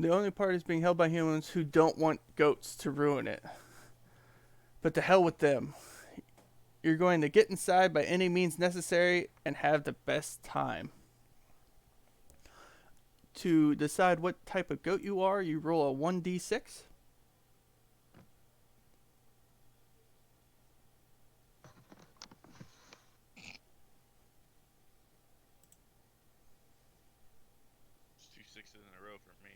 The only party is being held by humans who don't want goats to ruin it. But to hell with them. You're going to get inside by any means necessary and have the best time. To decide what type of goat you are, you roll a 1d6. It's 2 6s in a row for me.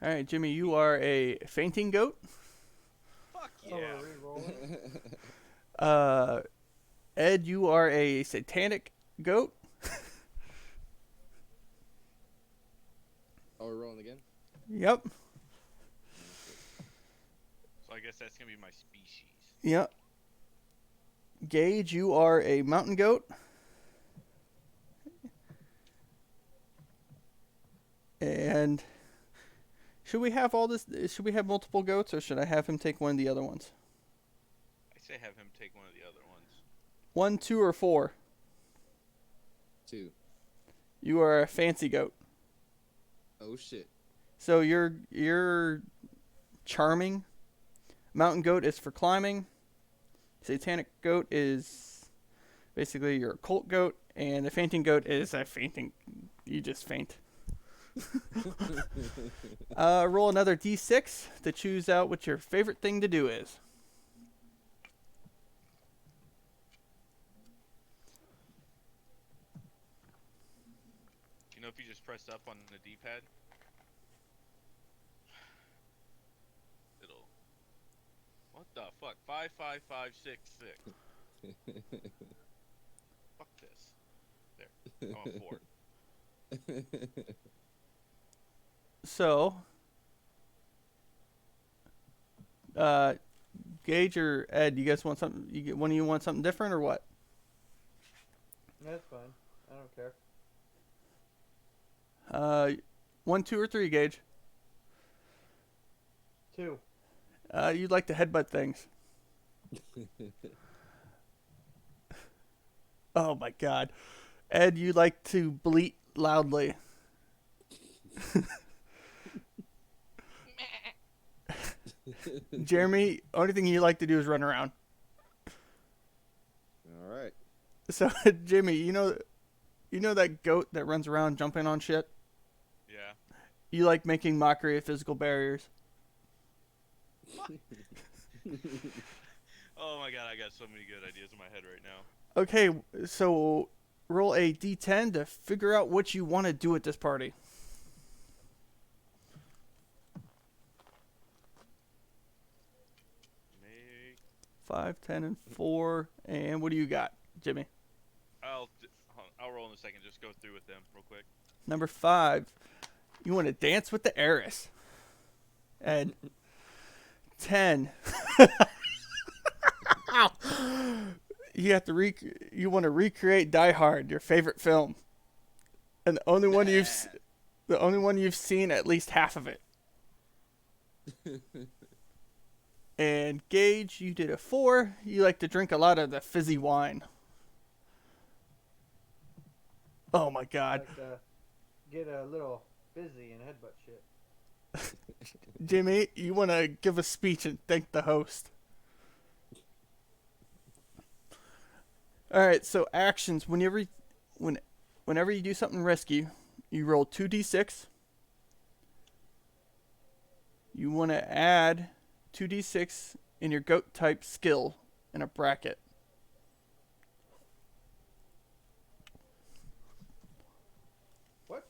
Alright, Jimmy, you are a fainting goat. Fuck Oh, yeah. we're re-rolling. Ed, you are a satanic goat. Oh, we're rolling again? Yep. So I guess that's gonna be my species. Yep. Gage, you are a mountain goat. And should we have all this? Should we have multiple goats, or should I have him take one of the other ones? I say have him take one of the other ones. 1, 2, or 4? 2. You are a fancy goat. Oh shit. So you're charming. Mountain goat is for climbing. Satanic goat is basically your occult goat, and the fainting goat is a fainting. You just faint. Roll another d6 to choose out what your favorite thing to do is. You know, if you just press up on the D-pad, it'll. What the fuck? 5 5 5 6 6. Fuck this. There. I'm on 4. So, Gage or Ed, you guys want something? One of you want something different or what? That's fine. I don't care. 1, 2, or 3, Gage. 2. You'd like to headbutt things. Oh my God, Ed, you like to bleat loudly. Jeremy, only thing you like to do is run around. Alright. So, Jimmy, you know that goat that runs around jumping on shit? Yeah. You like making mockery of physical barriers. Oh my god, I got so many good ideas in my head right now. Okay, so roll a d10 to figure out what you want to do at this party. Make. 5, 10, and 4. And what do you got, Jimmy? Hold on, I'll roll in a second. Just go through with them real quick. Number 5, you want to dance with the heiress. And 10. You have to you want to recreate Die Hard, your favorite film, and the only one you've seen at least half of it. And Gage, you did a 4. You like to drink a lot of the fizzy wine. Oh my God, Like to get a little busy and headbutt shit. Jimmy, you want to give a speech and thank the host. All right, so actions. Whenever you do something risky, you roll 2d6. You want to add 2d6 in your goat type skill in a bracket. What?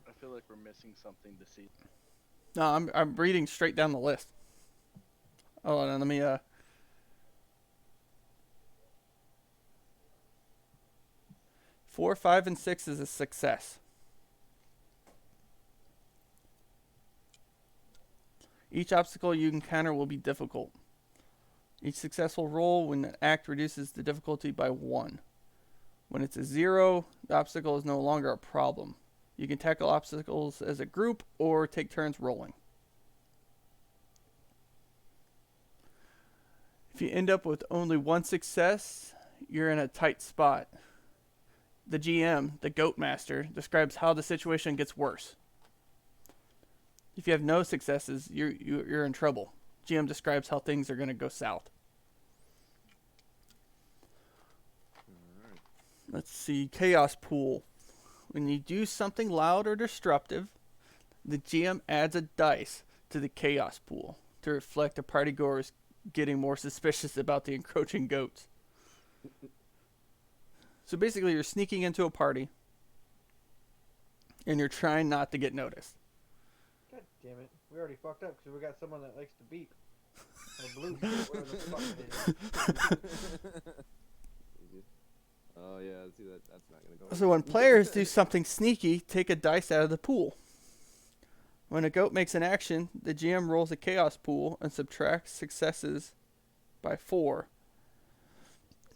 I feel like we're missing something to see. No, I'm reading straight down the list. Hold on, let me 4, 5, and 6 is a success. Each obstacle you encounter will be difficult. Each successful roll when an act reduces the difficulty by 1. When it's a 0, the obstacle is no longer a problem. You can tackle obstacles as a group or take turns rolling. If you end up with only 1 success, you're in a tight spot. the GM, the Goat Master, describes how the situation gets worse. If you have no successes, you're in trouble. GM describes how things are going to go south. Alright. Let's see, Chaos Pool. When you do something loud or disruptive, the GM adds a dice to the Chaos Pool to reflect the partygoers getting more suspicious about the encroaching goats. So basically, you're sneaking into a party, and you're trying not to get noticed. God damn it. We already fucked up because we got someone that likes to beat. Or blue shit, whatever the fuck it is. Oh yeah, see that's not gonna go. So when players do something sneaky, take a dice out of the pool. When a goat makes an action, the GM rolls a chaos pool and subtracts successes by 4.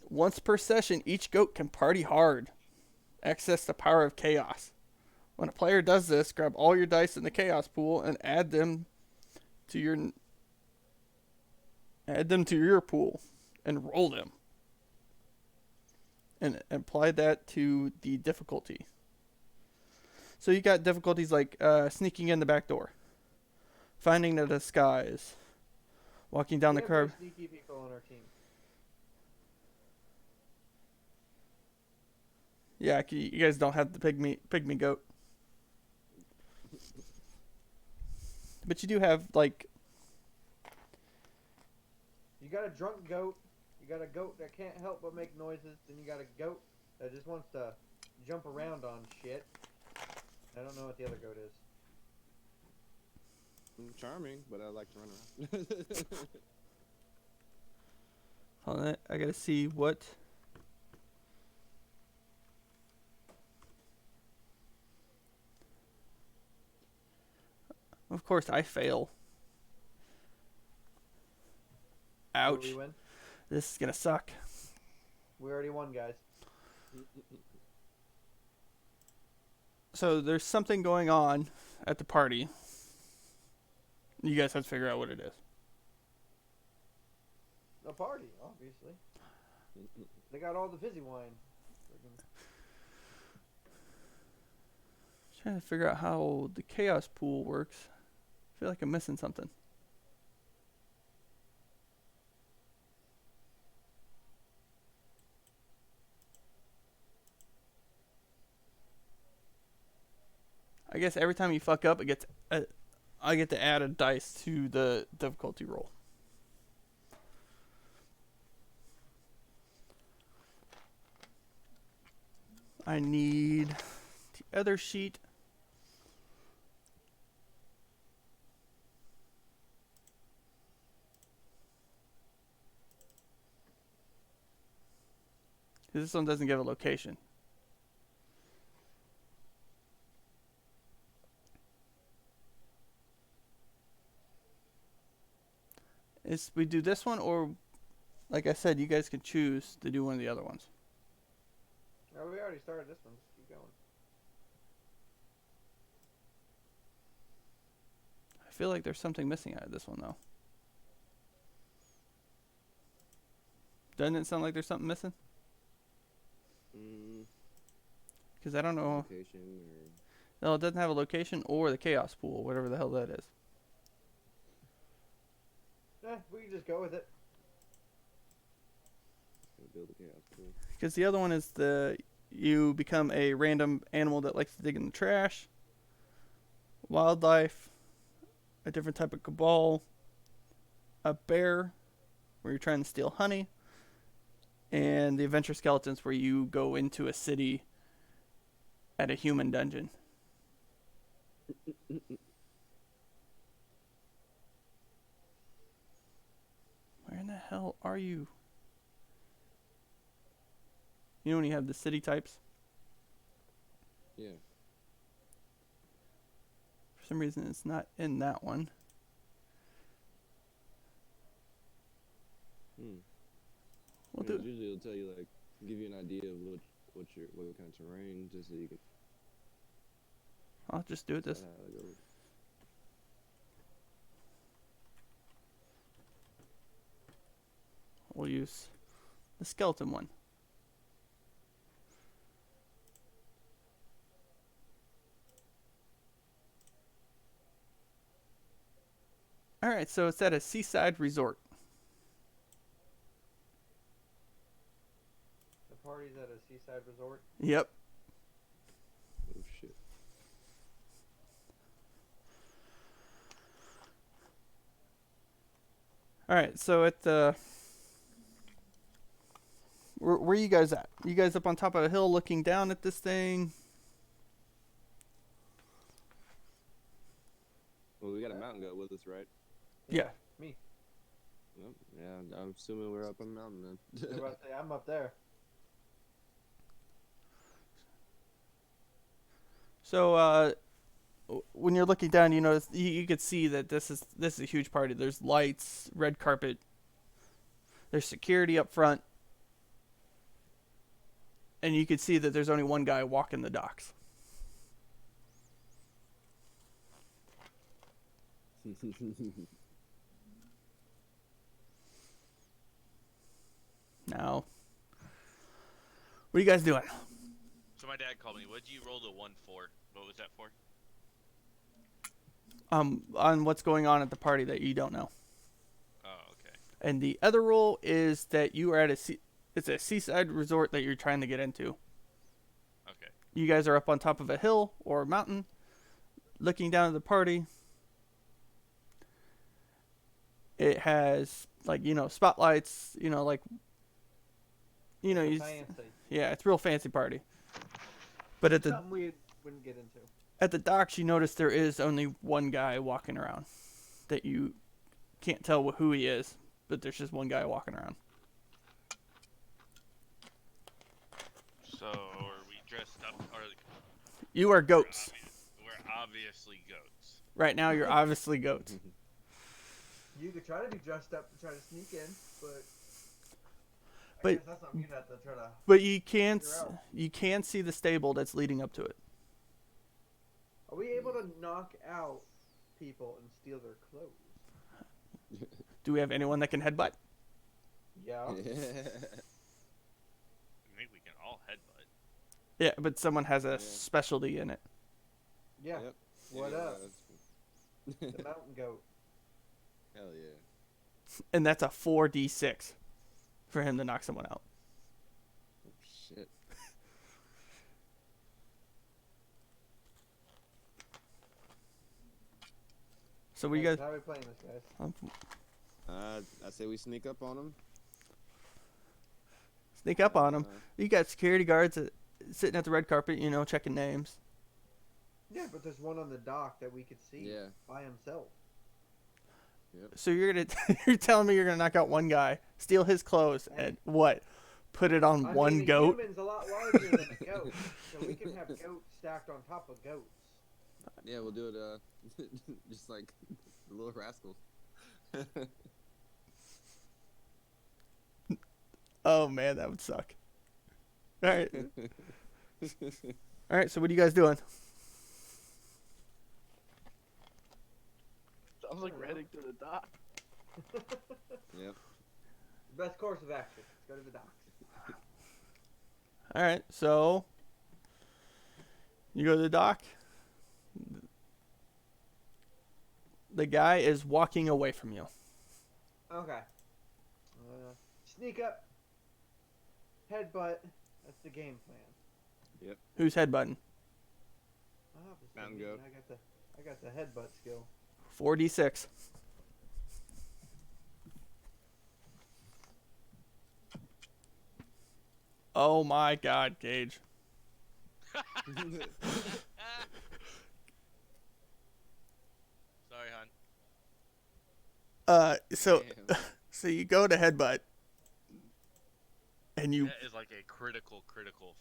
Once per session, each goat can party hard. Access the power of chaos. When a player does this, grab all your dice in the chaos pool and add them to your pool and roll them. And apply that to the difficulty. So you got difficulties like sneaking in the back door, finding the disguise, walking down We the have very curb. sneaky people on our team. Yeah, you guys don't have the pygmy goat, but you do have like You got a drunk goat. You got a goat that can't help but make noises. Then you got a goat that just wants to jump around on shit. I don't know what the other goat is. Charming, but I like to run around. hold on, I gotta see what. Of course, I fail. So Ouch! we win. This is gonna suck. We already won, guys. So there's something going on at the party. You guys have to figure out what it is. A party, obviously. They got all the fizzy wine. Friggin- Trying to figure out how the chaos pool works. I feel like I'm missing something. I guess every time you fuck up, I get to add a dice to the difficulty roll. I need the other sheet. This one doesn't give a location. We do this one, or like I said, you guys can choose to do one of the other ones. Oh, we already started this one. Just keep going. I feel like there's something missing out of this one, though. Doesn't it sound like there's something missing? Because I don't know. Location or No, it doesn't have a location or the chaos pool, whatever the hell that is. We can just go with it. build a chaos pool. Because the other one is you become a random animal that likes to dig in the trash, wildlife, a different type of cabal, a bear, where you're trying to steal honey, and the adventure skeletons, where you go into a city at a human dungeon. Where in the hell are you? You know when you have the city types? Yeah. For some reason, it's not in that one. We'll do it. Usually it'll tell you, like, give you an idea of what kind of terrain, just so you can. I'll just do it this. We'll use the skeleton one. All right, so it's at a seaside resort. The party's at a seaside resort. Yep. Oh shit. All right, so at the where you guys at? You guys up on top of a hill looking down at this thing? Well, we got a mountain goat with us, right? Yeah. Me. Well, yeah, I'm assuming we're up on the mountain I was then. about to say, I'm up there. So when you're looking down, you notice you could see that this is a huge party. There's lights, red carpet. There's security up front. And you could see that there's only one guy walking the docks. Now, what are you guys doing? So my dad called me. What did you roll the 1 for? What was that for? On what's going on at the party that you don't know. Oh, okay. And the other role is that you are at it's a seaside resort that you're trying to get into. Okay. You guys are up on top of a hill or a mountain, looking down at the party. It has spotlights. Fancy. Yeah, it's a real fancy party. But at the Something we wouldn't get into. At the docks, you notice there is only one guy walking around that you can't tell who he is, but there's just one guy walking around. So are we dressed up? Or You are goats. we're obviously goats. Right now, you're obviously goats. You could try to be dressed up and try to sneak in, but But- I guess that's something you'd have to try to. But you can Figure out. see the stable that's leading up to it. Are we able to knock out people and steal their clothes? Do we have anyone that can headbutt? Yeah. I think we can all headbutt. Yeah, but someone has a Yeah. specialty in it. Yeah. Yep. What Yeah, up? that's- The mountain goat. Hell yeah. And that's a 4d6 for him to knock someone out. Oh, shit. So what do you Hey, guys... How are we playing this, guys? I say we sneak up on him. Sneak up on him. You got security guards sitting at the red carpet, checking names. Yeah, but there's one on the dock that we could see Yeah. by himself. So you're you're telling me you're gonna knock out one guy, steal his clothes, and what? Put it on one A goat? human's a lot larger than a goat, so we can have goats stacked on top of goats. Yeah, we'll do it, just like the little rascals. Oh man, that would suck. All right, all right. So what are you guys doing? Sounds like we're heading to the dock. Yep. Best course of action. Let's go to the docks. All right, so you go to the dock. The guy is walking away from you. Okay. Sneak up. Headbutt. That's the game plan. Who's headbutting? Obviously, Mountain me, goat. I got the headbutt skill. 4d6. Oh my God, Gage. Sorry, hon. So Damn. so you go to headbutt, and you That is like a critical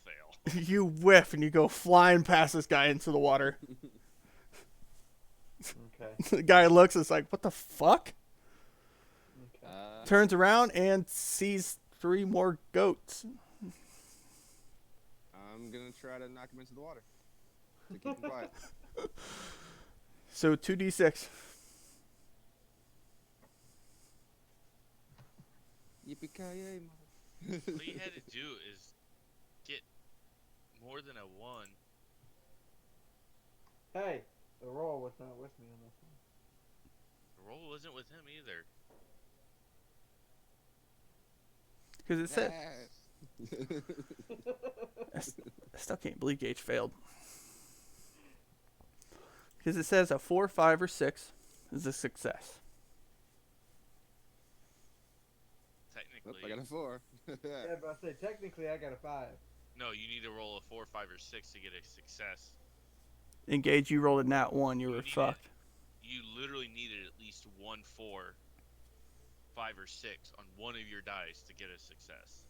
fail. you whiff and you go flying past this guy into the water. Okay. The guy looks, it's like, what the fuck? Okay. Turns around and sees 3 more goats. I'm gonna try to knock him into the water to keep him quiet. So 2d6. Yippee-ki-yay, What you had to do is get more than a 1. Hey, the roll was not with me on this The roll wasn't with him either. Because it said. I still can't believe Gage failed. Because it says a 4, 5, or 6 is a success. Oh, Technically. I got a 4. Yeah, but I say technically I got a 5. No, you need to roll a 4, 5, or 6 to get a success. And Gage, you rolled a nat 1. You were needed- fucked. You literally needed at least 1, 4, 5, or 6 on one of your dice to get a success.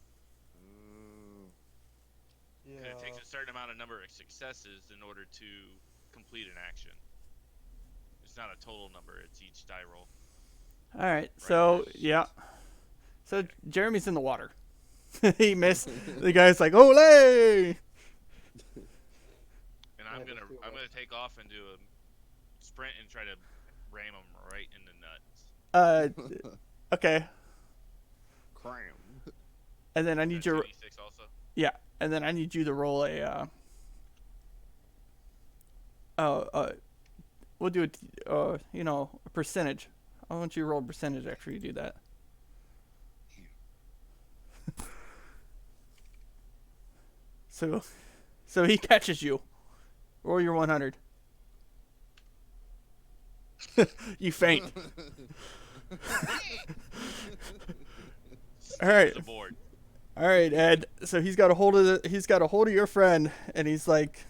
Yeah. And it takes a certain number of successes in order to complete an action. It's not a total number, it's each die roll. All right. So, yeah. So, Jeremy's in the water. He missed. The guy's like, ole! And I'm Yeah, gonna that's too take off and do a sprint and try to ram him right in the nuts. Okay. Cram. And then I need your. 2d6 also. Yeah. And then I need you to roll a. We'll do a percentage. I want you to roll a percentage after you do that. So he catches you. Roll your 100. You faint. All right. The board. All right, Ed. So he's got a hold of your friend, and he's like,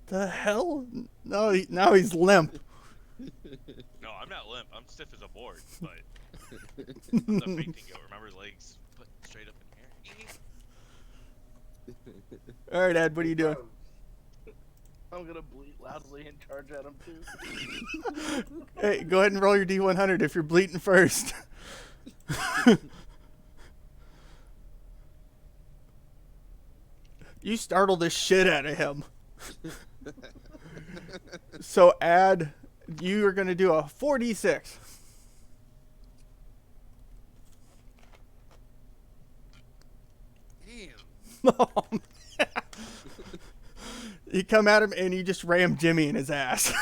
"The hell? No, now he's limp." No, I'm not limp. I'm stiff as a board, but the fainting goat. Remember, legs put straight up in here. All right, Ed. What are you doing? I'm gonna bleat loudly and charge at him too. Hey, go ahead and roll your D100 if you're bleeding first. You startled the shit out of him. So you are going to do a 4d6. Damn. You come at him and you just ram Jimmy in his ass.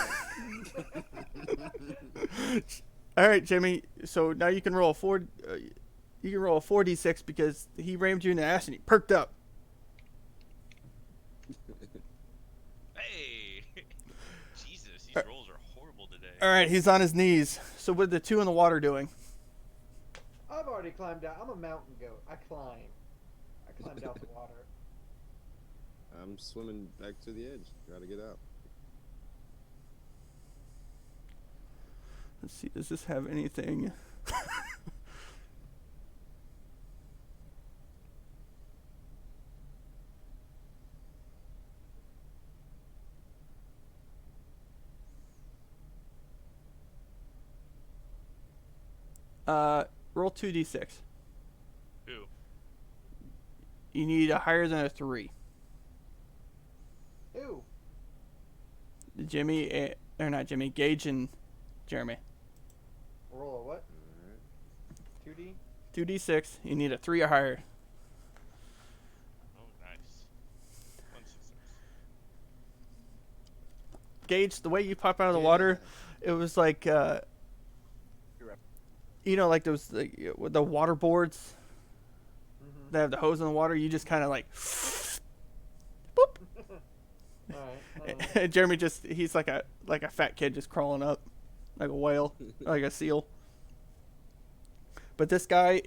All right, Jimmy. So now you can roll a 4d6 because he rammed you in the ass and he perked up. Hey, Jesus, these rolls are horrible today. All right, he's on his knees. So what are the two in the water doing? I've already climbed out. I'm a mountain goat. I climbed out the water. I'm swimming back to the edge. Gotta get out. Let's see. Does this have anything? Roll 2d6. Who? You need a higher than a 3. Ew. Jimmy, or not Jimmy, Gage and Jeremy. Roll a what? Alright. 2D? 2d6. You need a 3 or higher. Oh, nice. 1 success. Gage, the way you pop out of the water, it was like, like those the water boards Mm-hmm. that have the hose in the water. You just kind of like, Alright. and Jeremy he's like a fat kid just crawling up, like a whale, like a seal. But this guy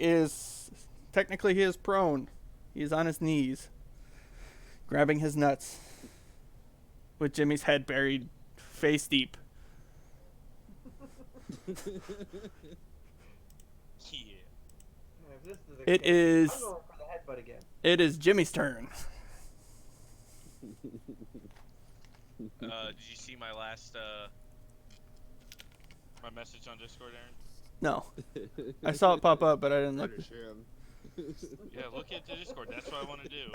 technically he is prone. He's on his knees, grabbing his nuts, with Jimmy's head buried face deep. Yeah. If this is It case, is- I'm going for the headbutt again. It is Jimmy's turn. Did you see my last my message on Discord, Aaron? No, I saw it pop up, but I didn't look. Better share 'em. Yeah, look at the Discord. That's what I want to do.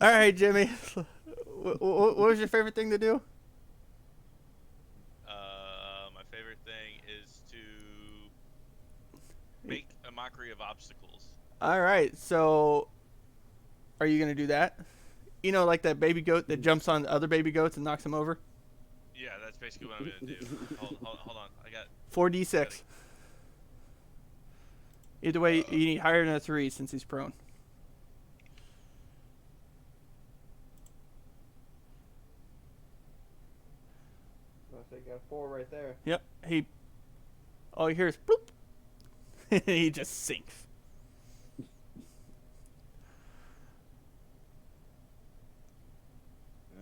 All right, Jimmy. What was your favorite thing to do? My favorite thing is to make a mockery of obstacles. All right, so are you gonna do that? Like that baby goat that jumps on other baby goats and knocks them over? basically what I'm gonna do. Hold on. I got 4d6. Either way, you need higher than a 3 since he's prone. So you got a 4 right there. Yep. All you hear is boop. He just sinks.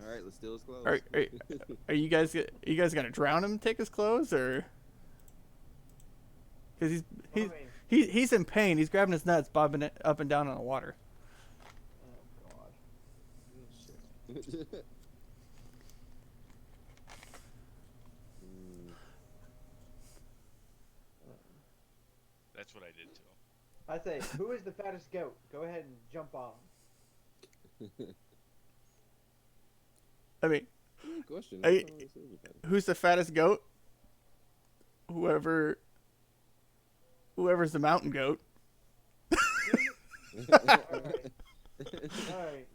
All right, let's steal his clothes. Are you guys gonna drown him and take his clothes, or? Because he's in pain. He's grabbing his nuts, bobbing it up and down on the water. Oh god. That's what I did to him. I say, who is the fattest goat? Go ahead and jump on him. I mean, Question. who's the fattest goat? Whoever's the mountain goat. Alright.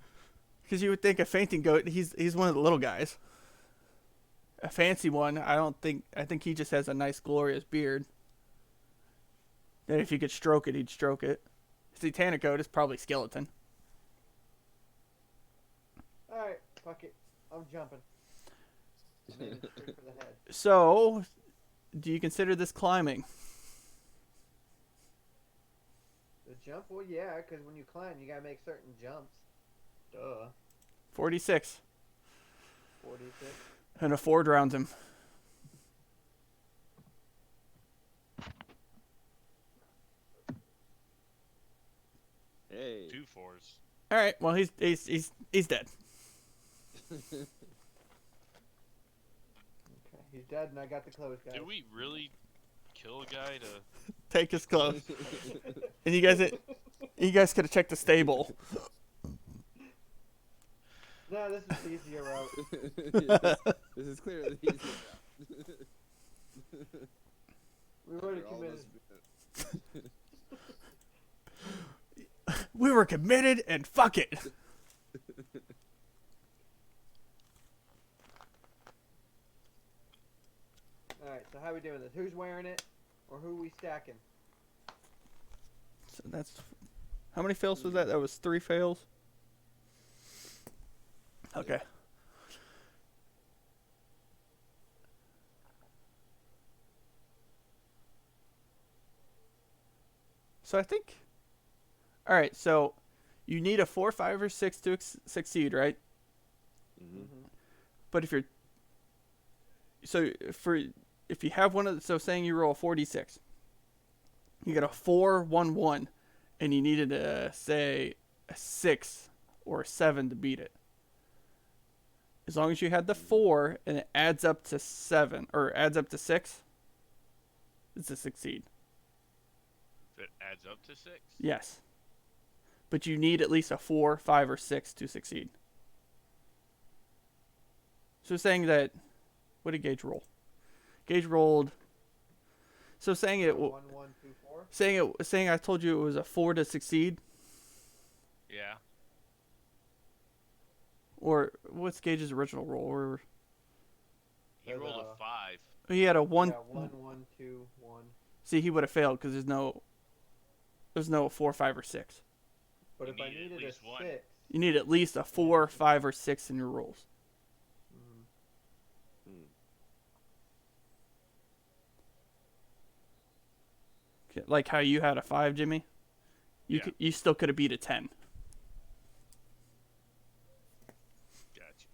Because you would think a fainting goat, he's one of the little guys. A fancy one, I think he just has a nice glorious beard. That if you could stroke it, he'd stroke it. Satanic goat is probably skeleton. Alright, fuck it. I'm jumping. I'm aiming straight for the head. So, do you consider this climbing? The jump? Well, yeah, because when you climb, you gotta make certain jumps. Duh. 46. 46. And a 4 drowns him. Hey. 2 4s. All right. Well, he's dead. Okay, he's dead, and I got the clothes, guys. Did we really kill a guy to? Take his clothes. And you guys could have checked the stable. No, this is the easier route. This is clearly the easier route. We already After all committed. this- We were committed, and fuck it. Alright, so how we doing this? Who's wearing it? Or who we stacking? So that's how many fails was that? That was 3 fails. Okay. So I think. All right. So you need a 4, 5, or 6 to succeed, right? Mhm. But if you have one of so saying you roll a 4d6, you get a 4, 1, 1, and you needed say a 6 or a 7 to beat it. As long as you had the 4 and it adds up to 7 or adds up to 6, it's a succeed. If it adds up to 6. Yes. But you need at least a 4, 5, or 6 to succeed. So saying that, what did Gage roll? Gage rolled. So saying it, 1, 1, 2, 4. saying I told you it was a 4 to succeed, Yeah. or what's Gage's original roll? Or He rolled a 5. he had a 1. Yeah, 1, 1, 2, 1. See, he would have failed because there's no 4, 5, or 6. But You if I need at needed a least 1. 6. You need at least a 4, 5, or 6 in your rolls. Mhm. Like how you had a 5, Jimmy. Yeah. You still could have beat a 10. Gotcha.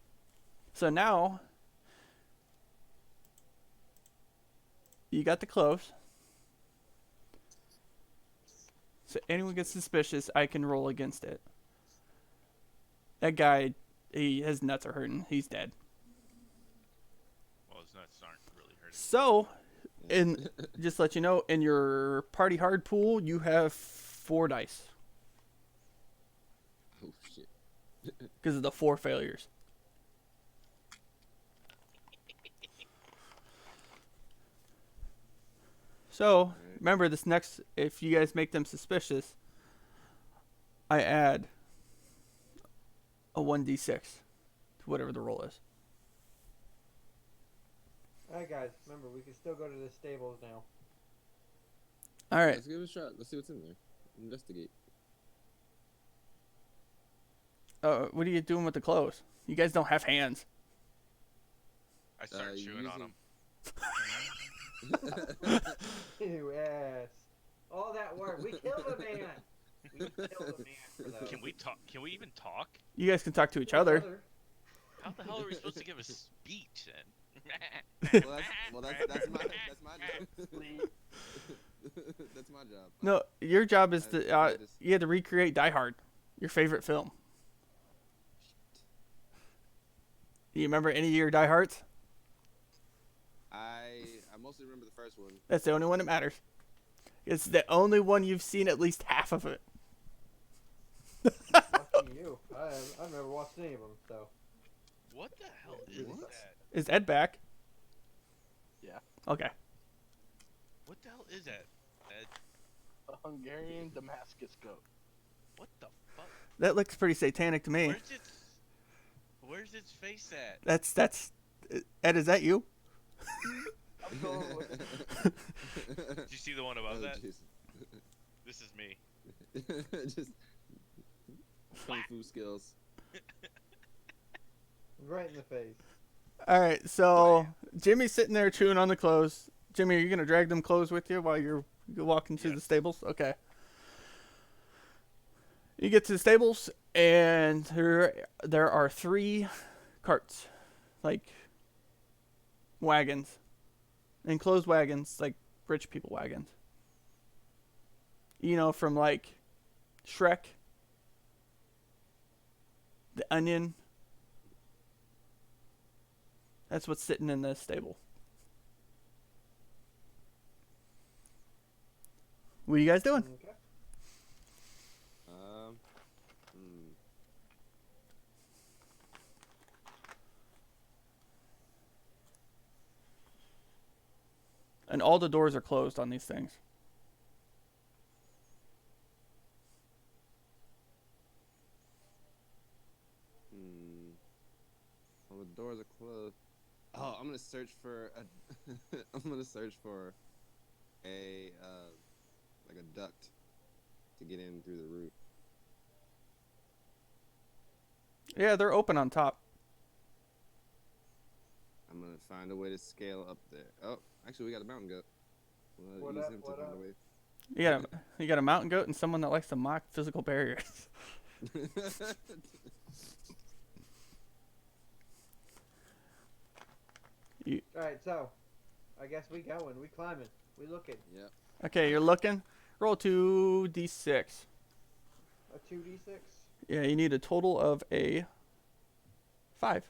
So now you got the clothes. So anyone gets suspicious, I can roll against it. That guy, his nuts are hurting. He's dead. Well, his nuts aren't really hurting. So, just to let you know, in your party hard pool, you have 4 dice Oh shit. because of the 4 failures. So, remember this next, if you guys make them suspicious, I add a 1d6 to whatever the roll is. Alright, guys. Remember, we can still go to the stables now. All right. Let's give it a shot. Let's see what's in there. Investigate. What are you doing with the clothes? You guys don't have hands. I start chewing on them. Ew, ass. All that work. We killed a man. We killed a man for that. Can we talk? Can we even talk? You guys can talk to each other. How the hell are we supposed to give a speech then? That's my job. That's my job. No, your job is to you had to recreate Die Hard, your favorite film. Do you remember any of your Die Hards? I mostly remember the first one. That's the only one that matters. It's the only one you've seen at least half of it. Lucky you. I've never watched any of them, so. What the hell is What? that? Is Ed back? Yeah. Okay. What the hell is that? Ed? A Hungarian Damascus goat. What the fuck? That looks pretty satanic to me. Where's its face at? That's Ed, is that you? I'm going with it. Did you see the one above that? Jeez. This is me. Just kung fu skills. Right in the face. All right, so Jimmy's sitting there chewing on the clothes. Jimmy, are you gonna drag them clothes with you while you're walking to the stables? Okay. You get to the stables, and there are 3 carts, like wagons, enclosed wagons, like rich people wagons. You know, from like Shrek, the Onion. That's what's sitting in the stable. What are you guys doing? Okay. And all the doors are closed on these things. Well, the doors are closed. Oh, I'm gonna search for a. I'm gonna search for a like a duct to get in through the roof. Yeah, they're open on top. I'm gonna find a way to scale up there. Oh, actually, we got a mountain goat. We'll What use up, him to what find up? a way. You got a mountain goat and someone that likes to mock physical barriers. Alright, so. I guess we going. We climbing. We looking. Yep. Okay, you're looking. Roll 2d6. A 2d6? Yeah, you need a total of a 5.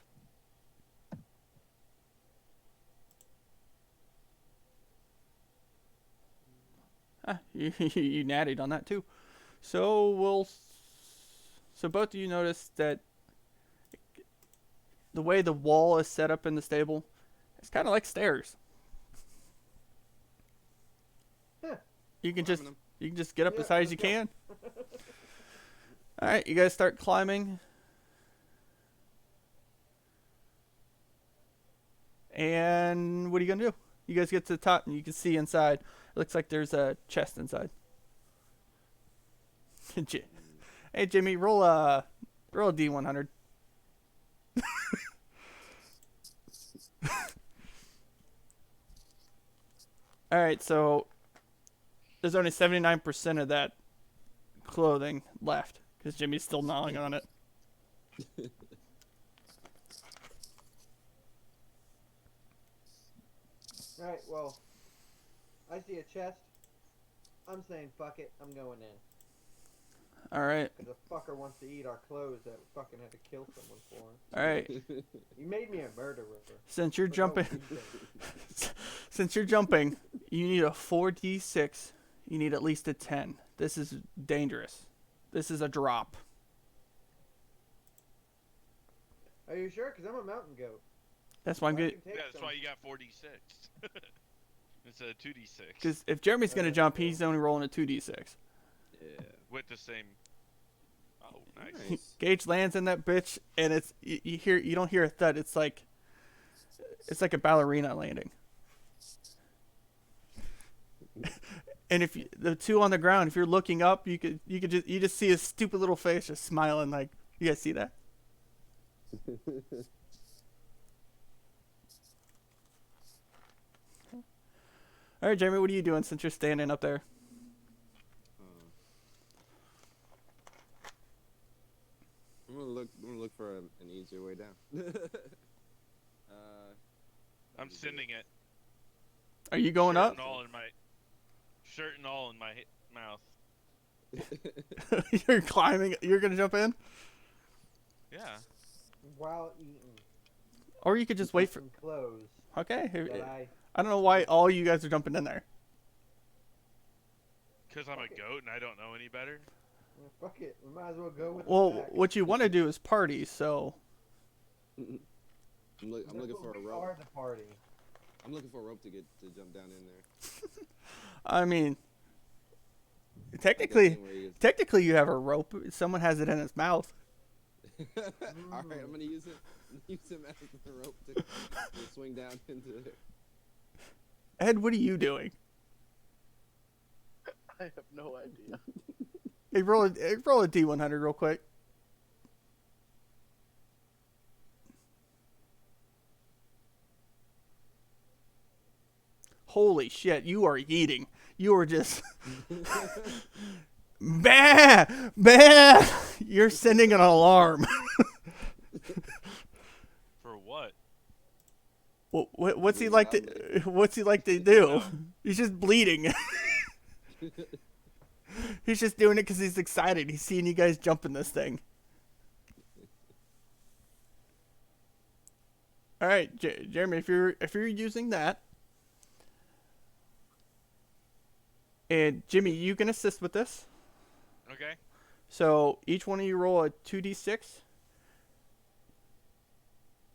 You nattied on that too. So both of you notice that the way the wall is set up in the stable, it's kind of like stairs. Huh. You can Climbing just get up Yeah, as high as you let's go. can. All right, you guys start climbing. And what are you gonna do? You guys get to the top and you can see inside. It looks like there's a chest inside. Hey Jimmy, roll a D100. All right, so there's only 79% of that clothing left because Jimmy's still gnawing on it. Alright, well. I see a chest. I'm saying fuck it. I'm going in. All right, Because a fucker wants to eat our clothes that we fucking had to kill someone for. all right. You made me a murderer. Since you're For no jumping, reason. since you're jumping, you need a 4d6. You need at least a 10. This is dangerous. This is a drop. Are you sure? Because I'm a mountain goat. That's why I'm I good. can take Yeah, that's some- why you got 4d6 instead of 2d6 Because if Jeremy's gonna That's jump, cool. he's only rolling a 2d6. Yeah. with the same. Oh, nice. Nice. Gage lands in that bitch, and it's you don't hear a thud. It's like It's like a ballerina landing. And if the two on the ground, if you're looking up, you just see his stupid little face just smiling like, you guys see that? All right, Jeremy, what are you doing since you're standing up there? I'm gonna look for an easier way down. I'm sending it. Are you going up? Shirt and all in my mouth. You're climbing. You're gonna jump in, Yeah. While eating. or you could just wait for. Some clothes. Okay. That I don't know why all you guys are jumping in there. Because I'm a goat and I don't know any better. Fuck it. We might as well go with Well, the pack. what you want to do is party. So I'm looking for a We rope. are the party. I'm looking for a rope to jump down in there. I mean, Like that technically, thing where you you have a rope. Someone has it in his mouth. just- All right, I'm gonna use him as the rope to swing down into it. Ed, what are you doing? I have no idea. Hey, roll a D100 real quick. Holy shit, you are eating. You are just bah, bah. You're sending an alarm. For what? What's he like to do? He's just bleeding. He's just doing it because he's excited. He's seeing you guys jump in this thing. All right, Jeremy, if you're using that, and Jimmy, you can assist with this. Okay. So each one of you roll a 2d6.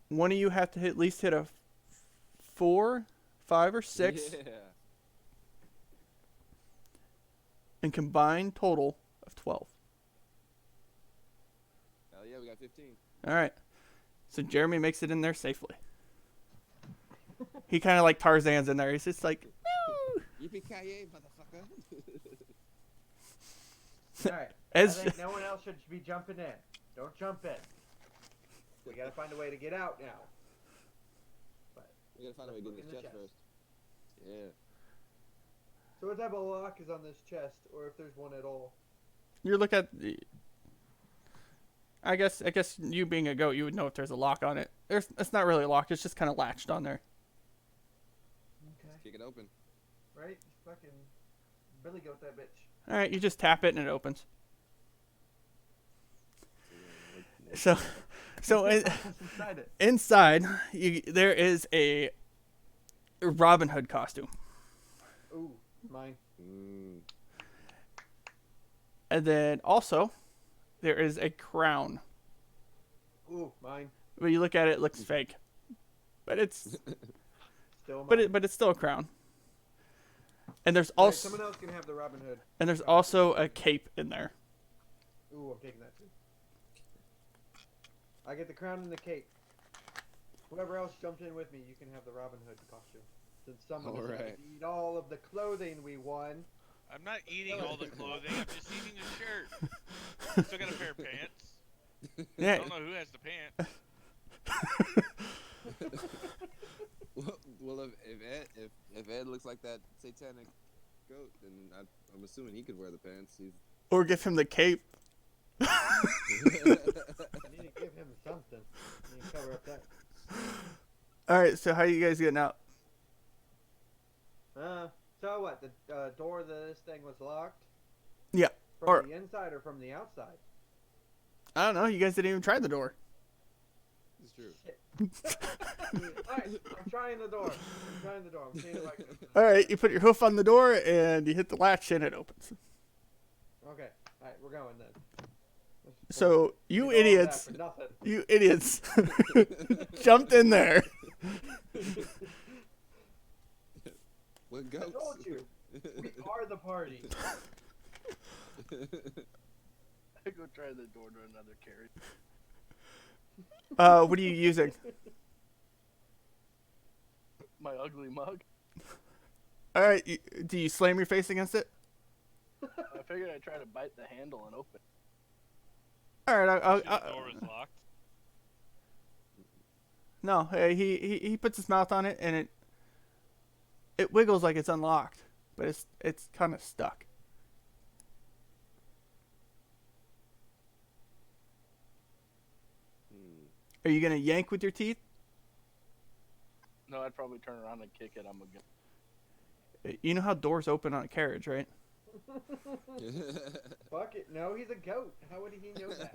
One of you have to at least hit a 4, 5, or 6, Yeah. and combined total of 12. Hell yeah, we got 15. All right. So Jeremy makes it in there safely. He kind of like Tarzan's in there. He's just like, woo! Yippee-ki-yay, motherfucker. Alright. I As think no one else should be jumping in. Don't jump in. We gotta find a way to get out now. We gotta find a way to get in Look this in the chest chest. first. Yeah. So what type of lock is on this chest, or if there's one at all? you look at the, I guess you being a goat, you would know if there's a lock on it. It's not really a lock. It's just kind of latched on there. Okay. Kick it open. Right? Just fucking Billy goat that bitch. All right, you just tap it and it opens. So What's inside it? inside, there is a Robin Hood costume, Ooh, mine. and then also there is a crown. Ooh, mine. But you look at it, it looks fake, but it's Still mine. but it's still a crown. And there's Alright, also someone else can have the Robin Hood. a cape in there. Ooh, I'm taking that too. I get the crown and the cape. Whoever else jumps in with me, you can have the Robin Hood costume. Since someone decided Alright. to eat all of the clothing we won. I'm not eating all the clothing. I'm just eating the shirt. Still got a pair of pants. I Yeah, don't know who has the pants. Well, if Ed looks like that satanic goat, then I'm assuming he could wear the pants. He's or give him the cape. I need to give him something. I need to cover up that. All right, so how are you guys getting out? So what? The door of this thing was locked? Yeah, From or- the inside or from the outside? I don't know. You guys didn't even try the door. it's true. Shit. Alright, I'm trying the door. I'm seeing if I can. All right, you put your hoof on the door and you hit the latch and it opens. Okay. Alright, we're going then. So you Did all of that idiots, for nothing. you idiots, jumped in there. What I goats? told you. We are the party. I go try the door to another carriage. What are you using? My ugly mug. All right, do you slam your face against it? I figured I'd try to bite the handle and open. All right, The door was locked. no, he puts his mouth on it and it wiggles like it's unlocked, but it's kind of stuck. Are you gonna yank with your teeth? No, I'd probably turn around and kick it. I'm gonna. You know how doors open on a carriage, right? Fuck it. No, he's a goat. How would he know that?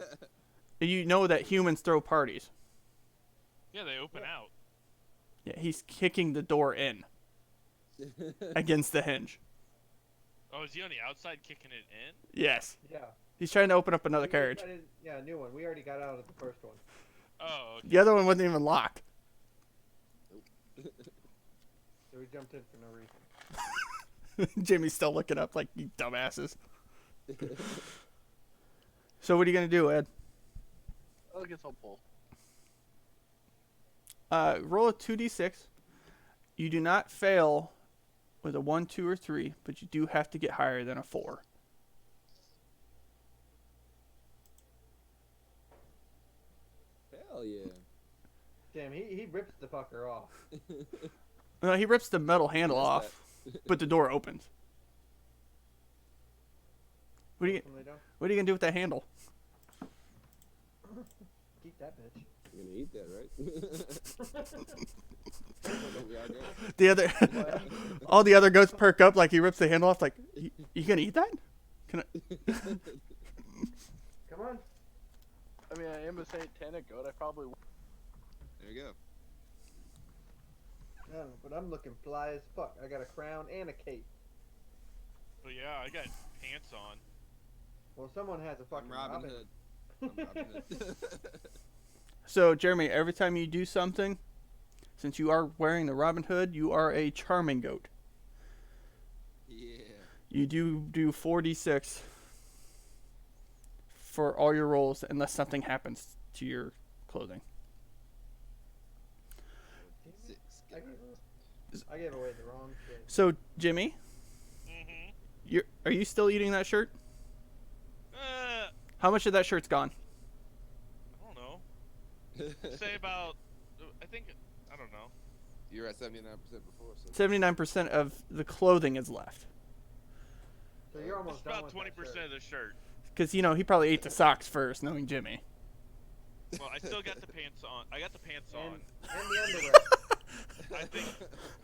You know that humans throw parties. Yeah, they open out. Yeah, he's kicking the door in against the hinge. Oh, is he on the outside kicking it in? Yes. Yeah. He's trying to open up another We carriage. decided- Yeah, a new one. We already got out of the first one. Oh, okay. The other one wasn't even locked. So we jumped in for no reason. Jimmy's still looking up like, you dumbasses. So what are you going to do, Ed? I guess I'll pull. Roll a 2d6. You do not fail with a 1, 2, or 3, but you do have to get higher than a 4. Hell yeah. Damn, he rips the fucker off. No, he rips the metal handle Missed off, but the door opens. What are you When they don't What are you gonna do with that handle? keep that bitch. You're gonna eat that, right? Don't we all go? The other, all the other goats perk up like he rips the handle off. Like, you gonna eat that? Can I? Come on. I mean, I am a satanic goat. I probably. There you go. No, but I'm looking fly as fuck. I got a crown and a cape. But yeah, I got pants on. Well, someone has a fucking I'm Robin Hood. I'm Robin Hood. So, Jeremy, every time you do something, since you are wearing the Robin Hood, you are a charming goat. Yeah. You do 4d6 for all your rolls unless something happens to your clothing. 6. I gave away the wrong shit. So, Jimmy, Mm-hmm. are you still eating that shirt? I How much of that shirt's gone? don't know. Say about, I don't know. You were at 79% before, so 79% of the clothing is left. So you're It's almost done about with that 20% shirt. of the shirt. Because, he probably ate the socks first, knowing Jimmy. Well, I still got the pants on. I got the pants on. And the underwear.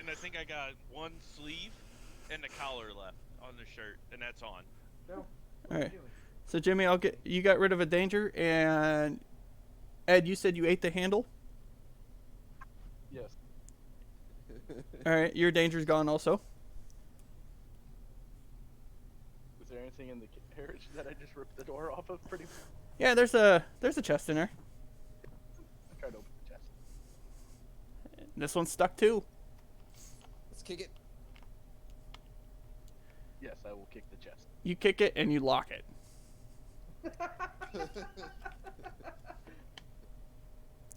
I think I got one sleeve and the collar left on the shirt, and that's on. No. All What are right. you doing? So, Jimmy, you got rid of a danger, and Ed, you said you ate the handle? Yes. All right, your danger's gone also. Was there anything in the carriage that I just ripped the door off of? Pretty. Yeah, there's a chest in there. I tried to open the chest. This one's stuck too. let's kick it. Yes, I will kick the chest. You kick it and you lock it.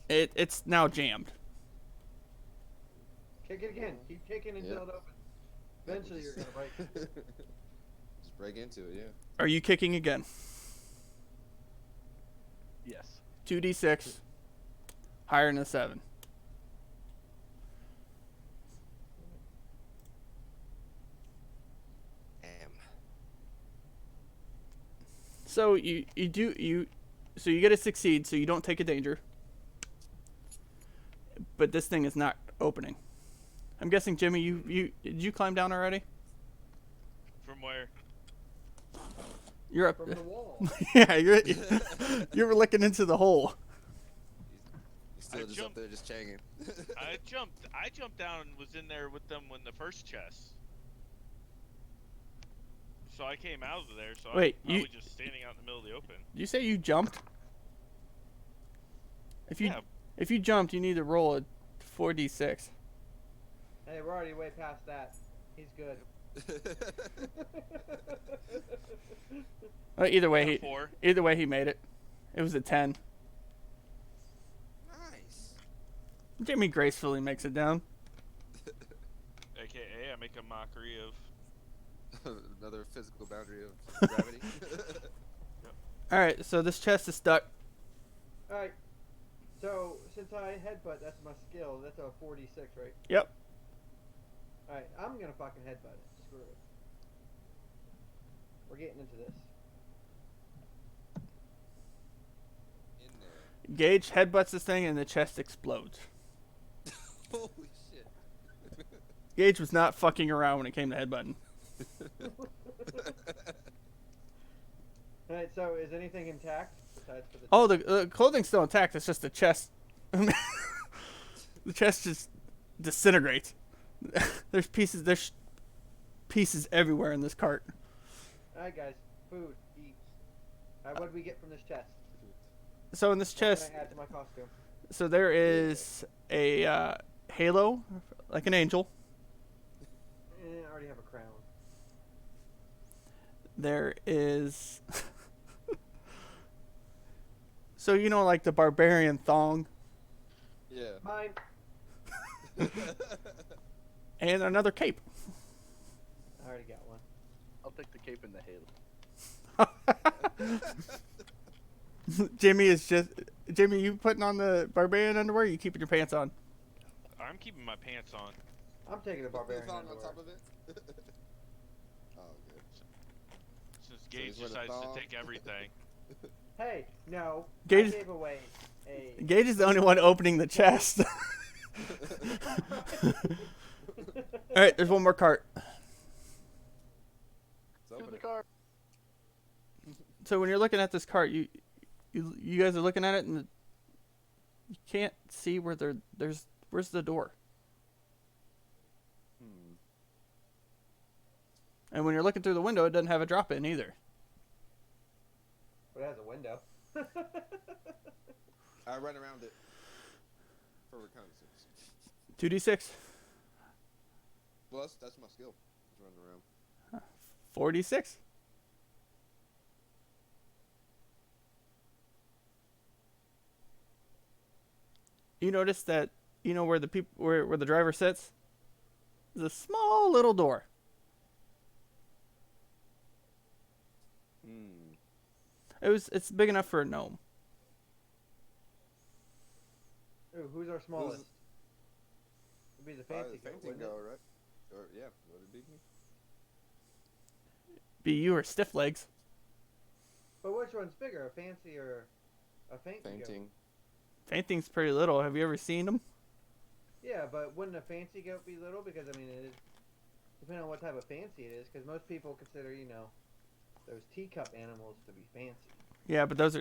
It's now jammed. Kick it again. Keep kicking until Yep. it opens. Eventually you're gonna break it. Just break into it, yeah. Are you kicking again? Yes. 2d6. Higher than a 7. Damn. So you get to succeed, so you don't take a danger. But this thing is not opening. I'm guessing, Jimmy, did you climb down already? From where? You're up. From the wall. Yeah, you're looking into the hole. He's still I just jumped- up there just changing. I jumped down and was in there with them when the first chest. So I came out of there, so Wait, I'm probably just standing out in the middle of the open. Did you say you jumped? Yeah, If you jumped, you need to roll a 4d6. Hey, we're already way past that. He's good. Either way, got a he 4. either way he made it. It was a 10. Nice. Jimmy gracefully makes it down. AKA, I make a mockery of. Another physical boundary of gravity. All right, so this chest is stuck. Alright. So, since I headbutt, that's my skill. That's a 46, right? Yep. Alright, I'm gonna fucking headbutt it. Screw it. We're getting into this. In there. Gage headbutts this thing and the chest explodes. Holy shit. Gage was not fucking around when it came to headbutting. Alright, so is anything intact besides for the Oh, the clothing's still intact. It's just the chest. The chest just disintegrates. There's pieces everywhere in this cart. Alright, guys. Food. Eat. Alright, what did we get from this chest? So in this What chest, can I add to my costume? so there is a halo, like an angel. I already have a crown. There is. So you know, like the barbarian thong, Yeah. Mine. and another cape. I already got one. I'll take the cape and the halo. Jimmy, you putting on the barbarian underwear? Or you keeping your pants on? I'm keeping my pants on. I'm taking the barbarian Thong underwear. on top of it. Oh, good. Since he's Gage wearing a decides thong? to take everything. Hey, no. Gage- I gave away a... Gage is the only one opening the chest. All right, there's one more cart. Let's To open the it. car. So when you're looking at this cart, you guys are looking at it, and you can't see where where's the door. Hmm. And when you're looking through the window, it doesn't have a drop in either. But it has a window. I run around it for reconnaissance. 2d6, Well, that's my skill. Just running around. 4d6. You notice that where where the driver sits? There's a small little door. Hmm. It's big enough for a gnome. Ooh, who's our smallest? It'd be the fancy goat, Fainting wouldn't it? go, right? Or yeah, would it be me? Be you or stiff legs. But which one's bigger, a fancy or a fainting goat? Fainting. Fainting's pretty little. Have you ever seen them? Yeah, but wouldn't a fancy goat be little? Because, I mean, it is... Depending on what type of fancy it is, because most people consider, those teacup animals to be fancy. Yeah, but there's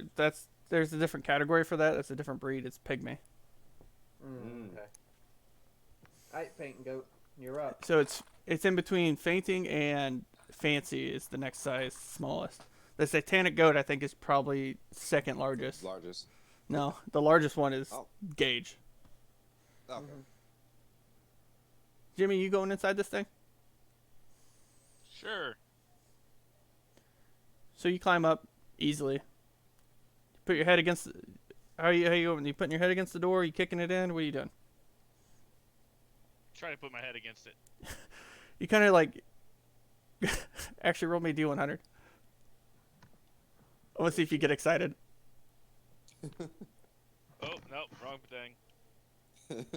a different category for that. That's a different breed. It's pygmy. Okay. Alright, fainting goat, you're up. So it's in between fainting and fancy is the next size smallest. The satanic goat I think is probably second largest. Largest. No, the largest one is Oh. Gage. Okay. Jimmy, you going inside this thing? Sure. So you climb up easily. Put your head against. How you open? You putting your head against the door? You kicking it in? What are you doing? Try to put my head against it. You kind of like. Actually, roll me a D100. I want to see if you get excited. Oh, no, wrong thing.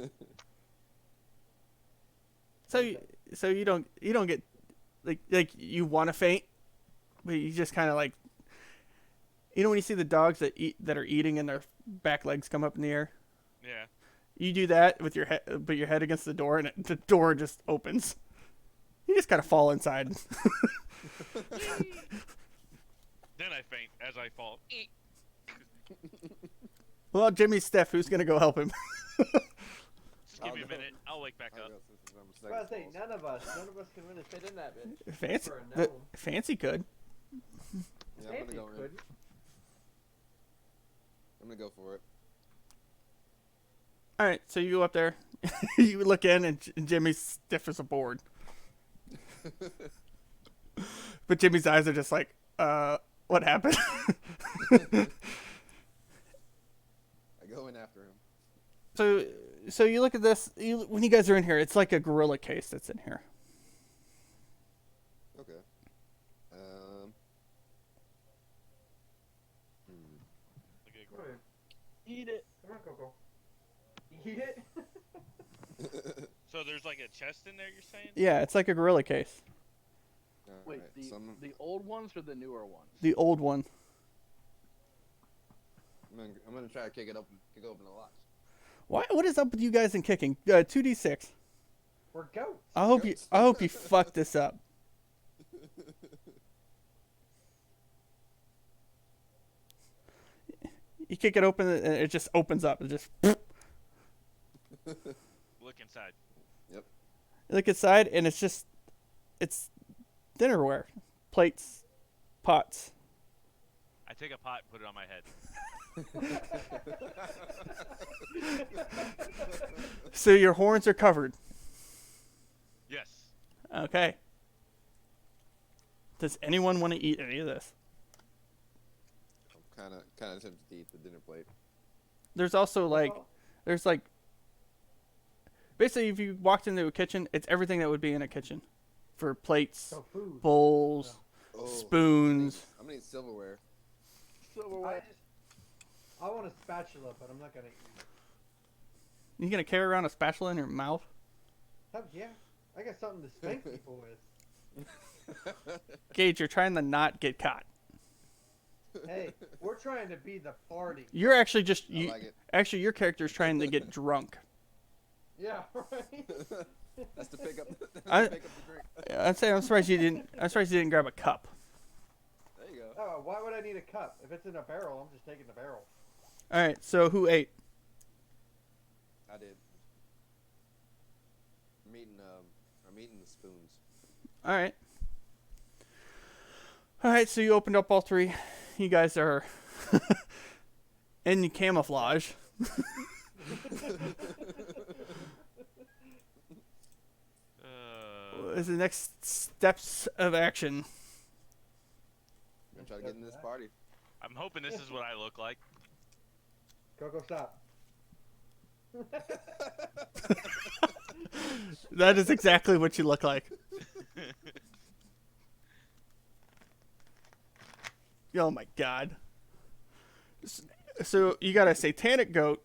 So you don't get like you want to faint, but you just kind of like. When you see the dogs that are eating and their back legs come up in the air. Yeah. You do that with your head, put your head against the door, and the door just opens. You just kind of fall inside. Then I faint as I fall. Well, Jimmy's stiff. Who's gonna go help him? Just give me a minute. I'll wake back I'll up. go since it's number I was second about to say, falls. none of us can really fit in that bitch. Fancy, For a gnome. fancy could. Yeah, I'm Fancy gonna go in. couldn't. I'm gonna go for it. All right, so you go up there. You look in, and Jimmy's stiff as a board. But Jimmy's eyes are just like, what happened? I go in after him. So so you look at this. When you guys are in here, it's like a gorilla case that's in here. Okay. Okay, Come here. Eat it. Come on, Coco. Eat it. So there's like a chest in there, you're saying? Yeah, it's like a gorilla case. Wait, Alright, the so the old ones or the newer ones? The old one. I'm gonna try to kick open the lock. Why? What is up with you guys and kicking? 2d6. We're goats. I hope you fuck this up. You kick it open and it just opens up. It just Look inside. you look inside and it's dinnerware, plates, pots. I take a pot and put it on my head. So your horns are covered. Yes. Okay. Does anyone want to eat any of this? I'm kind of tempted to eat the dinner plate. There's also basically if you walked into a kitchen, it's everything that would be in a kitchen, for plates, So food. bowls, Oh, spoons. I'm gonna eat silverware. I want a spatula, but I'm not gonna eat. You gonna carry around a spatula in your mouth? Heck yeah. I got something to spank people with. Gage, you're trying to not get caught. Hey, we're trying to be the party. You're actually just I like it. actually your character's trying to get drunk. Yeah, right. That's to pick up. I- Pick up the drink. I'm surprised you didn't grab a cup. There you go. Oh, why would I need a cup? If it's in a barrel, I'm just taking the barrel. All right, so who ate? I did. I'm eating the spoons. All right. All right, so you opened up all three. You guys are in camouflage. What is the next steps of action? I'm gonna try to get in this party. I'm hoping this is what I look like. Coco, stop. That is exactly what you look like. Oh my god. So you got a satanic goat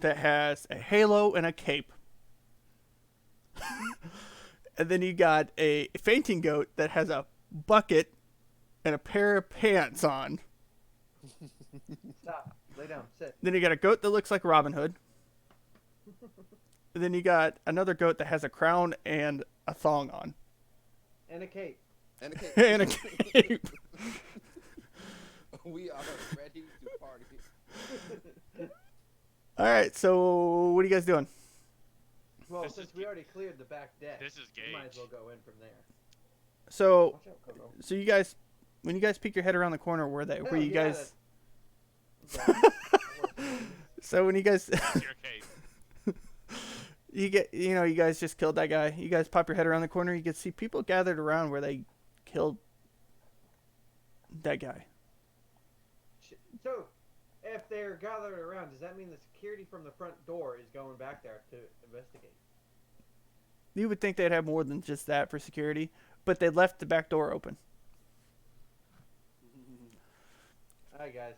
that has a halo and a cape. And then you got a fainting goat that has a bucket and a pair of pants on. Stop. Lay down. Sit. Then you got a goat that looks like Robin Hood. And then you got another goat that has a crown and a thong on. And a cape. And a cake. And a cape. We are ready to party. All right, so what are you guys doing? Well, This since is we already cleared the back deck, This is we might as Gage. well go in from there. So, Watch out, Coco. so you guys, when you guys peek your head around the corner, where you yeah, guys? Yeah. So when you guys, That's your cape. you guys just killed that guy. You guys pop your head around the corner. You can see people gathered around where they killed that guy. So, if they're gathered around, does that mean the security from the front door is going back there to investigate? You would think they'd have more than just that for security, but they left the back door open. All right, guys,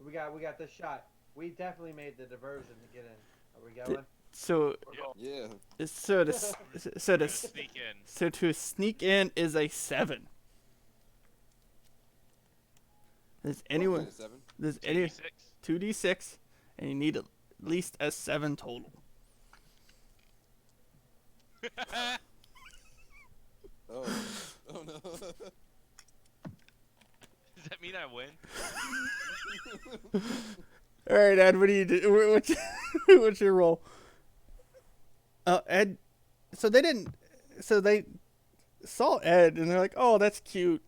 we got this shot. We definitely made the diversion to get in. Are we going? So, Yeah. so to We're gonna sneak in. so to sneak in is a 7. Does anyone? 7. Does any 2d6. 2d6, and you need at least a 7 total. Oh. Oh no. Does that mean I win? All right, Ed. What do you do? What's your roll? Ed. So they didn't. So they saw Ed, and they're like, "Oh, that's cute."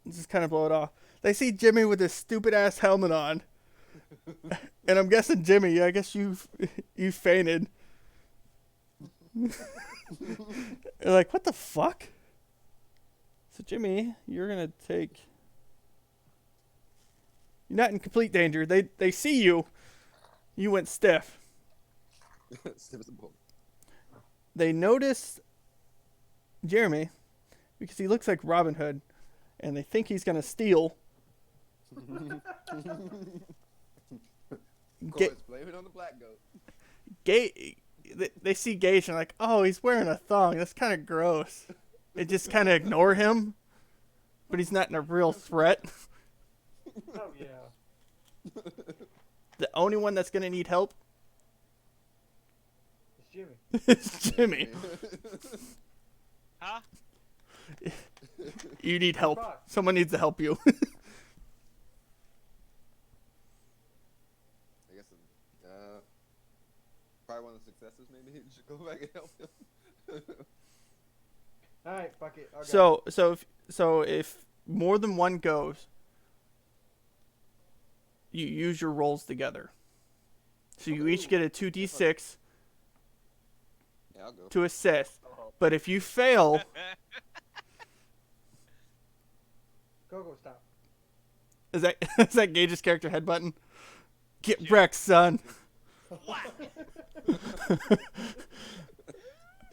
Just kind of blow it off. They see Jimmy with this stupid ass helmet on, and I'm guessing Jimmy. I guess you fainted. They're like, "What the fuck?" So Jimmy, you're gonna take. You're not in complete danger. They see you. You went stiff. Stiff as a board. They notice Jeremy because he looks like Robin Hood, and they think he's gonna steal. Of Ga- course, blame it on the black goat. they see Gage and are like, oh, he's wearing a thong. That's kind of gross. They just kind of ignore him, but he's not a real threat. Oh yeah. The only one that's gonna need help It's Jimmy. is Jimmy. Huh? You need help. Fuck. Someone needs to help you. I guess probably one of the successes. Maybe he should go back and help him. All right, fuck it. I'll go. So if more than one goes, you use your rolls together. So you each get a 2d6 Yeah, I'll go. to assist. But if you fail, Go, stop. is that Gage's character head button? Get wrecked, son.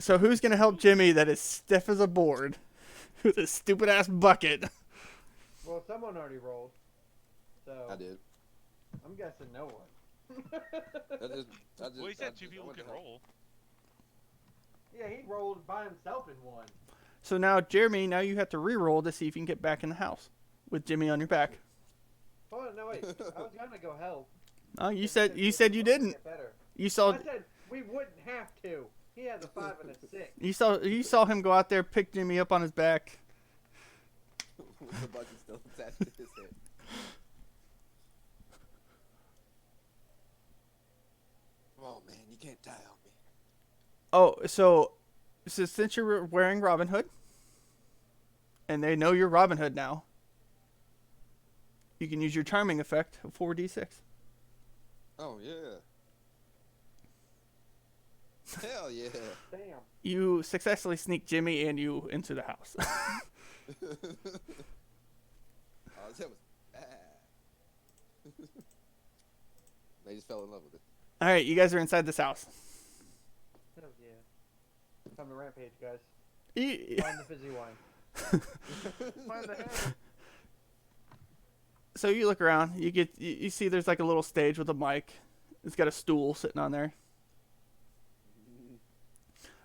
So who's gonna help Jimmy that is stiff as a board with a stupid ass bucket? Well, someone already rolled. So I did. I'm guessing no one. Well, he said two people can roll. Yeah, he rolled by himself in one. So now, Jeremy, now you have to re-roll to see if you can get back in the house with Jimmy on your back. Oh no, wait. I was gonna go help. Oh, you said you didn't. Get better. You saw I said we wouldn't have to. He has a 5 and a 6. you saw him go out there, pick Jimmy up on his back. With the bucket still attached to his head. Come on, man, you can't die on me. Oh, so since you're wearing Robin Hood, and they know you're Robin Hood now, you can use your charming effect of 4d6. Oh yeah. Hell yeah. Damn. You successfully sneak Jimmy and you into the house. Oh, that was bad. They just fell in love with it. All right, you guys are inside this house. Hell yeah. Time to rampage, guys. You- Find the fizzy wine. Find the head. So you look around, you see there's like a little stage with a mic. It's got a stool sitting on there.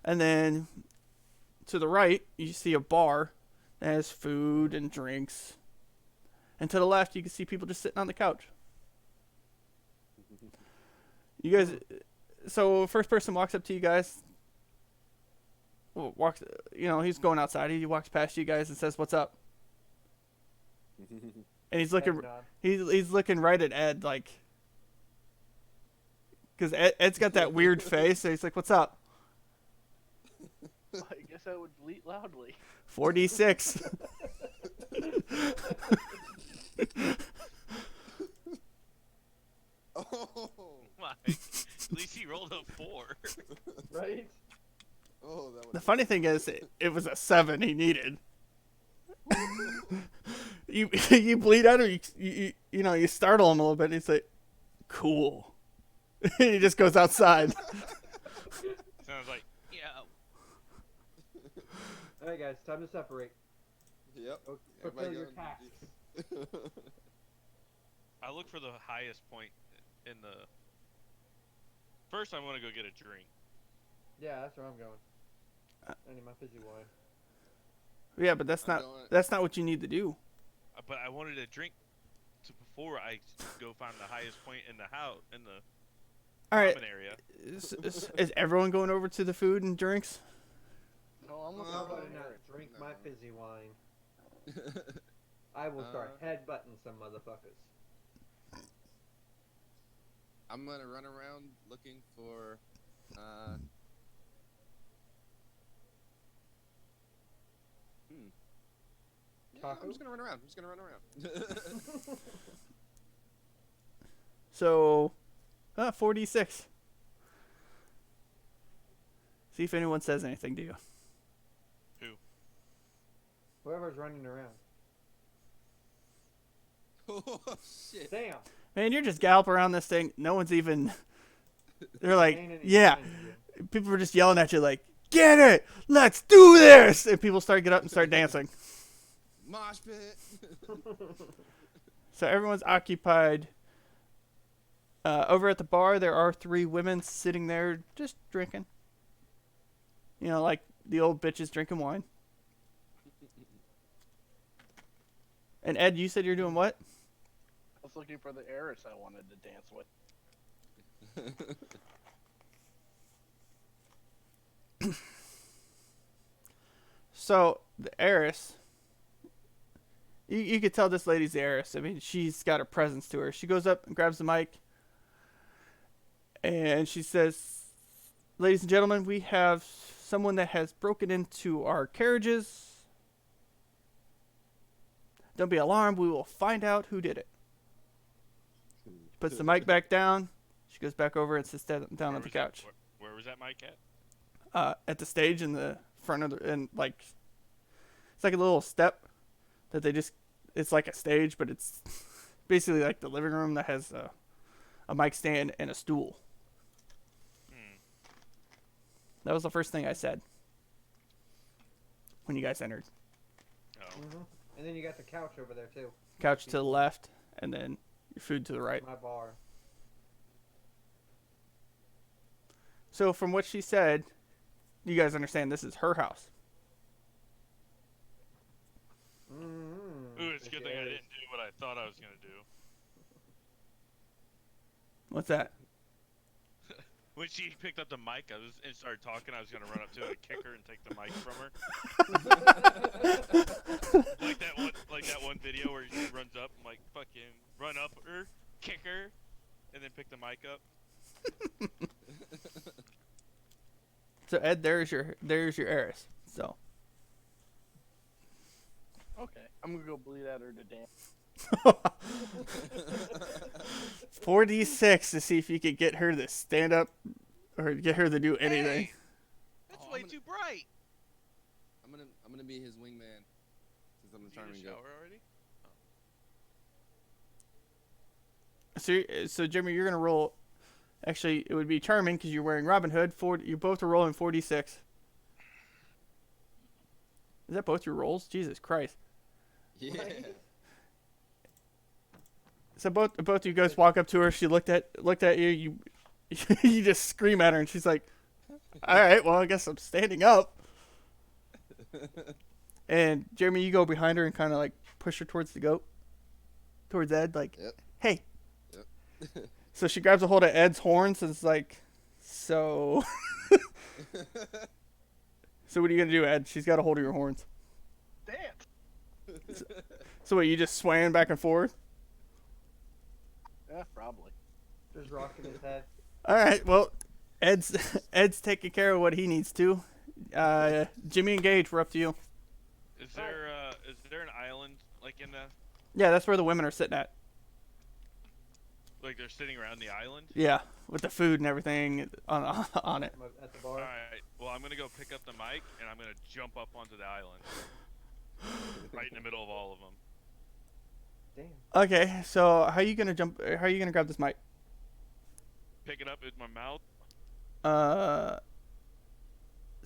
And then to the right, you see a bar that has food and drinks. And to the left, you can see people just sitting on the couch. You guys, so first person walks up to you guys. Walks, he's going outside. He walks past you guys and says, "What's up?" And he's looking, Head nod. he's looking right at Ed, like, because Ed's got that weird face. So he's like, "What's up?" I guess I would bleat loudly. 4d6. Oh. My. At least he rolled a 4. Right? Oh, that was. The funny thing is, it was a 7 he needed. You bleed out, or you startle him a little bit. And he's like, "Cool." He just goes outside. Sounds like, yeah. Alright, guys, time to separate. Yep. Fulfill Everybody your go- tasks. I look for the highest point in the. First, I want to go get a drink. Yeah, that's where I'm going. I need my fizzy wine. Yeah, but that's I'm not going- what you need to do. But I wanted a drink before I go find the highest point in the house, in the All right, common area. is everyone going over to the food and drinks? No, I'm looking How for about I the not head. drink No. my fizzy wine? I will start headbutting some motherfuckers. I'm gonna run around looking for. Yeah, Taco? I'm just gonna run around. So, 4d6. See if anyone says anything to you. Whoever's running around. Oh shit! Damn. Man, you're just gallop around this thing. No one's even They're like, Ain't any yeah. change, Jim. People were just yelling at you like, get it, let's do this, and people start get up and start dancing. Mosh pit. So everyone's occupied. Over at the bar, there are 3 women sitting there just drinking. You know, like the old bitches drinking wine. And Ed, you said you're doing what? I was looking for the heiress I wanted to dance with. So the heiress, you could tell this lady's the heiress. I mean, she's got a presence to her. She goes up and grabs the mic, and she says, "Ladies and gentlemen, we have someone that has broken into our carriages. Don't be alarmed. We will find out who did it." Puts the mic back down. She goes back over and sits down on the couch. Where was that mic at? At the stage in the front of the, and like, it's like a little step that they just, it's like a stage, but it's basically like the living room that has a mic stand and a stool. That was the first thing I said when you guys entered. Oh. Mm-hmm. And then you got the couch over there too. Couch to the left, and then your food to the right. My bar. So from what she said, you guys understand this is her house. Mm-hmm. Ooh, it's a good thing I didn't do what I thought I was gonna do. What's that? When she picked up the mic, and started talking, I was gonna run up to her, kick her, and take the mic from her. like that one video where she runs up, and like fucking run up her, kick her, and then pick the mic up. So Ed, there's your heiress. So Okay, I'm gonna go bleed at her to dance. 4d6 to see if you could get her to stand up or get her to do anything. Hey, that's way too bright. I'm gonna be his wingman since I'm the Did you charming shower goat. already? So Jimmy, you're gonna roll. Actually, it would be charming because you're wearing Robin Hood. You both are rolling 4d6. Is that both your rolls? Jesus Christ! Yeah. So both you guys walk up to her. She looked at you. You you just scream at her, and she's like, "All right, well, I guess I'm standing up." And Jeremy, you go behind her and kind of like push her towards the goat, towards Ed, like, Yep. "Hey." Yep. So she grabs a hold of Ed's horns and is like, "So, so what are you gonna do, Ed?" She's got a hold of your horns. Dance. So what? You just swaying back and forth? Yeah, probably. Just rocking his head. All right. Well, Ed's taking care of what he needs to. Jimmy and Gage, we're up to you. Is there an island like in the Yeah, that's where the women are sitting at. like they're sitting around the island? Yeah, with the food and everything on it. At the All bar. right. Well, I'm gonna go pick up the mic and I'm gonna jump up onto the island, right in the middle of all of them. Damn. Okay, so how are you gonna grab this mic? Pick it up with my mouth.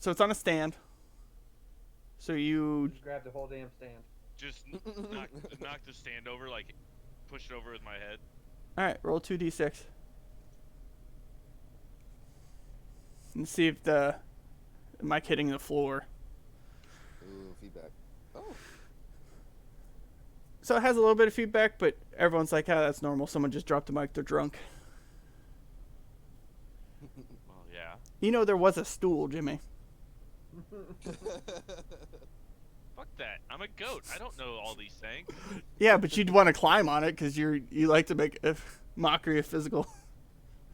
So it's on a stand. So you Just grab the whole damn stand. Just knock the stand over, like push it over with my head. all right? Roll 2d6 and see if the mic hitting the floor. Ooh, feedback. Oh. So it has a little bit of feedback, but everyone's like, "Ah, that's normal. Someone just dropped the mic. They're drunk." Well, yeah. You know there was a stool, Jimmy. Fuck that. I'm a goat. I don't know all these things. Yeah, but you'd want to climb on it because you like to make a mockery of physical.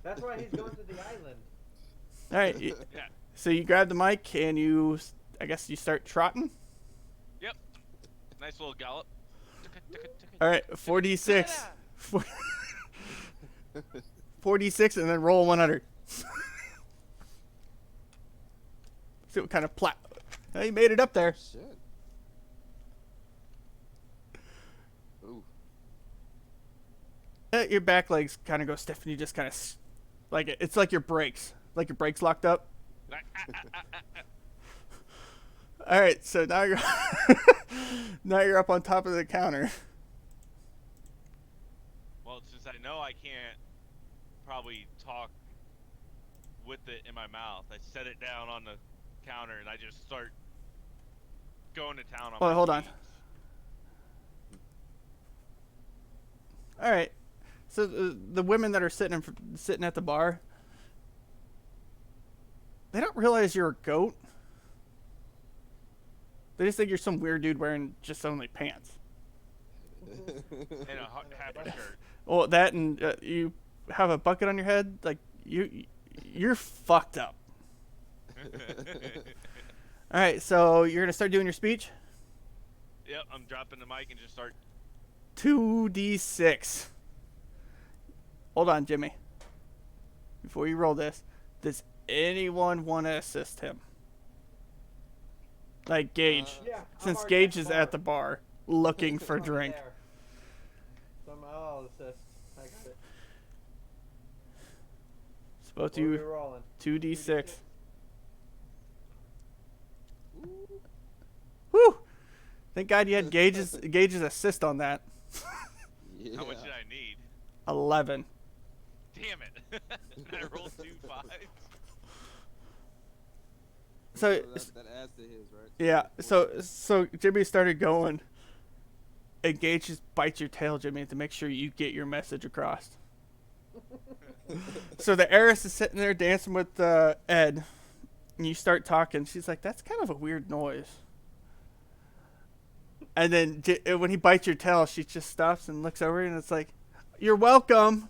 That's why he's going to the island. All right. Yeah. So you grab the mic and I guess you start trotting. Yep. Nice little gallop. All right, 4d6. 4d6 and then roll 100. See what kind of Oh, you made it up there. Shit. Ooh. Your back legs kind of go stiff and you just kind of Like it's like your brakes. Like your brakes locked up. All right, so now you're now you're up on top of the counter. Well, since I know I can't probably talk with it in my mouth, I set it down on the counter and I just start going to town on Well, my hold on. speech. All right. So the women that are sitting at the bar, they don't realize you're a goat. They just think you're some weird dude wearing just only pants. And a half a shirt. Well, that and you have a bucket on your head. Like you're fucked up. All right, so you're gonna start doing your speech. Yep, I'm dropping the mic and just start. 2d6. Hold on, Jimmy. Before you roll this, does anyone want to assist him? Like Gage, Yeah. since Gage is at the bar looking for a I'm drink. there. Somehow I'll assist. I got it. It's both What are we you. rolling? 2d6. Whew! Thank God you had Gage's assist on that. Yeah. How much did I need? 11. Damn it! I rolled 2 5s. So that adds to his, right? yeah, so Jimmy started going. And Gage just bites your tail, Jimmy, to make sure you get your message across. So the heiress is sitting there dancing with Ed, and you start talking. She's like, "That's kind of a weird noise." And then when he bites your tail, she just stops and looks over, and it's like, "You're welcome.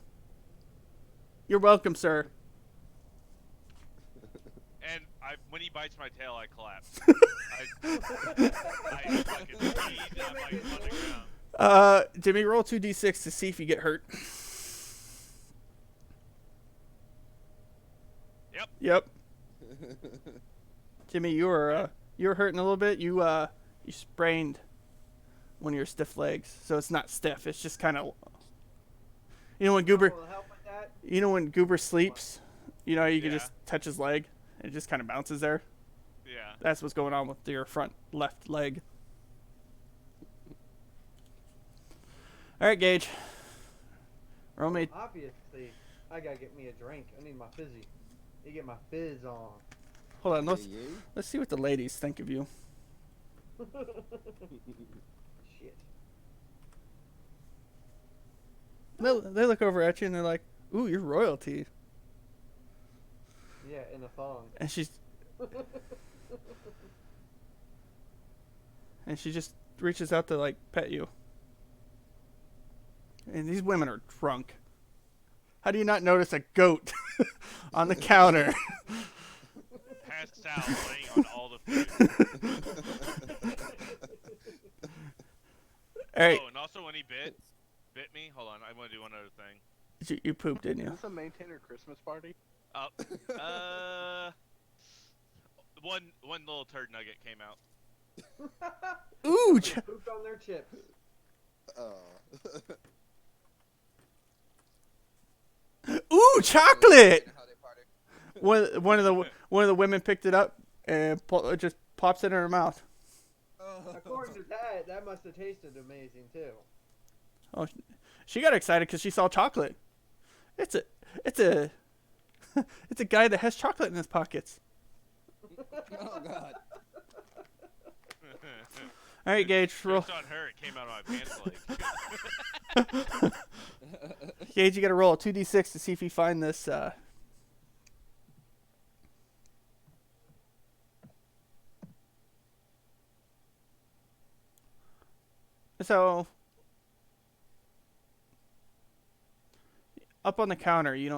You're welcome, sir." And when he bites my tail, I collapse. I fucking sneeze, I'm like on the ground. Jimmy, roll 2d6 to see if you get hurt. Yep. Jimmy, you were hurting a little bit. You sprained one of your stiff legs, so it's not stiff. It's just kind of. You know when Goober. Will help with that? You know when Goober sleeps. You know you can Yeah. just touch his leg, and it just kind of bounces there. Yeah. That's what's going on with your front left leg. All right, Gage. Roll me. Obviously, I gotta get me a drink. I need my fizzy. You get my fizz on. Hold on. Yeah. Let's see what the ladies think of you. Shit. They look over at you and they're like, "Ooh, you're royalty." Yeah, in a thong. And she just reaches out to like pet you. And these women are drunk. How do you not notice a goat on the counter? Passed out, laying on all the food. All right, Oh, and also when he bit me. Hold on, I want to do one other thing. you pooped, didn't Is you? this a maintainer Christmas party? One little turd nugget came out. Ooh, They pooped on their chips. ooh, chocolate! One of the women picked it up and just pops it in her mouth. According to that must have tasted amazing too. Oh, she got excited because she saw chocolate. It's a it's a guy that has chocolate in his pockets. Oh God. All right, Gage, roll. Just on her, it came out of my pants leg. Gage, you got to roll a 2d6 to see if you find this. So, up on the counter, you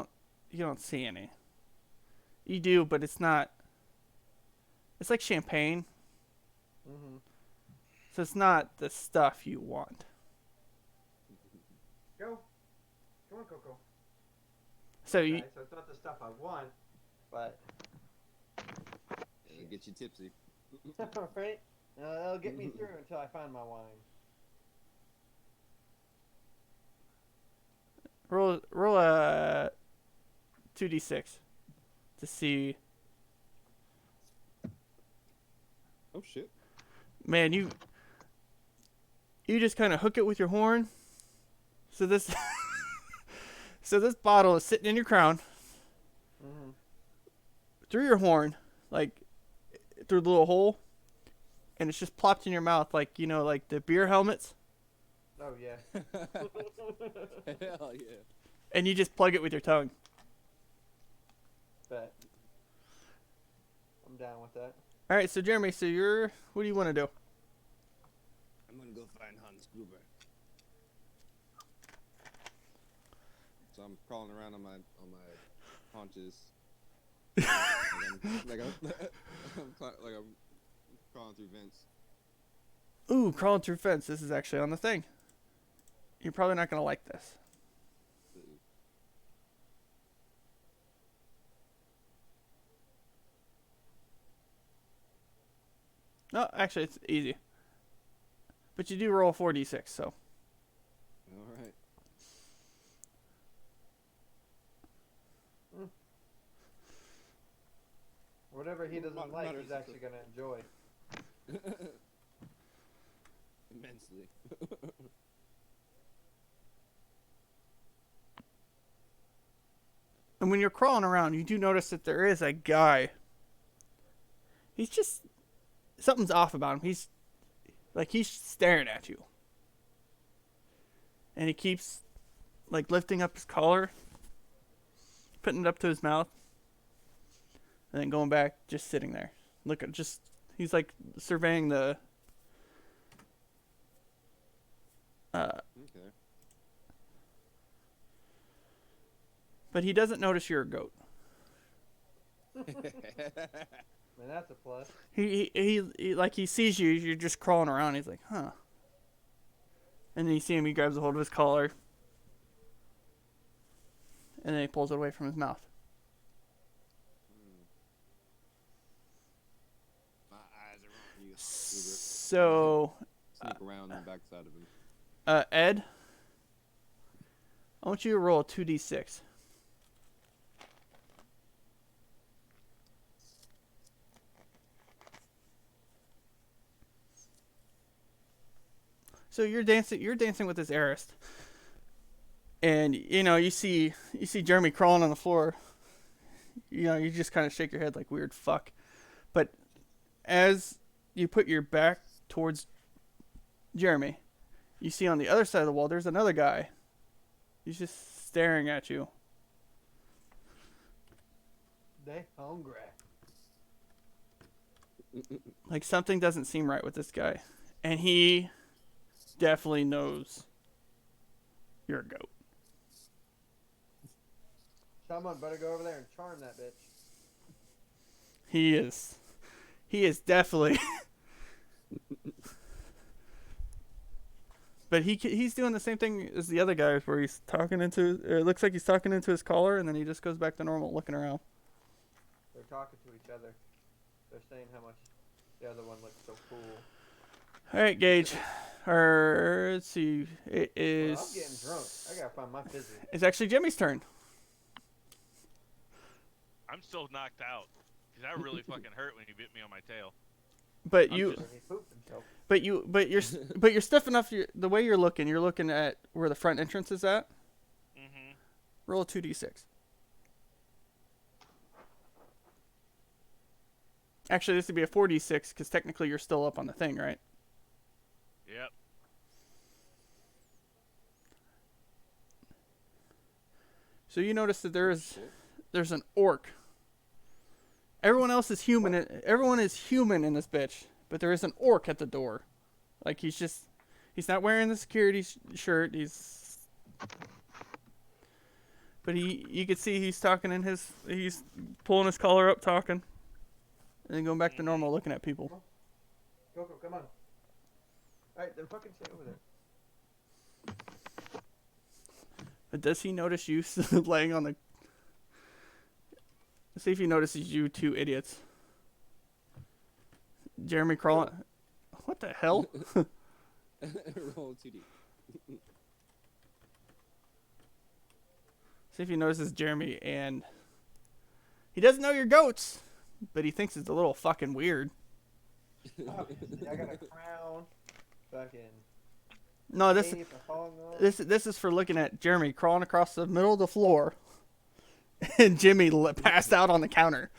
don't see any. You do, but it's not. It's like champagne, Mm-hmm. so it's not the stuff you want. Go. Come on, Coco. So Okay, you, so it's not the stuff I want, but It'll get you tipsy. right? That'll get me through until I find my wine. roll a 2d6 to see. Oh shit. Man, you just kind of hook it with your horn. So this so this bottle is sitting in your crown Mm-hmm. through your horn, like through the little hole, and it's just plopped in your mouth, like like the beer helmets, Oh yeah. Hell yeah. and you just plug it with your tongue. Bet. I'm down with that. All right, so Jeremy, what do you want to do? I'm gonna go find Hans Gruber. So I'm crawling around on my haunches. like I'm crawling through vents. Ooh, crawling through fence. This is actually on the thing. You're probably not gonna like this. No, actually, it's easy. But you do roll a 4d6, so. All right. Whatever he doesn't Not- like, not he's a- actually gonna enjoy. Immensely. And when you're crawling around, you do notice that there is a guy. He's just. Something's off about him. He's staring at you. And he keeps, lifting up his collar, putting it up to his mouth, and then going back, just sitting there. He's surveying the. Okay. But he doesn't notice you're a goat. Man, that's a plus. He sees you. You're just crawling around. He's like, huh. And then you see him. He grabs a hold of his collar, and then he pulls it away from his mouth. My eyes are on you, Hans Gruber. So, Sneak around on the backside of him. Ed, I want you to roll a 2d6. So you're dancing with this heiress. And you see Jeremy crawling on the floor. You just kind of shake your head like weird fuck. But as you put your back towards Jeremy, you see on the other side of the wall there's another guy. He's just staring at you. They hungry. Like something doesn't seem right with this guy. And he definitely knows you're a goat. Someone better go over there and charm that bitch. He is definitely. But he's doing the same thing as the other guys, where he's talking into. It looks like he's talking into his collar, and then he just goes back to normal, looking around. They're talking to each other. They're saying how much the other one looks so cool. All right, Gage. Let's see. It is. Well, I'm getting drunk. I gotta find my fizzy. It's actually Jimmy's turn. I'm still knocked out. Cause that really fucking hurt when you bit me on my tail. But I'm you, just- When he pooped himself. but you're stiff enough. The way you're looking at where the front entrance is at. Mm-hmm. Roll a 2d6. Actually, this would be a 4d6 because technically you're still up on the thing, right? Yep. So you notice that there's an orc. Everyone else is human. Everyone is human in this bitch, but there is an orc at the door. Like he's not wearing the security shirt. But you could see he's he's pulling his collar up, talking, and then going back to normal, looking at people. Go, come on. Alright, then fucking stay over there. But does he notice you laying on the? Let's see if he notices you two idiots. Jeremy crawling. What the hell? Roll 2D. See if he notices Jeremy and He doesn't know you're goats, but he thinks it's a little fucking weird. Obviously, I got a crown. Fucking. No, this cape, a thong on. this is for looking at Jeremy crawling across the middle of the floor, and Jimmy passed out on the counter.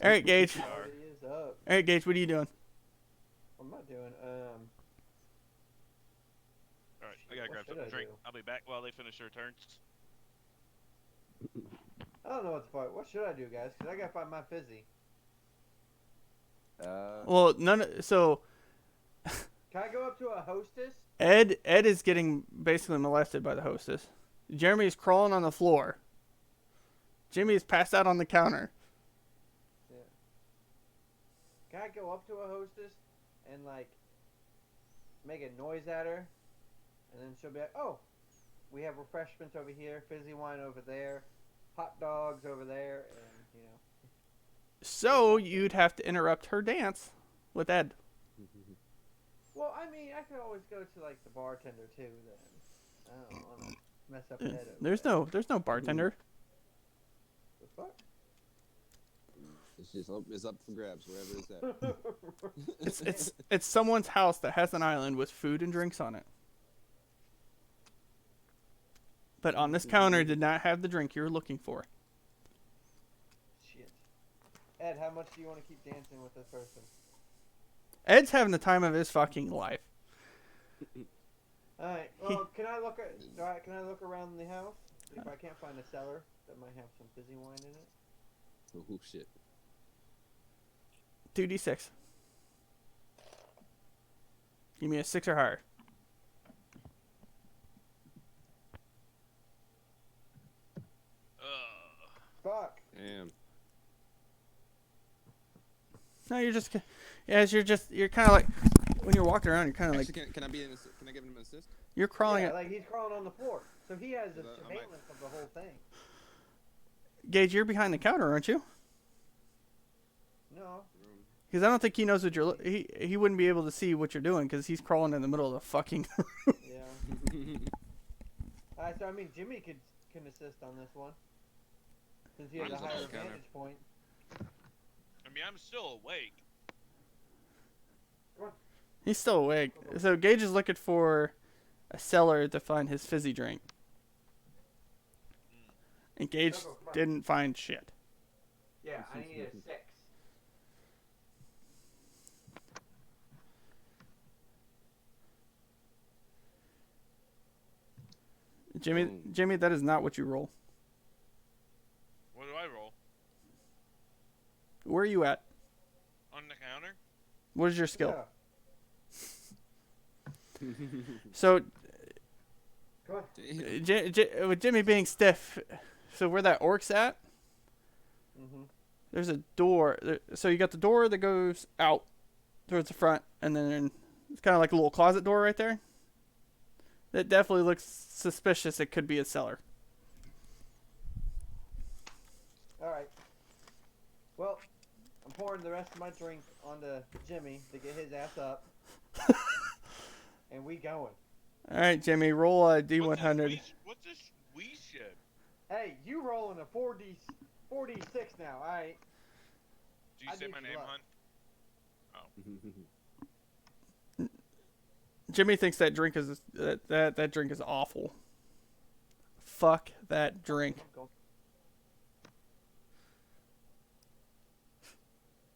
All right, Gage. Party is up. All right, Gage. What are you doing? What am I doing? All right, I gotta What grab should something I to drink. do? I'll be back while they finish their turns. I don't know what the fuck. What should I do, guys? Because I gotta find my fizzy. Well, so Can I go up to a hostess? Ed is getting basically molested by the hostess. Jeremy is crawling on the floor. Jimmy is passed out on the counter. Yeah. Can I go up to a hostess and like make a noise at her, and then she'll be like, "Oh, we have refreshments over here, fizzy wine over there, hot dogs over there," and you know. So you'd have to interrupt her dance with Ed. Well, I mean, I could always go to like the bartender too. Then I don't want to mess up Ed. over There's no bartender. The fuck? It's up for grabs wherever it's at. It's someone's house that has an island with food and drinks on it. But on this counter did not have the drink you were looking for. Shit. Ed, how much do you want to keep dancing with this person? Ed's having the time of his fucking life. All right. Well, can I look at? Can I look around the house? If I can't find a cellar that might have some fizzy wine in it. Oh shit. 2d6. Give me a 6 or higher. Fuck. Damn. No, you're kind of like, when you're walking around, you're kind of like, Actually, can I give him an assist? you're crawling Yeah, at, like he's crawling on the floor, so he has the I might- surveillance of the whole thing. Gage, you're behind the counter, aren't you? No. Because I don't think he knows what you're, he wouldn't be able to see what you're doing because he's crawling in the middle of the fucking Yeah. Alright, so I mean, Jimmy can assist on this one, since he has a Mine's up higher on the counter. vantage point. I mean, I'm still awake. He's still awake. So Gage is looking for a cellar to find his fizzy drink. And Gage didn't find shit. Yeah, I need a 6. Jimmy, that is not what you roll. What do I roll? Where are you at? On the counter? What is your skill? Yeah. So Come on. with Jimmy being stiff, so where that orc's at, Mm-hmm. there's a door. So you got the door that goes out towards the front, and then it's kind of like a little closet door right there. That definitely looks suspicious. It could be a cellar. Alright. Well, I'm pouring the rest of my drink onto Jimmy to get his ass up. And we going. All right, Jimmy, roll a D100. What's this wee shit? Hey, you rolling a 4d6 now, alright? Do you I say need my your name, luck. hun? Jimmy thinks that drink is that drink is awful. Fuck that drink.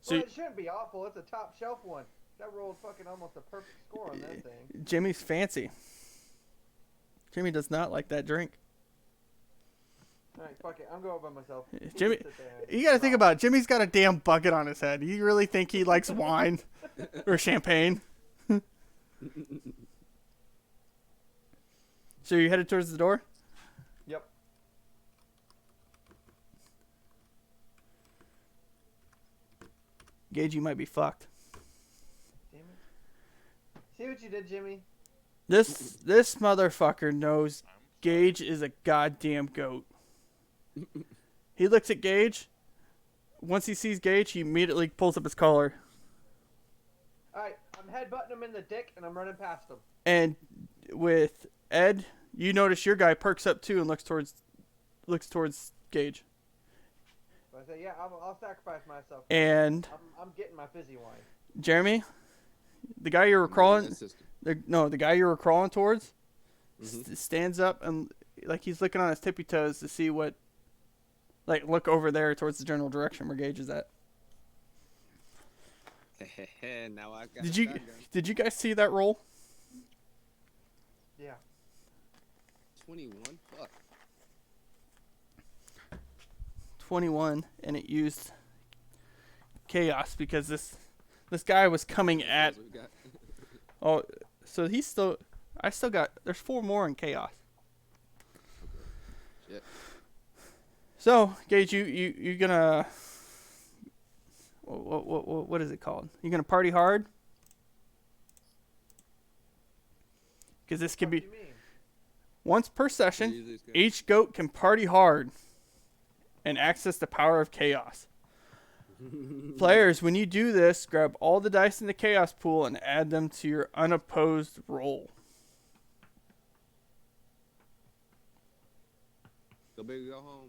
So Well, it shouldn't be awful. It's a top shelf one. That rolled fucking almost a perfect score on that thing. Jimmy's fancy. Jimmy does not like that drink. Alright, fuck it. I'm going by myself. You can Jimmy, sit there and you got to think rock. about it. Jimmy's got a damn bucket on his head. You really think he likes wine or champagne? So you headed towards the door? Yep. Gage, you might be fucked. Damn it. See what you did, Jimmy? This motherfucker knows Gage is a goddamn goat. He looks at Gage. Once he sees Gage, he immediately pulls up his collar. Alright, I'm headbutting him in the dick and I'm running past him. And with Ed, you notice your guy perks up too and looks towards Gage. So I say, yeah, I'll sacrifice myself. And I'm getting my fizzy wine. Jeremy, the guy you were crawling, the guy you were crawling towards, stands up and like he's looking on his tippy toes to see what, like look over there towards the general direction where Gage is at. Now I got Did you guys see that roll? Yeah. 21. Fuck. 21, and it used chaos because this guy was coming at. Oh, so he's still. I still got. There's 4 more in chaos. Okay. Shit. So Gage, you gonna. What is it called? You gonna party hard? Because this could be once per session. Each goat can party hard and access the power of chaos. Players, when you do this, grab all the dice in the chaos pool and add them to your unopposed roll. Go big, go home.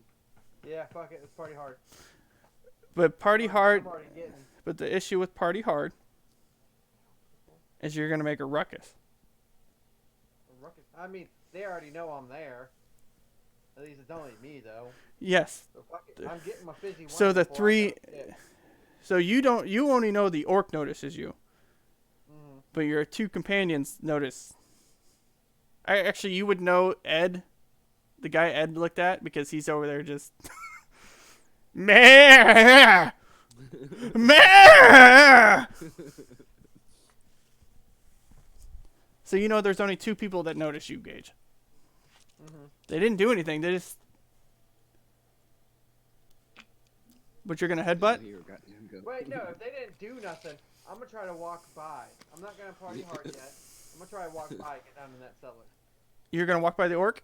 Yeah, fuck it. Let's party hard. But party hard. I'm already getting. But the issue with party hard is you're gonna make a ruckus. A ruckus. I mean, they already know I'm there. At least it's only me though. Yes. So fuck it. I'm getting my fizzy wine. So the before I 3. go to bed. So you only know the orc notices you, Mhm. but your 2 companions notice. Actually, you would know Ed, the guy Ed looked at, because he's over there just. Meh! Meh! So you know there's only 2 people that notice you, Gage. Mhm. They didn't do anything. They just. But you're gonna headbutt? Wait, no. If they didn't do nothing, I'm gonna try to walk by. I'm not gonna party hard yet. I'm gonna try to walk by, get down in that cellar. You're gonna walk by the orc?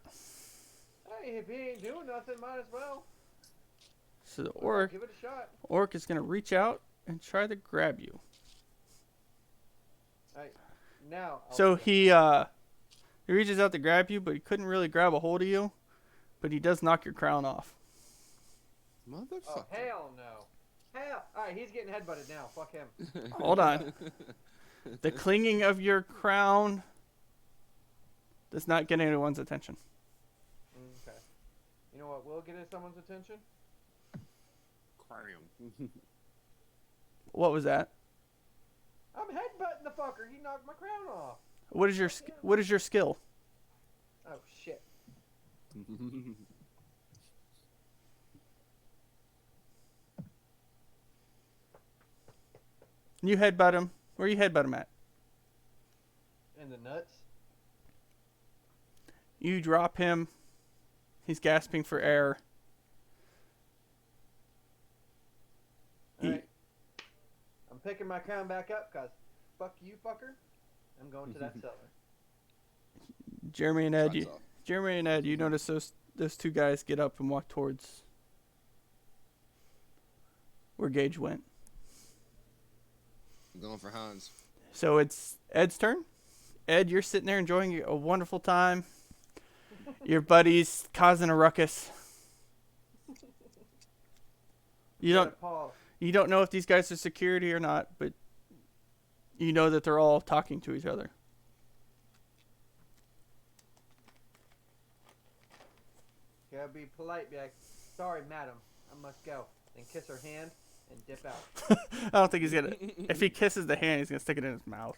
Hey, if he ain't doing nothing, might as well. So the orc Give it a shot. is gonna reach out and try to grab you. Alright, now. So he reaches out to grab you, but he couldn't really grab a hold of you. But he does knock your crown off. Motherfucker. Oh hell no. Hell. Alright, he's getting headbutted now. Fuck him. Hold on. The clinging of your crown does not get anyone's attention. Okay. You know what will get someone's attention? Aquarium. What was that? I'm headbutting the fucker. He knocked my crown off. What is your skill? Oh shit. You headbutt him. Where you headbutt him at? In the nuts. You drop him. He's gasping for air. Alright. I'm picking my crown back up because fuck you, fucker. I'm going to that cellar. Jeremy and Ed, you notice those 2 guys get up and walk towards where Gage went. I'm going for Hans. So it's Ed's turn. Ed, you're sitting there enjoying a wonderful time. Your buddy's causing a ruckus. You don't know if these guys are security or not, but you know that they're all talking to each other. Gotta be polite, be like, sorry, madam, I must go. And kiss her hand and dip out. I don't think he's gonna. If he kisses the hand, he's gonna stick it in his mouth.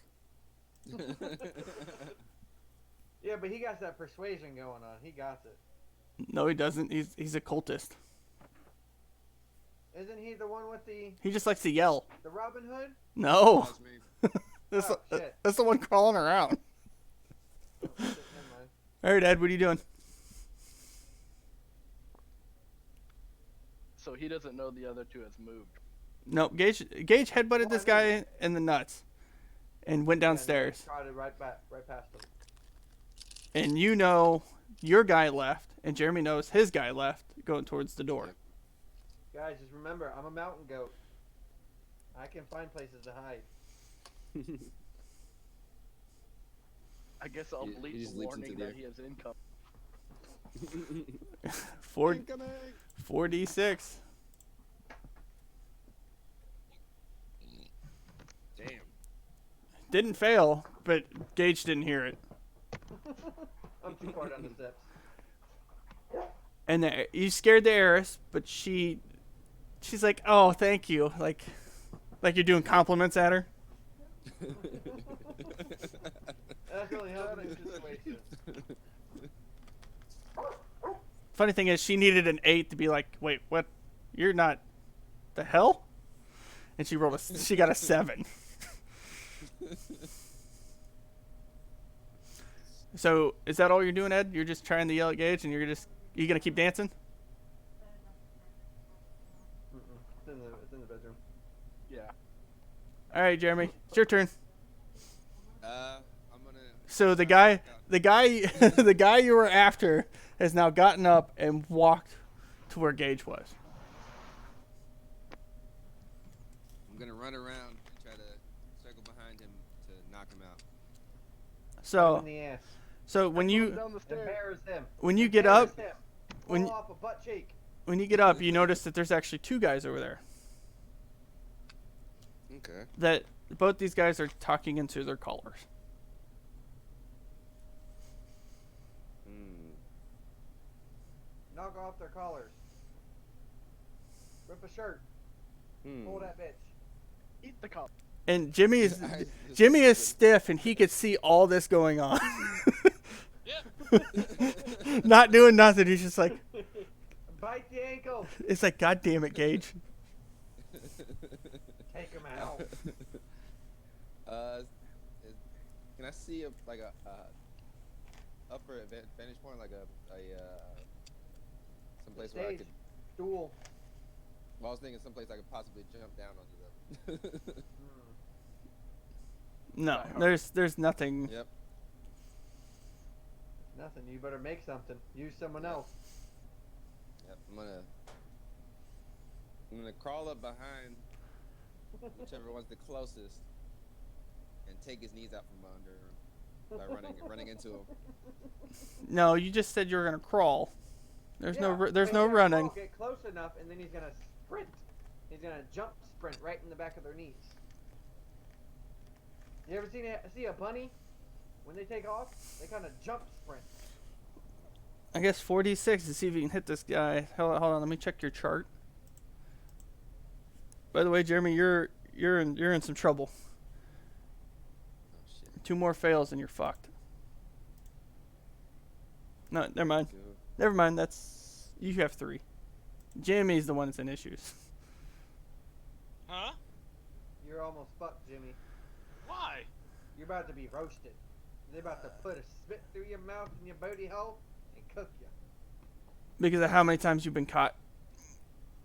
Yeah, but he got that persuasion going on. He got it. No, he doesn't. He's a cultist. Isn't he the one with the He just likes to yell. Robin Hood? No, That's me. Shit. that's the one crawling around. Oh, shit, never mind. All right, Ed, what are you doing? So he doesn't know the other 2 has moved. No, Gage headbutted this guy in the nuts, and went downstairs. Yeah, trotted right past him. And you know your guy left, and Jeremy knows his guy left, going towards the door. Guys, just remember, I'm a mountain goat. I can find places to hide. I guess I'll He bleep just the leaps into warning the that air. he has income. 4d6. Damn. Didn't fail, but Gage didn't hear it. I'm too far down the steps. And you scared the heiress, but she's like, "Oh, thank you," like you're doing compliments at her. That's really helping the situation. Funny thing is, she needed an 8 to be like, "Wait, what? You're not the hell?" And she got a 7. So is that all you're doing, Ed? You're just trying to yell at Gage, and you gonna keep dancing? It's in the bedroom. Yeah. All right, Jeremy, it's your turn. I'm gonna. So the guy the guy you were after has now gotten up and walked to where Gage was. I'm gonna run around and try to circle behind him to knock him out. So in the ass. So when you Down the stairs. Embarrass him. when you get up, Embarrass him. when Pull off a butt cheek. when you get up, you notice that there's actually 2 guys over there. Okay. That both these guys are talking into their collars. Knock off their collars. Rip a shirt. Pull that bitch. Eat the cup. And Jimmy is stiff, and he could see all this going on. Yep. Not doing nothing. He's just like, Bite the ankle. it's like, God damn it, Gage. Take him out. Can I see a upper vantage point, like a someplace where I Stage. could? Stool. Well, I was thinking someplace I could possibly jump down onto them. No, there's nothing. Yep. Nothing. You better make something. Use someone else. Yep. I'm gonna crawl up behind whichever one's the closest and take his knees out from under him by running into him. No, you just said you were gonna crawl. There's no He's no gonna running. crawl, get close enough, and then he's gonna sprint. He's gonna jump sprint right in the back of their knees. You ever see a bunny? When they take off, they kind of jump sprint. I guess 4d6 to see if you can hit this guy. Hold on, let me check your chart. By the way, Jeremy, you're in some trouble. Oh shit. 2 more fails and you're fucked. No, never mind. Go. Never mind. You have 3. Jimmy's the one that's in issues. Huh? You're almost fucked, Jimmy. Why? You're about to be roasted. They're about to put a spit through your mouth and your booty hole and cook you. Because of how many times you've been caught.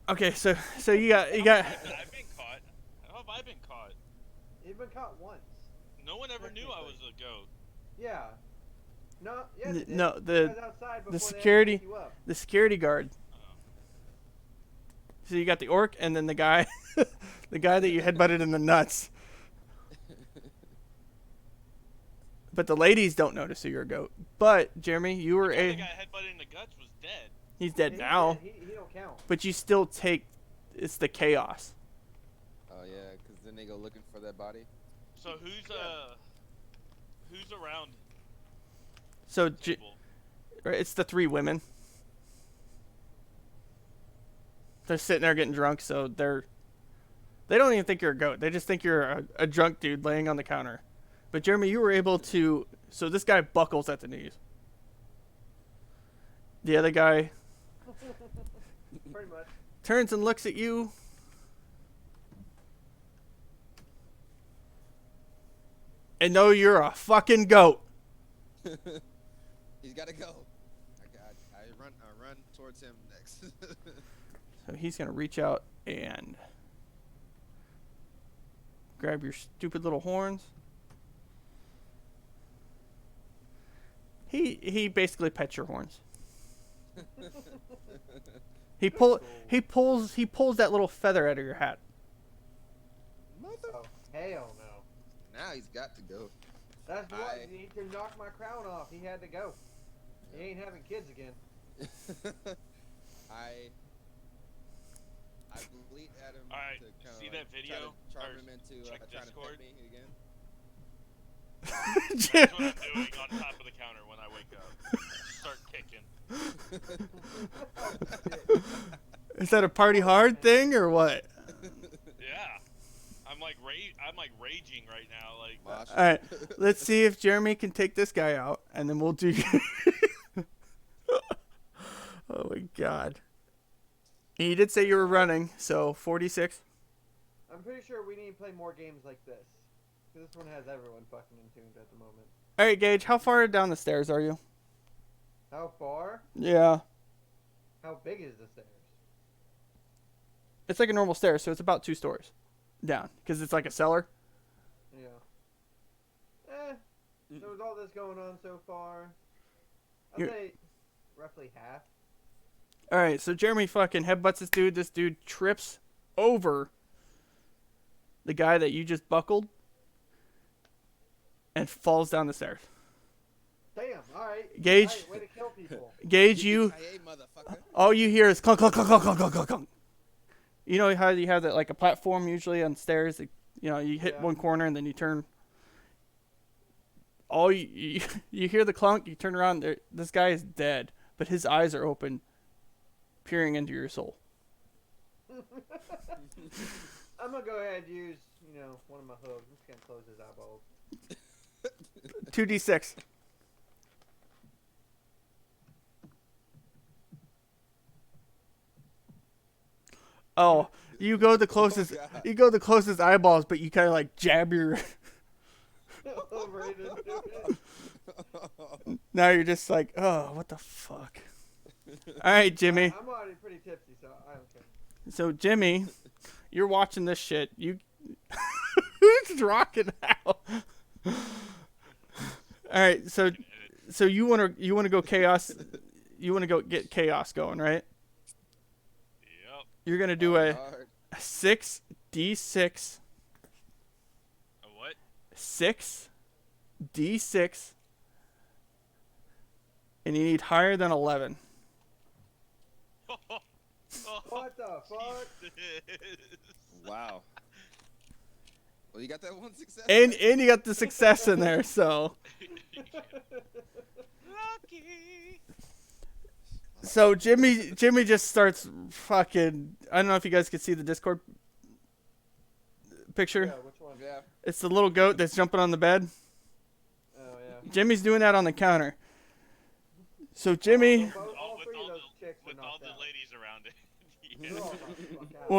Okay, so you got. I've been caught. How have I been caught? You've been caught once. No one ever knew I was a goat. Yeah. No. Yeah. They did. No, You the guys outside before the they had to security pick you up. the security guard. Oh. So you got the orc and then the guy the guy that you headbutted in the nuts. But the ladies don't notice that you're a goat. But Jeremy, you were The guy headbutted in the guts was dead. he's dead He's now. dead. He don't count. But you still take it's the chaos. Oh yeah, because then they go looking for that body. So who's around So the table? it's the 3 women. They're sitting there getting drunk, so they don't even think you're a goat. They just think you're a drunk dude laying on the counter. But Jeremy, you were able to. So this guy buckles at the knees. The other guy Pretty much. turns and looks at you. And know you're a fucking goat. He's got to go. I run towards him next. So he's gonna reach out and grab your stupid little horns. He basically pets your horns. He pulls that little feather out of your hat. Mother. Oh, hell no. Now he's got to go. That's why he can knock my crown off. He had to go. He ain't having kids again. I bleat at him Alright, to kind of see like, that video? try to charm Or him into check trying to Discord? pet me again. That's what I'm doing on top of the counter when I wake up. Start kicking. Is that a party hard thing or what? Yeah. I'm like raging right now. Like, Mosh. All right, let's see if Jeremy can take this guy out, and then we'll do. Oh my god! And you did say you were running, so 46. I'm pretty sure we need to play more games like this. 'Cause this one has everyone fucking in tuned at the moment. All right, Gage, how far down the stairs are you? How far? Yeah, How big is the stairs? it's like a normal stair, so it's about 2 stories down, because it's like a cellar. Yeah. So with all this going on so far, I'd You're- say roughly half. All right, so Jeremy fucking headbutts this dude. This dude trips over the guy that you just buckled and falls down the stairs. Damn, alright. Gage. Alright, way to kill people. Gage, you Hey, motherfucker. all you hear is clunk, clunk, clunk, clunk, clunk, clunk, clunk, clunk. You know how you have that like a platform usually on stairs? That, you know, you hit Yeah. one corner and then you turn. All you hear the clunk. You turn around. This guy is dead, but his eyes are open, peering into your soul. I'm gonna go ahead and use, one of my hooves. I'm just gonna close his eyeballs. 2d6. Oh, you go the closest. God. You go the closest eyeballs, but you kind of like jab your. Right into it. Now you're just like, oh, what the fuck. All right, Jimmy. I'm already pretty tipsy, so I don't care. So Jimmy, you're watching this shit. You who's rocking out? All right, so you want to go chaos. You want to go get chaos going, right? yep. You're gonna do a Hard. 6d6, A what? 6d6, and you need higher than 11. What the fuck? Wow. Well, you got that one success. And you got the success in there, so. Lucky. So Jimmy just starts fucking. I don't know if you guys can see the Discord picture. Yeah, which one? Yeah. It's the little goat that's jumping on the bed. Oh, yeah. Jimmy's doing that on the counter. So Jimmy, All three of those chicks are With all knocked the out. ladies around it. They're Yeah. all knocked the fuck out.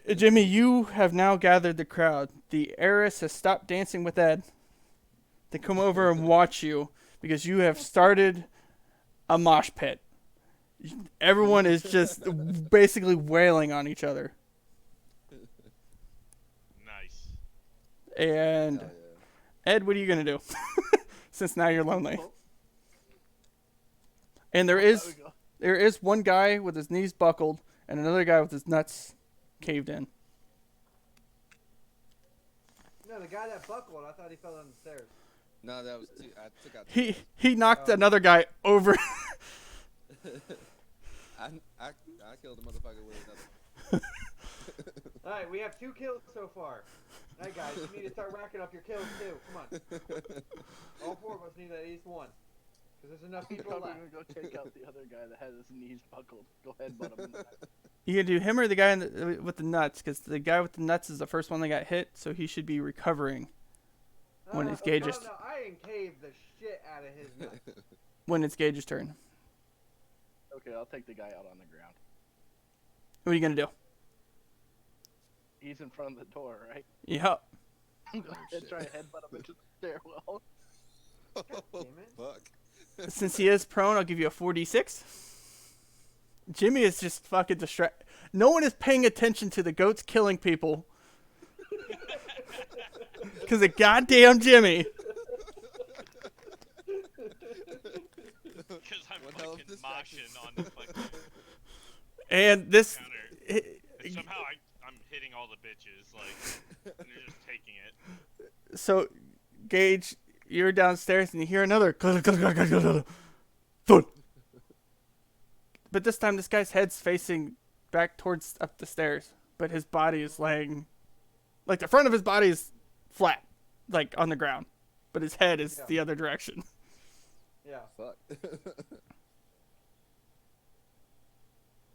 well, Jimmy, you have now gathered the crowd. The heiress has stopped dancing with Ed to come over and watch you because you have started a mosh pit. Everyone is just basically wailing on each other, Nice. and Hell Ed, what are you gonna do? Since now you're lonely. And there is one guy with his knees buckled and another guy with his nuts caved in. No, the guy that buckled, I thought he fell down the stairs. No, that was too. I took out. He knocked another guy over. I killed the motherfucker with another. Alright, we have 2 kills so far. Alright, guys, you need to start racking up your kills too. Come on. All 4 of us need at least 1. Because there's enough I'm people probably left. gonna go take out the other guy that has his knees buckled. Go ahead, butt him. You gonna do him or the guy with the nuts? Because the guy with the nuts is the first one that got hit, so he should be recovering when it's Gage's No, I encaved the shit out of his nuts. when it's Gage's turn. Okay, I'll take the guy out on the ground. What are you gonna do? He's in front of the door, right? Yep. I'm gonna try to headbutt him into the stairwell. Damn it. Fuck. Since he is prone, I'll give you a 4d6. Jimmy is just fucking distracted. No one is paying attention to the goats killing people. Because of goddamn Jimmy. Because I'm What the hell is fucking this moshing on the fucking And this. counter. And somehow I'm hitting all the bitches, like, and they're just taking it. So, Gage, you're downstairs and you hear another. Thud. But this time, this guy's head's facing back towards up the stairs. but his body is laying, like the front of his body is flat, like on the ground, but his head is the other direction. Yeah. Fuck.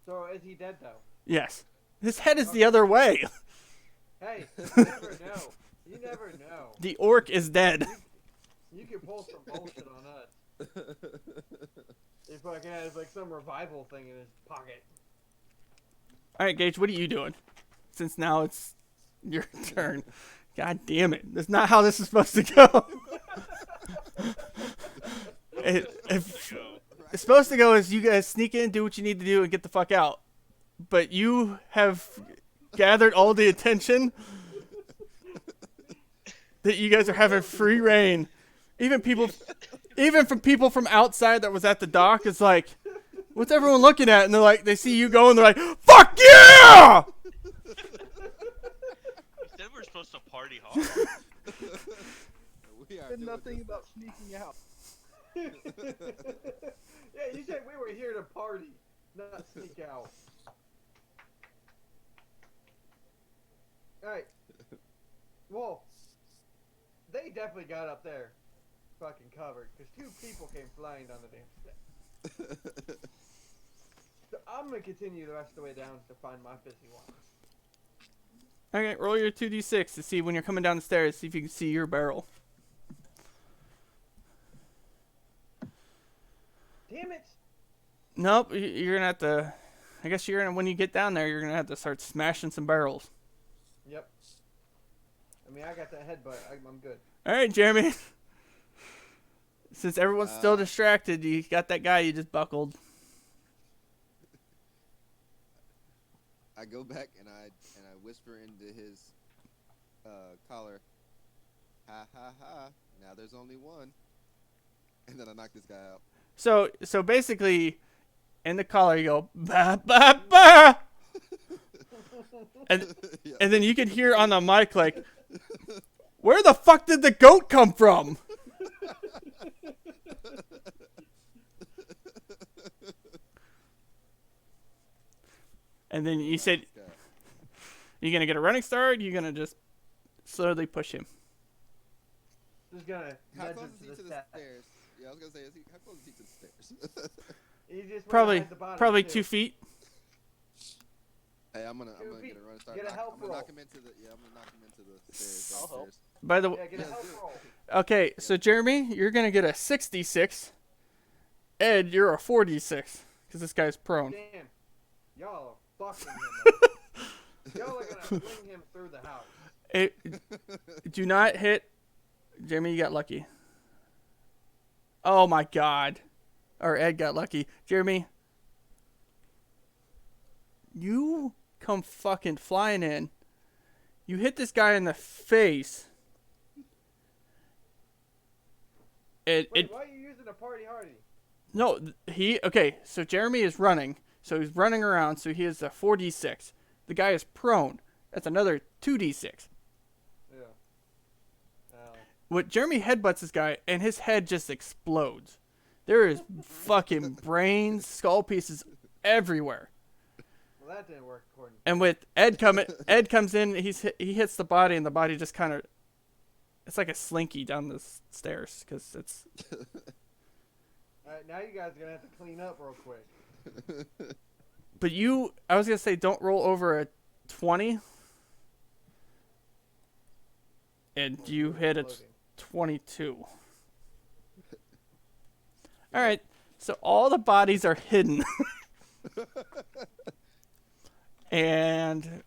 So is he dead though? Yes. His head is the other way. Hey, you never know. You never know. The orc is dead. You can pull some bullshit on us. He fucking has like some revival thing in his pocket. Alright, Gage, what are you doing? Since now it's your turn. God damn it. That's not how this is supposed to go. It's supposed to go as you guys sneak in, do what you need to do, and get the fuck out. But you have gathered all the attention that you guys are having free reign. Even from people from outside that was at the dock, it's like, what's everyone looking at? And they're like, they see you go and they're like, fuck yeah! You said we're supposed to party hard. We are Said doing nothing this. about sneaking out. Yeah, you said we were here to party, not sneak out. Alright. Well, they definitely got up there fucking covered, because 2 people came flying down the damn steps. So I'm gonna continue the rest of the way down to find my fizzy wine. Okay, roll your 2d6 to see when you're coming down the stairs, see if you can see your barrel. Damn it! Nope, you're gonna have to, I guess you're gonna, when you get down there, you're gonna have to start smashing some barrels. Yep. I mean, I got that headbutt. I'm good. Alright, Jeremy. Since everyone's still distracted, you got that guy you just buckled. I go back and I whisper into his collar, ha ha ha, now there's only one. And then I knock this guy out. So basically, in the collar you go, ba ba ba! And, Yeah. and then you can hear on the mic like, where the fuck did the goat come from? And then you said, This guy. you gonna get a running start? Or you gonna just slowly push him? Just gonna How nudge close him is he to to the the step. stairs? Yeah, I was gonna say, how close is he to the stairs? He just went Probably behind the body, probably too. 2 feet. Hey, I'm gonna 2 get feet. a run start. Get a help I'm gonna knock roll. him into the stairs. I'll help. downstairs. By the Yeah, get a Yeah, help do it. roll. okay, so Jeremy, you're gonna get a 66. Ed, you're a 46 because this guy's prone. Damn. Y'all are fucking him up. Y'all are gonna fling him through the house. Do not hit. Jeremy, you got lucky. Oh my god. Or Ed got lucky. Jeremy, you come fucking flying in. You hit this guy in the face. Wait, why are you using a party hardy? Okay, so Jeremy is running. So he's running around, so he has a 4d6. The guy is prone. That's another 2d6. Yeah. What Jeremy headbutts this guy, and his head just explodes. There is fucking brains, skull pieces everywhere. Well, that didn't work according to And with Ed comes in, he hits the body, and the body just kind of, it's like a slinky down the stairs, because it's. Alright, now you guys are gonna have to clean up real quick. But I was gonna say, don't roll over a 20. And you hit a 22. All right, so all the bodies are hidden. And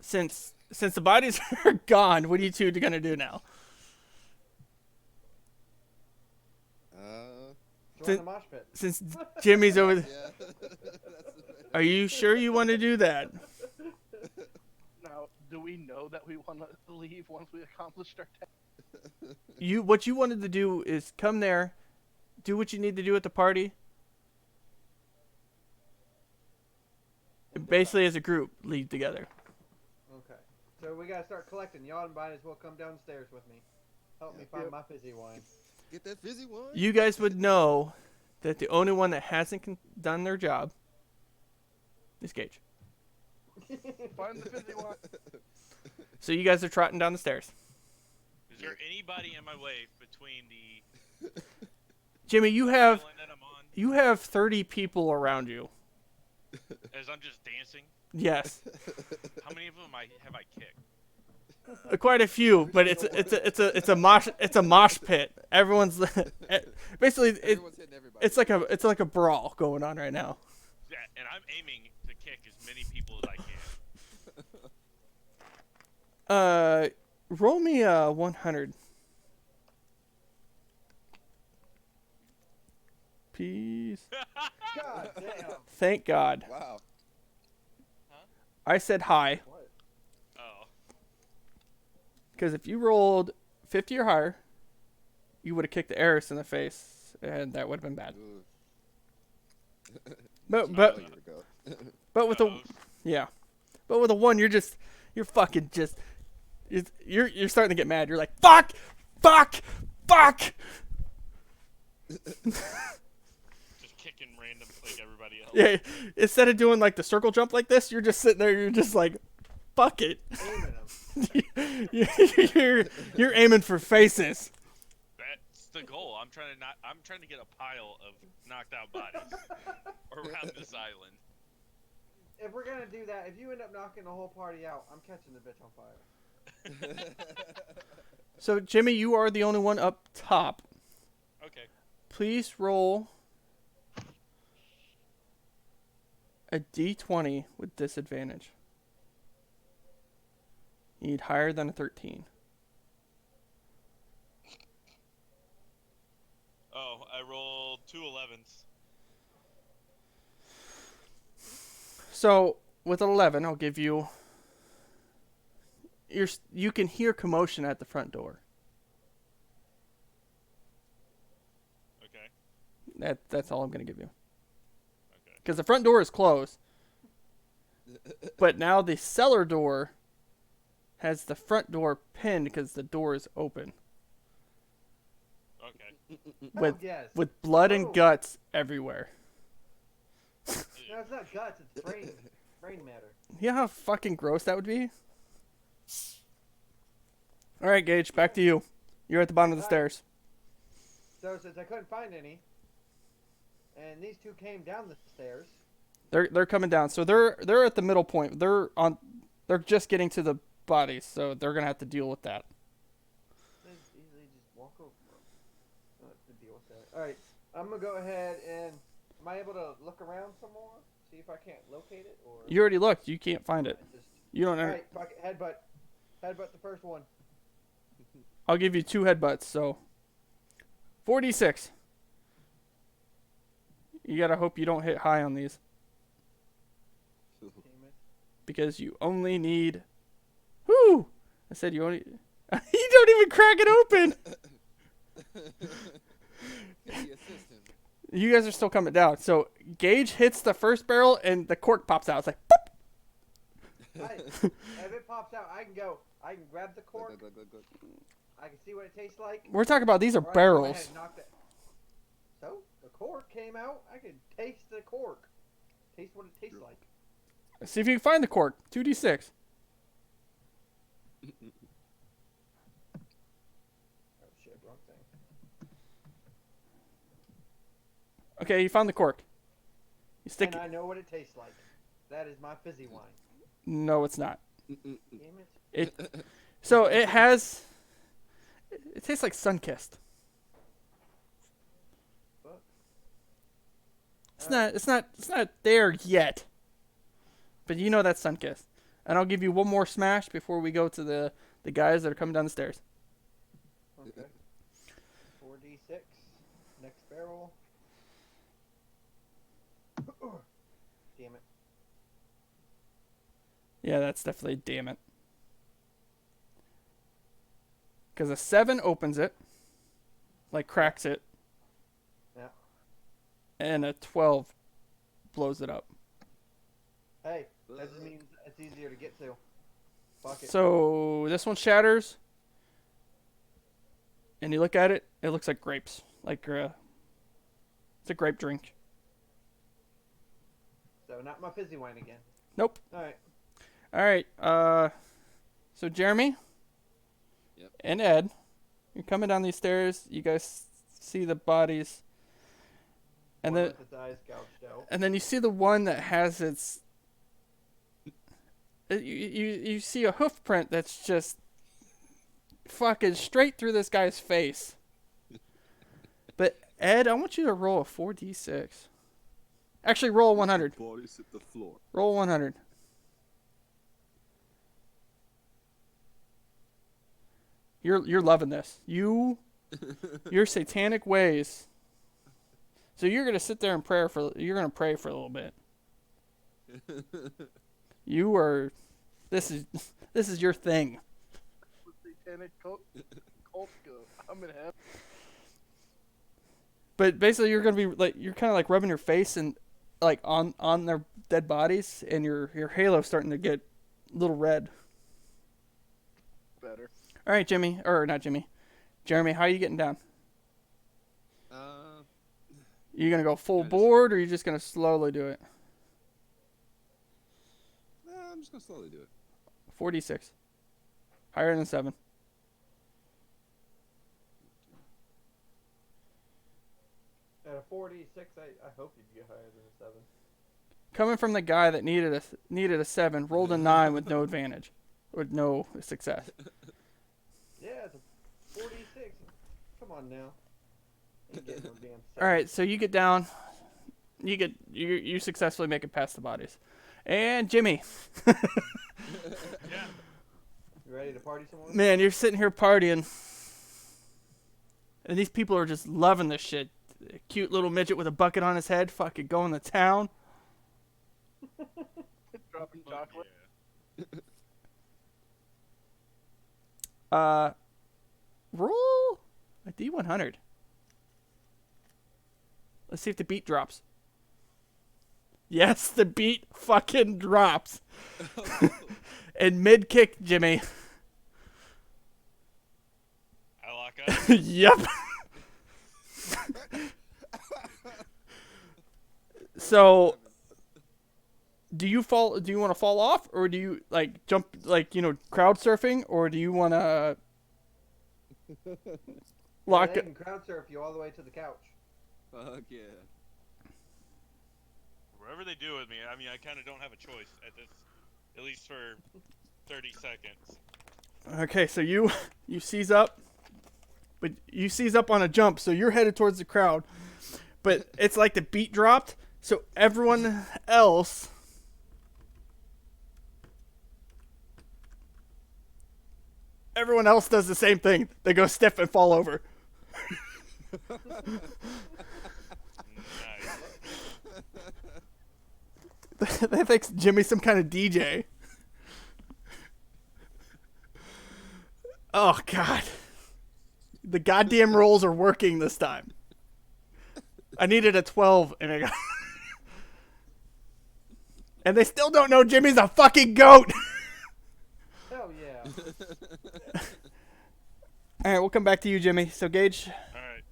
since the bodies are gone, what are you two gonna do now? Join the mosh pit. Since Jimmy's over there, Yeah. are you sure you want to do that? Now, do we know that we want to leave once we accomplished our task? What you wanted to do is come there, do what you need to do at the party. And basically, as a group, leave together. Okay. So we gotta start collecting. Y'all might as well come downstairs with me. Help me find my fizzy wine. Get that fizzy one. You guys would know that the only one that hasn't done their job is Gage. Find the fizzy one. So you guys are trotting down the stairs. Is there anybody in my way between the Jimmy, you have island that I'm on? 30 people around you. As I'm just dancing? Yes. How many of them have I kicked? Quite a few, but it's a mosh pit. Everyone's basically Everyone's hitting everybody. it's like a brawl going on right now. Yeah, and I'm aiming to kick as many people as I can. Roll me 100. Peace. God damn. Thank God. Wow. I said hi. What? Oh. Because if you rolled 50 or higher, you would have kicked the heiress in the face, and that would have been bad. Ooh. But There you go. but with a but with a 1, you're fucking just you're starting to get mad. You're like fuck. Just kicking random like everybody else. Yeah. Instead of doing like the circle jump like this, you're just sitting there. You're just like, fuck it. Aiming them. you're aiming for faces. That's the goal. I'm trying to get a pile of knocked out bodies around this island. If we're gonna do that, if you end up knocking the whole party out, I'm catching the bitch on fire. So Jimmy, you are the only one up top. Okay. Please roll a d20 with disadvantage. You need higher than a 13. Oh, I rolled 2 11s. So with 11, I'll give you. You can hear commotion at the front door. Okay. That's all I'm gonna give you. Okay. Because the front door is closed. But now the cellar door has the front door pinned because the door is open. Okay. With yes. with blood and Oh. guts everywhere. No, it's not guts. It's brain matter. You know how fucking gross that would be? Alright, Gage, back to you. You're at the bottom of the stairs. So since I couldn't find any, and these two came down the stairs. They're coming down. So they're at the middle point. They're just getting to the bodies, so they're gonna have to deal with that. Let's easily just walk over them. Don't have to deal with that. All right, I'm gonna go ahead and am I able to look around some more, see if I can't locate it, or You already looked. You can't find it. Just, You don't all know. right, fuck it, headbutt the first one. I'll give you 2 headbutts. So 46. You gotta hope you don't hit high on these Damn it. because you only need. Whoo! I said you only. You don't even crack it open. Can you assist him? You guys are still coming down. So Gage hits the first barrel and the cork pops out. It's like, boop! If it pops out, I can grab the cork. Go. I can see what it tastes like. We're talking about these are or I can go ahead barrels. and knock that. So the cork came out. I can taste the cork. Taste what it tastes like. See if you can find the cork. 2d6. Oh shit, wrong thing. Okay, you found the cork. You stick And it. I know what it tastes like. That is my fizzy wine. No, it's not. Damn it. So it has. It tastes like Sunkissed. Fuck. It's not there yet. But you know that's Sunkissed. And I'll give you one more smash before we go to the guys that are coming down the stairs. Okay. 4d6. Next barrel. Damn it. Yeah, that's definitely damn it. Because a 7 opens it, like cracks it, Yeah. and a 12 blows it up. Hey, that just means it's easier to get to. Fuck it. So this one shatters, and you look at it, it looks like grapes. Like it's a grape drink. So not my fizzy wine again. Nope. Alright. All right. So Jeremy. Yep. And Ed, you're coming down these stairs. You guys see the bodies, and One then with its eyes gouged out. and then you see the one that has its. You see a hoof print that's just fucking straight through this guy's face. But Ed, I want you to roll a 4d6. Actually, roll a 100. Bodies hit the floor. Roll 100. You're loving this. Your satanic ways. So you're gonna sit there and pray for a little bit. You are. This is your thing. Satanic cult go. I'm in heaven. But basically, you're gonna be like you're kind of like rubbing your face and like on their dead bodies, and your halo's starting to get a little red. Better. All right, Jimmy, or not Jimmy, Jeremy, how are you getting down? You gonna go full board, or you just gonna slowly do it? I'm just gonna slowly do it. 46, higher than 7. At a 46, I hope you'd get higher than a 7. Coming from the guy that needed a 7, rolled a 9 with no advantage, with no success. Yeah, it's a 46. Come on now. Ain't getting no damn 7. All right, so you get down. You successfully make it past the bodies, and Jimmy. Yeah. You ready to party some more? Man, you're sitting here partying, and these people are just loving this shit. A cute little midget with a bucket on his head, fucking going to town. Dropping chocolate. Roll a D100. Let's see if the beat drops. Yes, the beat fucking drops. And mid kick, Jimmy. I lock up. Yep. So, do you want to fall off, or do you like jump, like crowd surfing, or do you want to lock They it? can crowd surf you all the way to the couch. Fuck yeah. Wherever they do with me, I mean, I kind of don't have a choice at least for 30 seconds. Okay, so you seize up, but you seize up on a jump, so you're headed towards the crowd, but it's like the beat dropped, so everyone else does the same thing. They go stiff and fall over. Nice. They think Jimmy's some kind of DJ. Oh, God. The goddamn rolls are working this time. I needed a 12, and I got... And they still don't know Jimmy's a fucking goat! Hell yeah. Alright, we'll come back to you, Jimmy. So, Gage... Alright.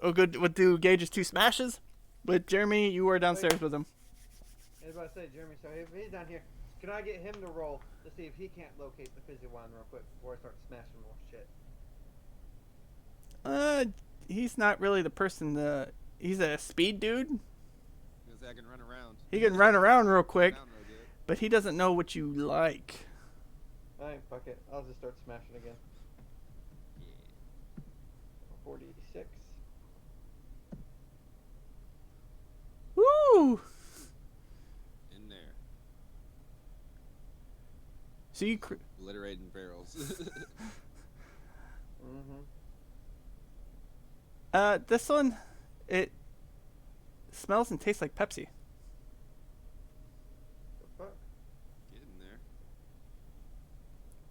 We'll do Gage's 2 smashes. But, Jeremy, you are downstairs with him. I was about to say, Jeremy, so if he's down here, can I get him to roll to see if he can't locate the fizzy wine real quick before I start smashing more shit? He's not really the person he's a speed dude. Because I can run around. He can run around real quick, Down real good. but he doesn't know what you like. Alright, fuck it. I'll just start smashing again. 46. Woo! In there. So you... Obliterating barrels. Mm-hmm. This one, it smells and tastes like Pepsi. The fuck? Get in there.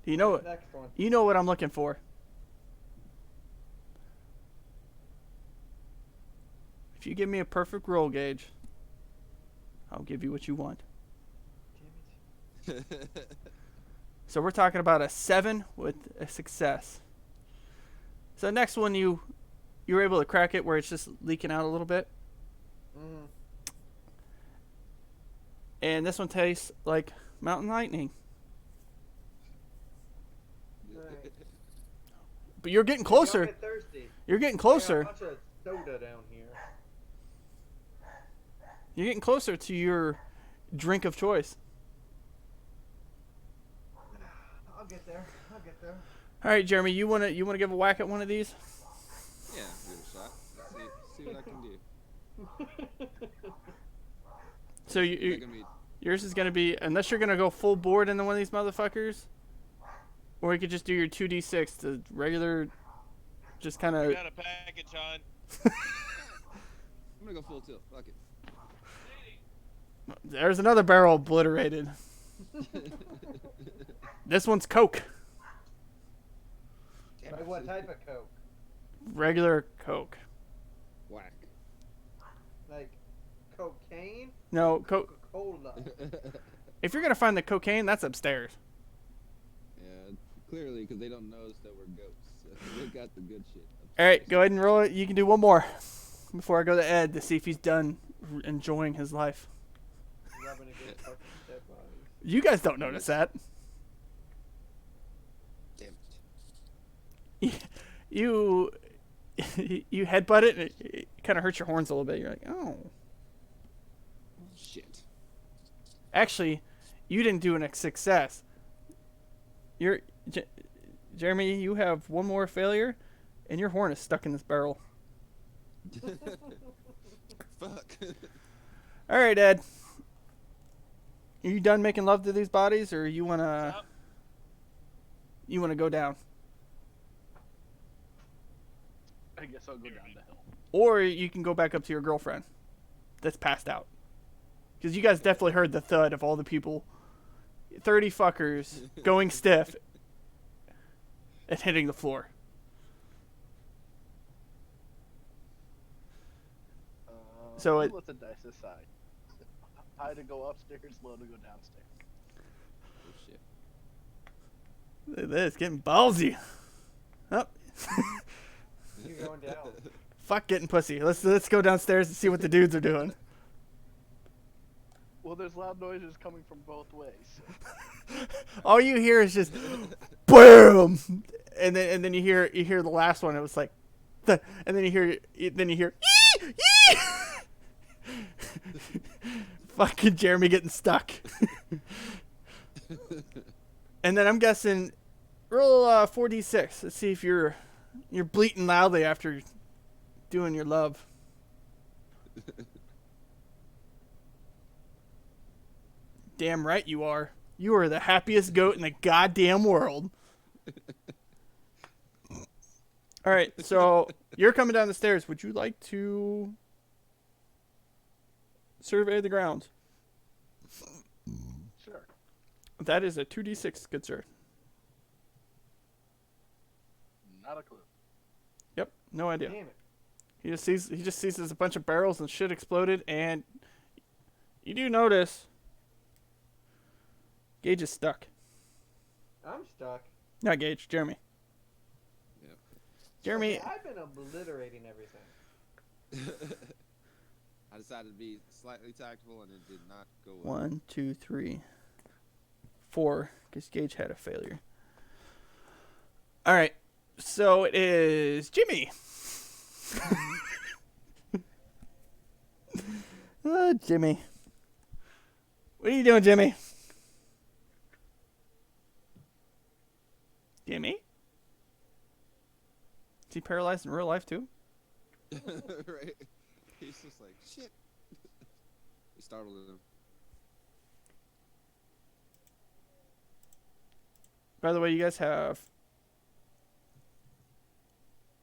You know what? Next one. You know what I'm looking for. If you give me a perfect roll, Gage, I'll give you what you want. Damn it. So we're talking about a 7 with a success. So next one, you were able to crack it where it's just leaking out a little bit. Mm-hmm. And this one tastes like Mountain Lightning. Alright. But you're getting If y'all closer. get thirsty, You're getting I got closer. a bunch of soda down here. You're getting closer to your drink of choice. I'll get there. I'll get there. All right, Jeremy, you wanna give a whack at one of these? Yeah, give it a shot. Let's see what I can do. So Is that gonna be yours is gonna be, unless you're gonna go full board into one of these motherfuckers, or you could just do your 2d6, the regular, just kind I of. got a package on. I'm gonna go full tilt. Fuck it. There's another barrel obliterated. This one's Coke, Damn Like it. what type of Coke? regular Coke. Whack. Like cocaine? No, Coke. Coca-Cola. If you're gonna find the cocaine, that's upstairs. Yeah, clearly, because they don't notice that we're goats. They got the good shit. All right, go ahead and roll it. You can do one more before I go to Ed to see if he's done enjoying his life. Rubbing against fucking dead bodies. You guys don't notice that. Damn You you headbutt it, and it kind of hurts your horns a little bit. You're like, oh. shit. Actually, you didn't do a success. Jeremy, you have one more failure, and your horn is stuck in this barrel. Fuck. All right, Ed. Are you done making love to these bodies, or you wanna Yep. go down, I guess I'll go down the hill. or you can go back up to your girlfriend that's passed out? Because you guys definitely heard the thud of all the people, 30 fuckers going stiff and hitting the floor. So I'll it- let the dice decide. I to go upstairs, Lo to go downstairs. Oh shit. Look at this, getting ballsy. Up. You're going down. Fuck getting pussy. Let's go downstairs and see what the dudes are doing. Well, there's loud noises coming from both ways. All you hear is just boom, and then you hear the last one. It was like, and then you hear yee! Fucking Jeremy getting stuck. And then I'm guessing roll 4d6. Let's see if you're bleating loudly after doing your love. Damn right you are. You are the happiest goat in the goddamn world. All right, so you're coming down the stairs. Would you like to survey the grounds? Sure. That is a 2d6, good sir. Not a clue. Yep, no idea. Damn it. He just sees there's a bunch of barrels and shit exploded, and you do notice Gage is stuck. I'm stuck. Not Gage, Jeremy. Yep. Jeremy, Okay, I've been obliterating everything. I decided to be slightly tactful, and it did not go well. 1, 2, 3, 4, because Gage had a failure. All right, so it is Jimmy. Jimmy. What are you doing, Jimmy? Jimmy? Is he paralyzed in real life, too? Right? He's just like, shit. He startled him. By the way, you guys have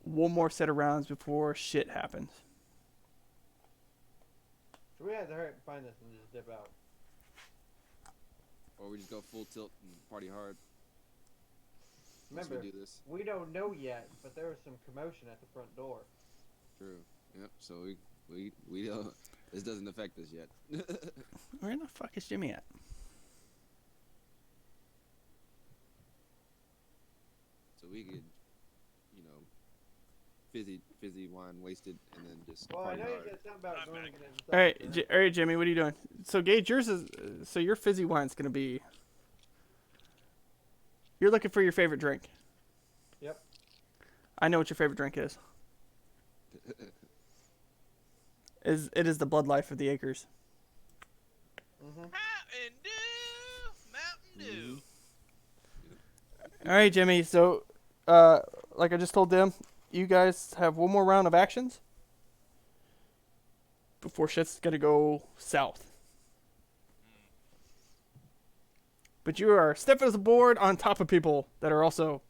one more set of rounds before shit happens. So we have to hurry and find this and just dip out. Or we just go full tilt and party hard. Once Remember, we do this. we don't know yet, but there was some commotion at the front door. True. Yep. So we don't. This doesn't affect us yet. Where the fuck is Jimmy at? So we could, you know, fizzy wine wasted, and then just Well, I party know you hard. said something about I'm going back. and getting All right, stuff, all right, Jimmy, what are you doing? So, Gage, yours is so your fizzy wine's gonna be. You're looking for your favorite drink. I know what your favorite drink is. It is the Blood Life of the Acres. Mm-hmm. Mountain Dew. All right, Jimmy. So, like I just told them, you guys have one more round of actions before shit's gonna go south. But you are stiff as a board on top of people that are also.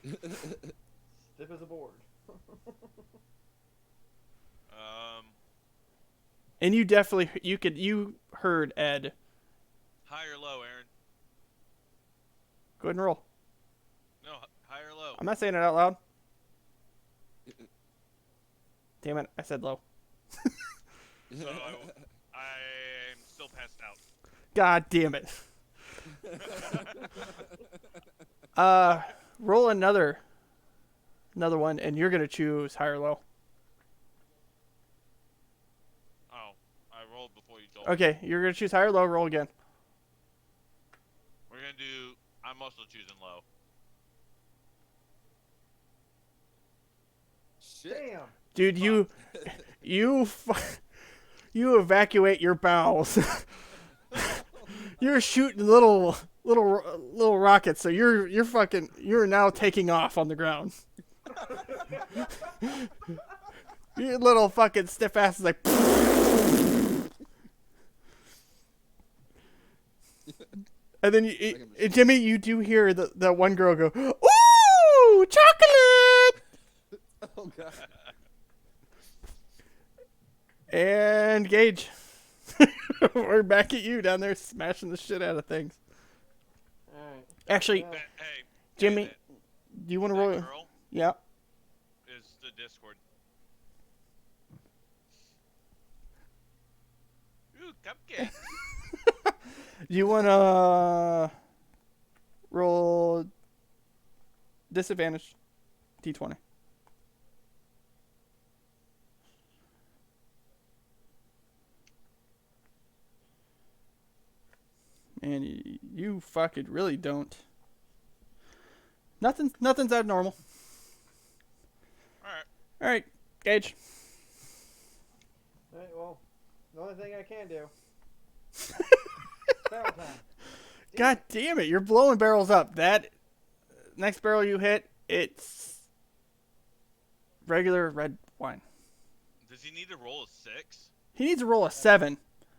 Stiff as a board. And you definitely you heard Ed. High or low, Aaron? Go ahead and roll. No, high or low. I'm not saying it out loud. Damn it! I said low. So I'm still passed out. God damn it. Roll another one, and you're gonna choose high or low. Oh, I rolled before you told me. Okay, you're gonna choose high or low. Roll again. We're gonna do. I'm also choosing low. Shit. Damn. Dude, you evacuate your bowels. You're shooting little rockets, so you're now taking off on the ground. Your little fucking stiff ass is like. And then Jimmy, you do hear the one girl go, "Ooh, chocolate!" Oh god. And Gage, we're back at you down there smashing the shit out of things. Alright. Actually, Yeah. Hey, Jimmy, that do you want to roll? girl Yeah. is the Discord. Ooh, cupcake. Do you want to roll disadvantage D20? And you fucking really don't. Nothing's out of normal. All right, Gage. Alright, well, the only thing I can do. Barrel time. God damn it, you're blowing barrels up. That next barrel you hit, it's regular red wine. Does he need to roll a 6? He needs to roll a 7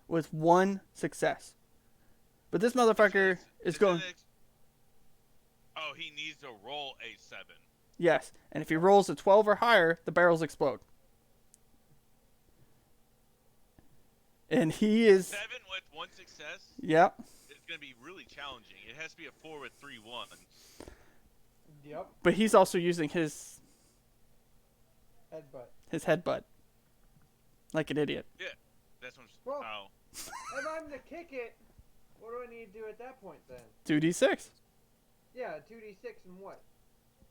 with 1 success. But this motherfucker is going. Oh, he needs to roll a 7. Yes, and if he rolls a 12 or higher, the barrels explode. And he is. 7 with 1 success? Yep. It's going to be really challenging. It has to be a 4 with 3 1. Yep. But he's also using his Headbutt. headbutt. Like an idiot. Yeah, that's what I'm. Well- Oh. If I'm to kick it, what do I need to do at that point then? 2d6. Yeah, 2d6 and what?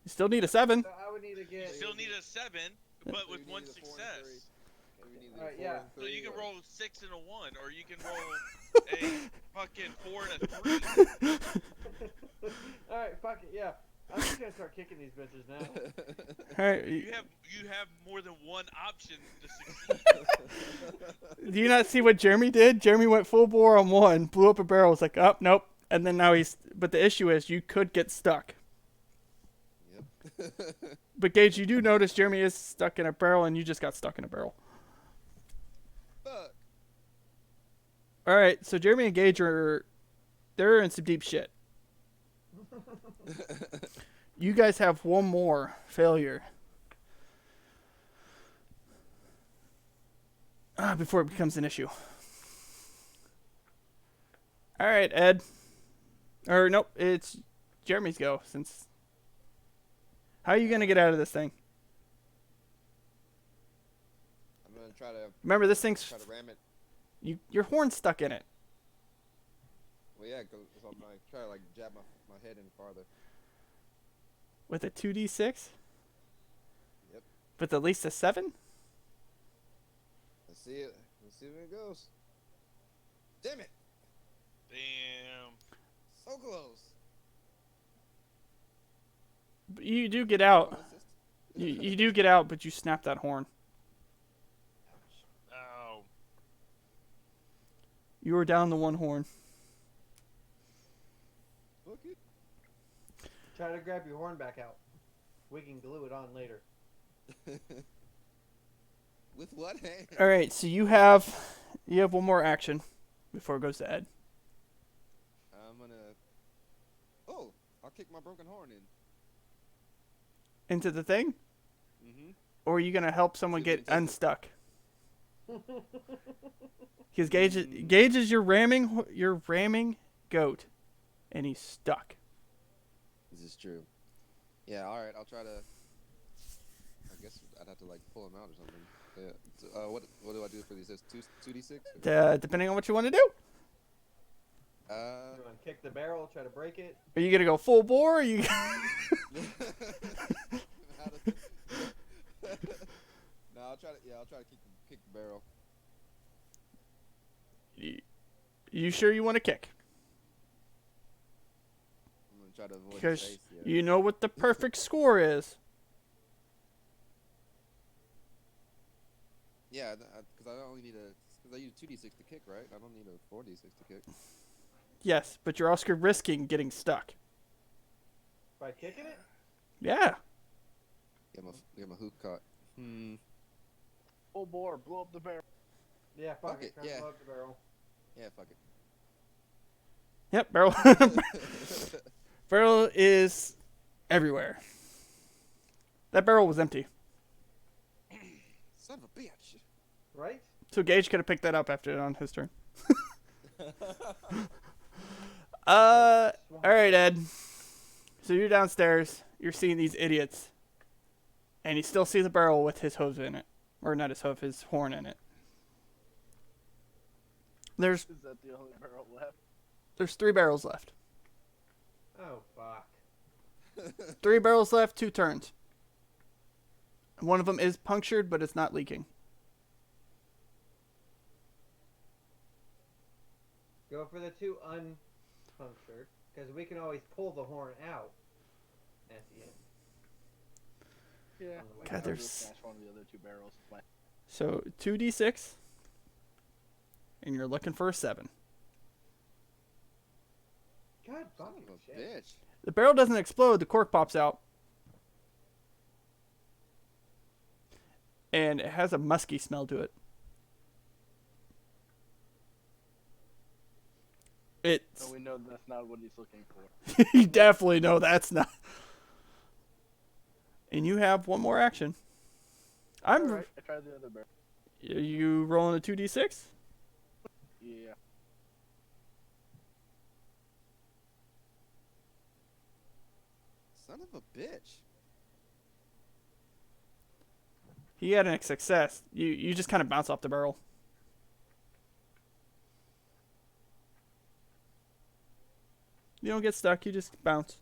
You still need a 7. So I would need to You get. still need a 7, but So with you 1 need a 4 and success. 3. And we need a Alright, 4 yeah. and So 3 you can or- roll 6 and a 1, or you can roll a fucking 4 and a 3. Alright, fuck it, yeah. I'm just gonna start kicking these bitches now. All right. You have more than one option to succeed. Do you not see what Jeremy did? Jeremy went full bore on 1, blew up a barrel. Was like, oh, nope. And then now he's. But the issue is, you could get stuck. Yep. But Gage, you do notice Jeremy is stuck in a barrel, and you just got stuck in a barrel. Fuck. All right, so Jeremy and Gage they're in some deep shit. You guys have one more failure before it becomes an issue. All right, Ed. Or nope, it's Jeremy's go. Since how are you gonna get out of this thing? I'm gonna try to Remember, this thing's ram it. your horn's stuck in it. Well, yeah, cause I'm gonna try to like jab my head in farther. With a 2d6? Yep. With at least a 7? Let's see it. Let's see where it goes. Damn it! Damn. So close. But you do get out. Bonus assist? You do get out, but you snap that horn. Oh. You are down to one horn. Okay. Try to grab your horn back out. We can glue it on later. With what hand? All right, so you have one more action before it goes to Ed. I'm gonna. Oh, I'll kick my broken horn in. Into the thing, Mm-hmm. or are you gonna help someone See if get it does it. unstuck? Because Gage is your ramming goat, and he's stuck. This is true. Yeah. All right. I'll try to. I guess I'd have to like pull him out or something. Yeah. So, what do I do for these? 2d6? Depending on what you want to do. You want to kick the barrel, try to break it? Are you gonna go full bore? Or you? No, I'll try to. Yeah, I'll try to kick the barrel. You sure you want to kick? I'm gonna try to avoid the Because face. Yeah. you know what the perfect score is. Yeah, because I only need because I use 2d6 to kick, right? I don't need a 4d6 to kick. Yes, but you're also risking getting stuck. By kicking it? Yeah. Get my hook caught. Full bore, blow up the barrel. Yeah, fuck it. Fuck it, Try to yeah. blow up the barrel. Yeah, fuck it. Yep, barrel. Barrel is everywhere. That barrel was empty. Son of a bitch. Right? So Gage could have picked that up after on his turn. All right, Ed. So you're downstairs. You're seeing these idiots. And you still see the barrel with his hoof in it. Or not his hoof, his horn in it. There's Is that the only barrel left? 3 barrels left. Oh, fuck. 3 barrels left, 2 turns. One of them is punctured, but it's not leaking. Go for the 2 unpunctured, because we can always pull the horn out at the end. Yeah. On the way God, out. there's- Smash one of the other 2 barrels. Fine. So 2d6. And you're looking for a 7. God Son fucking of a shit. bitch. The barrel doesn't explode, the cork pops out. And it has a musky smell to it. So we know that's not what he's looking for. You definitely know that's not. And you have one more action. Alright, I tried the other barrel. You rolling a 2d6? Yeah. Son of a bitch. He had a success. You just kind of bounce off the barrel. You don't get stuck, you just bounce.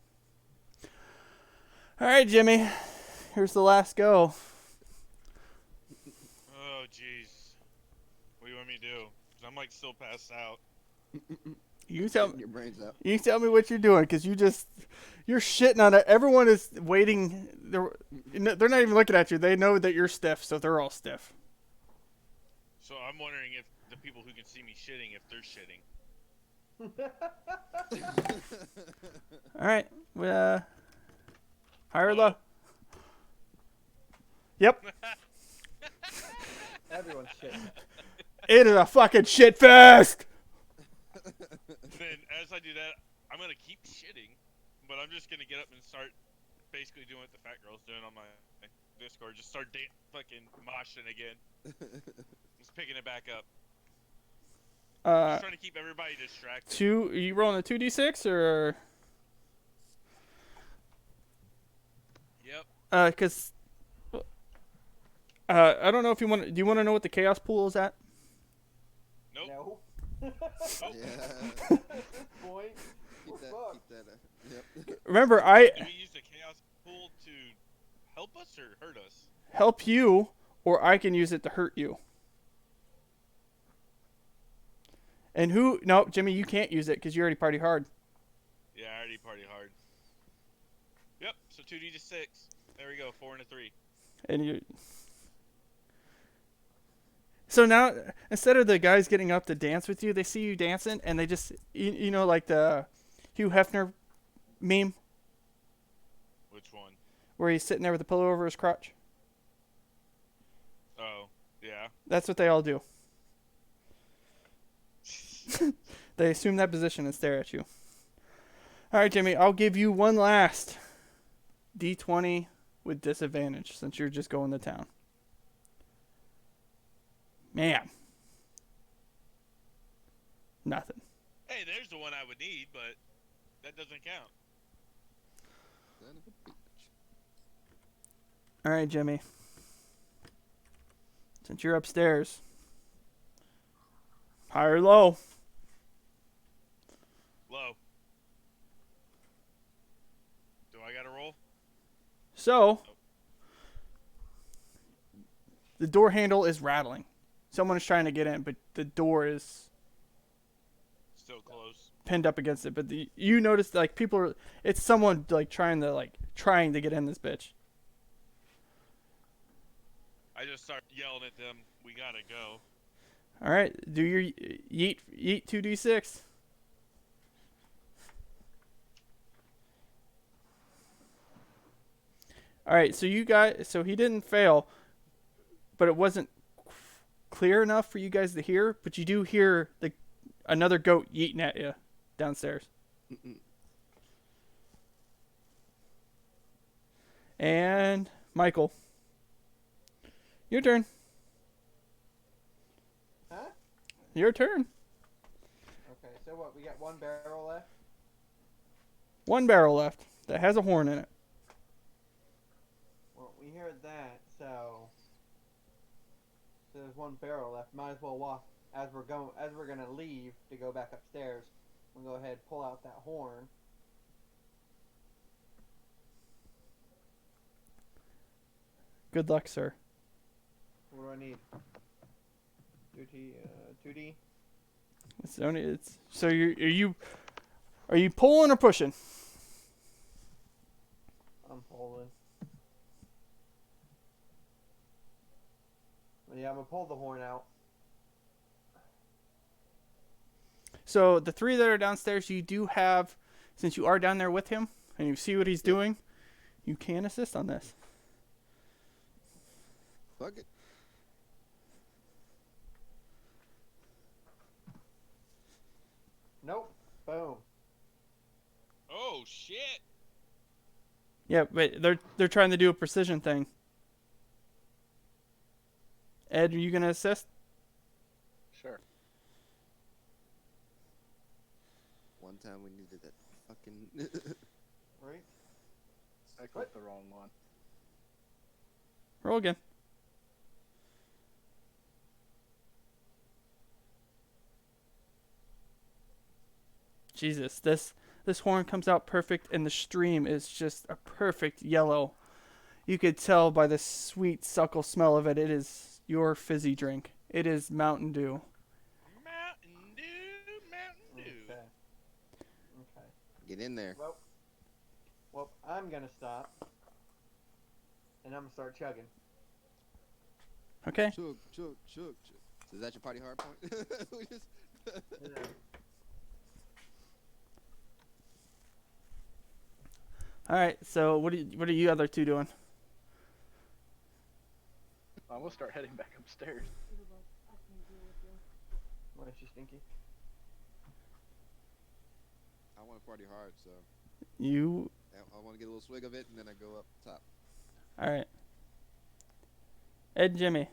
Alright, Jimmy. Here's the last go. Oh, jeez. What do you want me to do? 'Cause I'm like still passed out. You tell Shitting your brains out. You tell me what you're doing, because you're shitting on it. Everyone is waiting. They're not even looking at you. They know that you're stiff, so they're all stiff. So I'm wondering if the people who can see me shitting, if they're shitting. All right. High or low? Yep. Everyone's shit. It is a fucking shit fest. Then as I do that, I'm gonna keep shitting, but I'm just gonna get up and start basically doing what the fat girl's doing on my Discord. Just start fucking moshing again. Just picking it back up. Just trying to keep everybody distracted. Are you rolling a 2d6 or? Yep. Because. I don't know if you want. Do you want to know what the chaos pool is at? Nope. No. Yeah. At this point, Keep that. fuck. Keep that. Yep. Remember, Do we use the chaos pool to help us or hurt us? help you, or I can use it to hurt you. And who? No, Jimmy, you can't use it because you already party hard. Yeah, I already party hard. Yep. So 2d6. There we go. 4 and a 3. And you. So now, instead of the guys getting up to dance with you, they see you dancing, and they just, you know, like the Hugh Hefner meme Which one? where he's sitting there with a pillow over his crotch. Oh, yeah. That's what they all do. They assume that position and stare at you. All right, Jimmy, I'll give you one last D20 with disadvantage since you're just going to town. Man. Nothing. Hey, there's the one I would need, but that doesn't count. Son of a bitch. All right, Jimmy. Since you're upstairs, high or low? Low. Do I gotta roll? So, the door handle is rattling. Someone is trying to get in, but the door is Still close. pinned up against it. But you notice like people are. It's someone like trying to get in this bitch. I just start yelling at them. We gotta go. All right, do your yeet 2d6. All right, so he didn't fail, but it wasn't clear enough for you guys to hear. But you do hear another goat yeeting at you downstairs. And Michael, your turn. Huh? Your turn. Okay, so what? We got one barrel left? One barrel left that has a horn in it. Well, we heard that, so there's one barrel left. Might as well walk as we're gonna leave to go back upstairs. We'll go ahead and pull out that horn. Good luck, sir. What do I need? 2D. So are you pulling or pushing? I'm pulling. Yeah, I'm gonna pull the horn out. So the three that are downstairs, you do have, since you are down there with him and you see what he's doing, you can assist on this. Fuck it. Nope. Boom. Oh shit! Yeah, but they're trying to do a precision thing. Ed, are you gonna assist? Sure. One time we needed that fucking. Right? I clicked the wrong one. Roll again. Jesus, this horn comes out perfect, and the stream is just a perfect yellow. You could tell by the sweet suckle smell of it. It is your fizzy drink. It is Mountain Dew. Mountain Dew. Okay. Okay. Get in there. Well, I'm gonna stop, and I'm gonna start chugging. Okay. Chug. So is that your party hard point? We just- Yeah. All right. So what are you other two doing? I'm gonna start heading back upstairs. Why is she stinky? I want to party hard, so You. I want to get a little swig of it, and then I go up top. All right. Ed and Jimmy.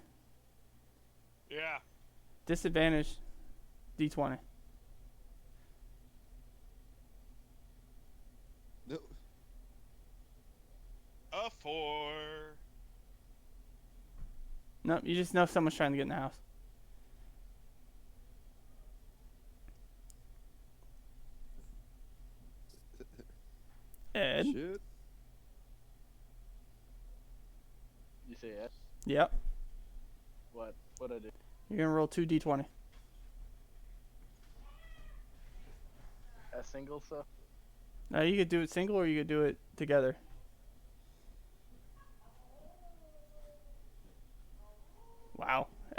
Yeah. Disadvantage. D20. No. A 4. No, you just know someone's trying to get in the house. Ed. Shit. You say yes? Yep. What I do? You're gonna roll 2 D20. A single, so? Now you could do it single or you could do it together.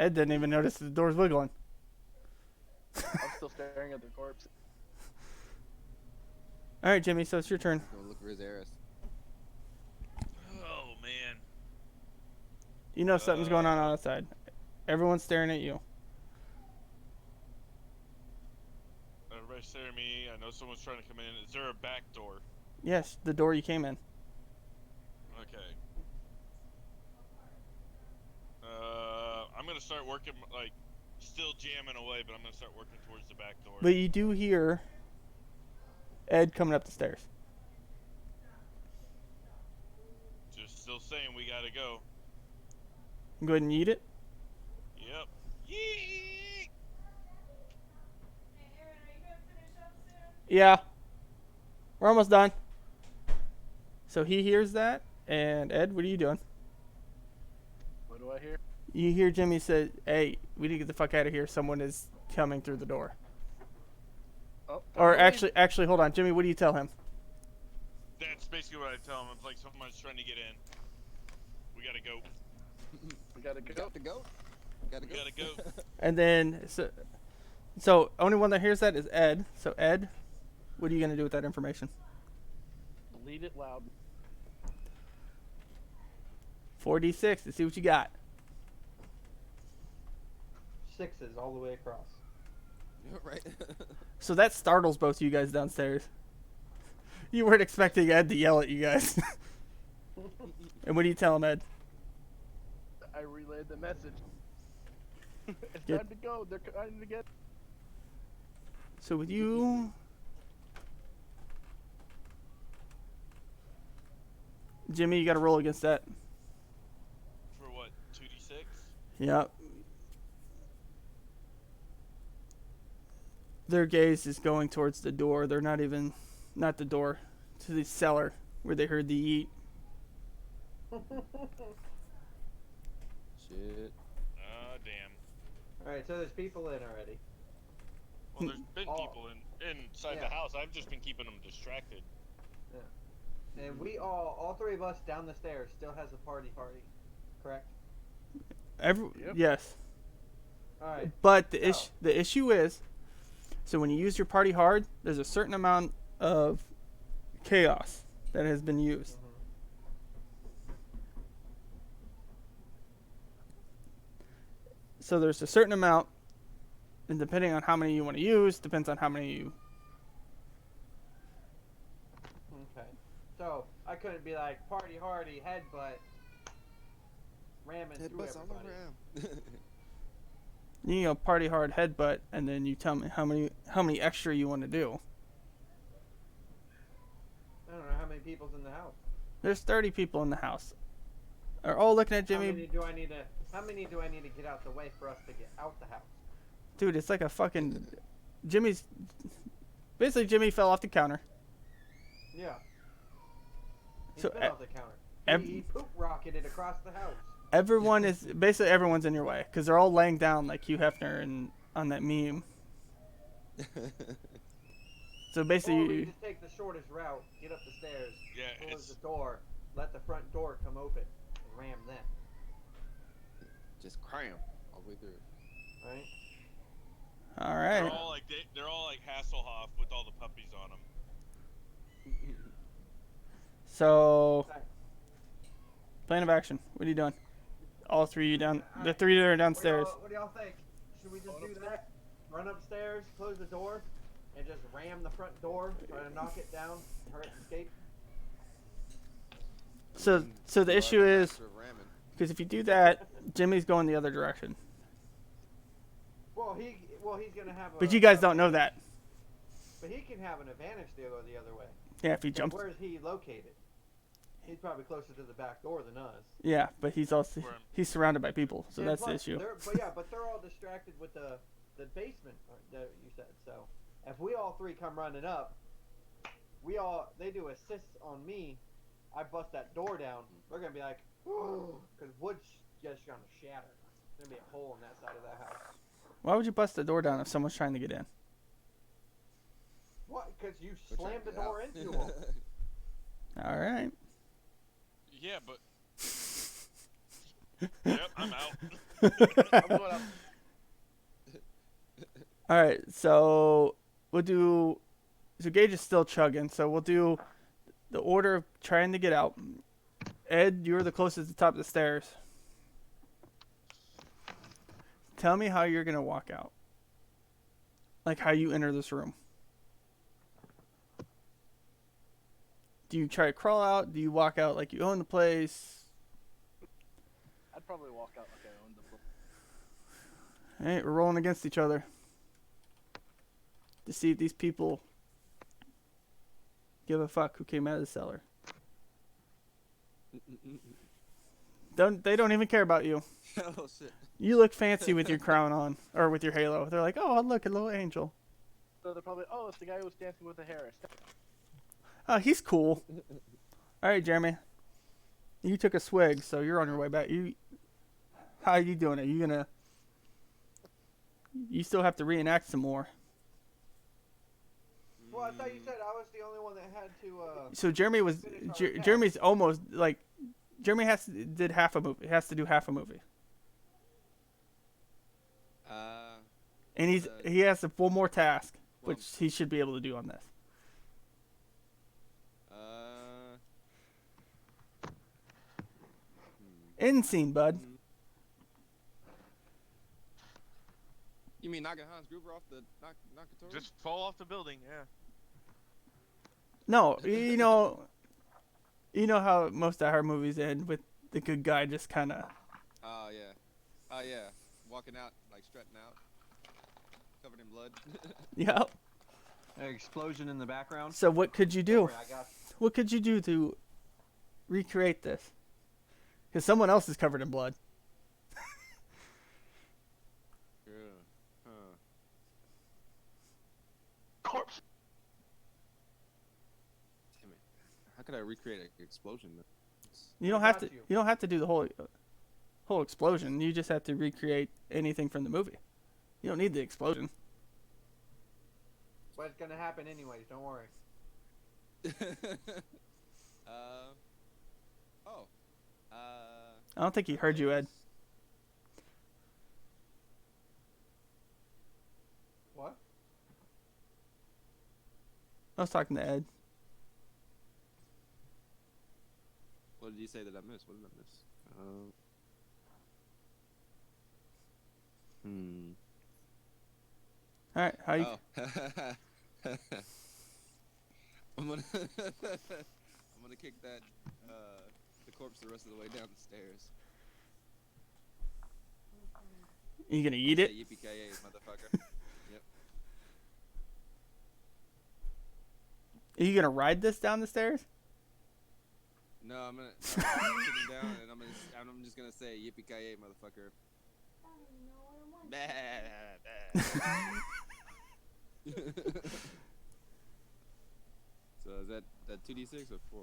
Ed didn't even notice the door's wiggling. I'm still staring at the corpse. All right, Jimmy. So it's your turn. Go look for his heiress. Oh man. You know something's going on outside. Everyone's staring at you. Everybody's staring at me. I know someone's trying to come in. Is there a back door? Yes, the door you came in. Okay. I'm gonna start working, like, still jamming away, but I'm gonna start working towards the back door. But you do hear Ed coming up the stairs. Just still saying we gotta go. Go ahead and eat it. Yep. Yee! Yeah. We're almost done. So he hears that. And Ed, what are you doing? What do I hear? You hear Jimmy say, "Hey, we need to get the fuck out of here. Someone is coming through the door." Oh, Or time to actually, hold on. Jimmy, what do you tell him? That's basically what I tell him. It's like someone's trying to get in. We gotta go. leave. We gotta go. Got to go. Gotta We go. gotta go. And then, so only one that hears that is Ed. So Ed, what are you going to do with that information? Lead it loud. 4d6 to see what you got. 6s all the way across. Right. So that startles both of you guys downstairs. You weren't expecting Ed to yell at you guys. And what do you tell him, Ed? I relayed the message. It's Get- time to go. They're trying to get. So with you, Jimmy, you got to roll against that. For what? 2d6? Yep. Their gaze is going towards the door. They're not the door, to the cellar where they heard the eat. Shit. Damn. Alright, so there's people in already. Well, there's been Oh. people inside Yeah. the house. I've just been keeping them distracted. And we all three of us down the stairs still has a party, correct? Yep. Yes. Alright. But the issue is, so when you use your party hard, there's a certain amount of chaos that has been used. So there's a certain amount, and depending on how many you want to use, depends on how many you. Okay. So I couldn't be like party hardy headbutt ramming through Headbutts on the everybody. ram. You know, party hard headbutt, and then you tell me how many extra you want to do. I don't know how many people's in the house. There's 30 people in the house. Are all looking at How Jimmy. many do I need to get out the way for us to get out the house? Dude, it's like a fucking Jimmy's. Basically, Jimmy fell off the counter. Yeah. He So, fell off the counter. He poop rocketed across the house. Everyone's in your way because they're all laying down like Hugh Hefner and on that meme. So Or basically, we just take the shortest route, get up the stairs, Yeah, close it's the door, let the front door come open, and ram them. Just cram all the way through. Right? all they're right. all like they're all like Hasselhoff with all the puppies on them. So, plan of action. What are you doing? All three of you down. The three that are downstairs. What do y'all think? Should we just do that? Run upstairs, close the door, and just ram the front door, try to knock it down, hurt escape? So the issue is Master of ramming. because if you do that, Jimmy's going the other direction. Well, he's gonna have. But you guys don't know that. But he can have an advantage to go the other way. Yeah, if he 'Cause jumps. where's he located? He's probably closer to the back door than us. Yeah, but he's surrounded by people, so And that's the plus, issue. But they're all distracted with the basement that you said. So if we all three come running up, they do assists on me. I bust that door down. They're gonna be like, because wood's just gonna shatter. There's gonna be a hole in that side of that house. Why would you bust the door down if someone's trying to get in? What? Because you We're trying slammed to the get door out. into them. All right. Yeah, but yep, I'm out. I'm going out. All right, so we'll do. So Gage is still chugging, so we'll do the order of trying to get out. Ed, you're the closest to the top of the stairs. Tell me how you're gonna walk out. Like how you enter this room. Do you try to crawl out? Do you walk out like you own the place? I'd probably walk out like I owned the place. All right, we're rolling against each other to see if these people give a fuck who came out of the cellar. They don't even care about you. Oh shit. You look fancy with your crown on or with your halo. They're like, oh, look, a little angel. So they're probably, oh, it's the guy who was dancing with the Harris. Oh, he's cool. All right, Jeremy. You took a swig, so you're on your way back. How are you doing? Are you gonna? You still have to reenact some more. Well, I thought you said I was the only one that had to. So Jeremy was. Jeremy's almost like. Jeremy did half a movie. Has to do half a movie. And he has one more task, which he should be able to do on this. End scene, bud. You mean knocking Hans Gruber off the Nakatomi? Just fall off the building, yeah. No, you know how most of our movies end with the good guy just kind of. Oh yeah, walking out like strutting out, covered in blood. Yep. An explosion in the background. So what could you do? Don't worry, I got you. What could you do to recreate this? Because someone else is covered in blood. Yeah. Huh. Corpse. Damn it. How could I recreate an explosion? You don't I have got to. you. You don't have to do the whole explosion. You just have to recreate anything from the movie. You don't need the explosion. But it's gonna happen anyways. Don't worry. I don't think he heard you, Ed. What? I was talking to Ed. What did you say that I missed? What did I miss? All right, how you? Oh. I'm gonna kick that the corpse the rest of the way down the stairs. You gonna eat it? Say yippee-ki-yay, motherfucker. Yep. Are you gonna ride this down the stairs? No, I'm gonna kick him down, and I'm just gonna say yippee-ki-yay, motherfucker. So is that 2d6 or 4?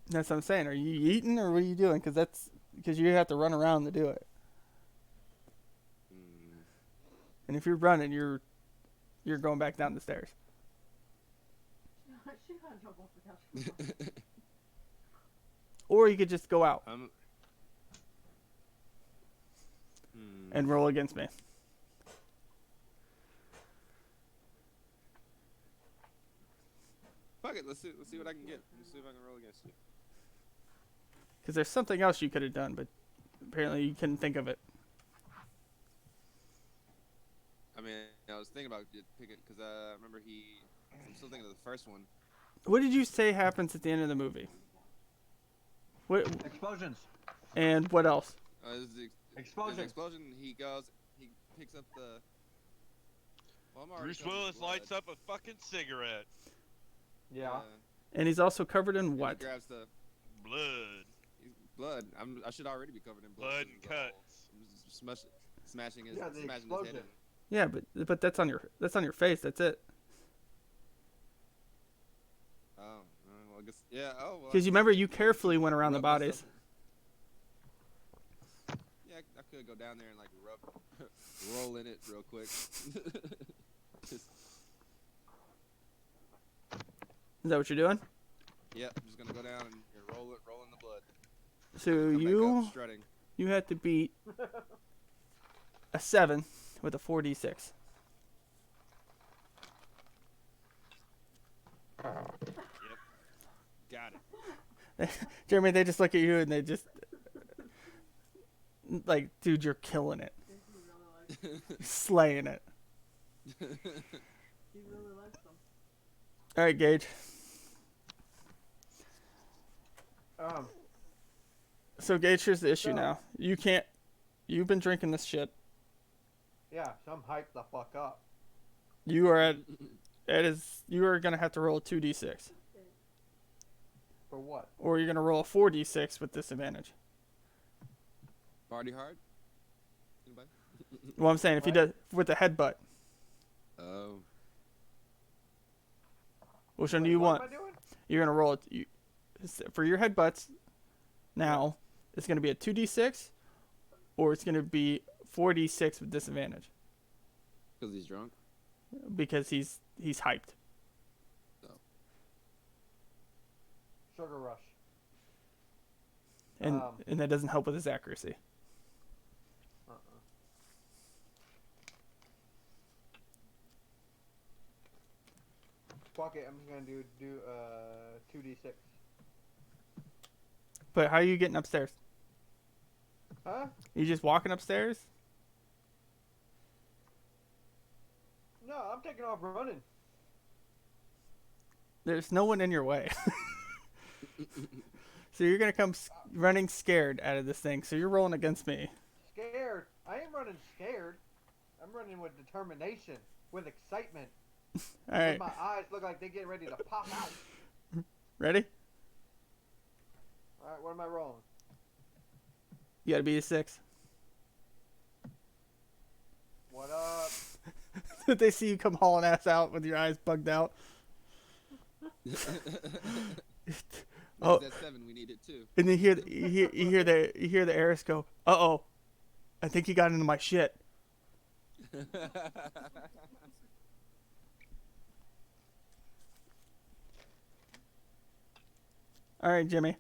That's what I'm saying. Are you eating or what are you doing? Because you have to run around to do it. And if you're running, you're going back down the stairs. Or you could just go out and roll against me. Fuck it, let's see what I can get. Let's see if I can roll against you. Because there's something else you could have done, but apparently you couldn't think of it. I mean, I was thinking about picking because I remember I'm still thinking of the first one. What did you say happens at the end of the movie? What? Explosions. And what else? There's an Explosion. explosion. He picks up the. Well, I'm already Bruce covered in Willis blood. lights up a fucking cigarette. Yeah. And he's also covered in And what? He grabs the Blood. blood. I should already be covered in blood. Blood and This is all- cuts. I'm just smashing his Yeah, the smashing his head explosion. in. Yeah, but that's on your face. That's it. Oh, well, I guess yeah. Oh, well. Because you remember you carefully went around the rub bodies. myself- Yeah, I could go down there and like roll in it real quick. Just, Is that what you're doing? yeah, I'm just gonna go down and roll in the blood. So Come back you up, strutting. You have to beat a 7 with a 4d6. Got Jeremy, they just look at you and they just like, dude, you're killing it, it. slaying it. He really likes them. All right, Gage. So Gage, here's the issue So- now. You can't. You've been drinking this shit. Yeah, so I'm hyped the fuck up. You are at. It is. You are gonna have to roll a 2d6, For what? or you're gonna roll a 4d6 with disadvantage. Party hard? Anybody? Well, I'm saying if he What? does with the headbutt, Oh. which one do Wait, you what want? am I doing? You're gonna roll it. For your headbutts. Now, it's gonna be a 2d6, or it's gonna be 4d6 with disadvantage Because he's drunk? because he's hyped. Sugar rush. And that doesn't help with his accuracy. Fuck it, I'm just gonna do 2d6. But how are you getting upstairs? Huh? You just walking upstairs? No, I'm taking off running. There's no one in your way. So you're gonna come running scared out of this thing. So you're rolling against me. Scared? I ain't running scared. I'm running with determination, with excitement. All right, My eyes look like they get ready to pop out. ready? Alright, what am I rolling? You gotta be a 6. What up? If they see you come hauling ass out with your eyes bugged out. Oh. That's 7. We need it too. And then you hear the heiress go, "Uh-oh, I think he got into my shit." All right, Jimmy.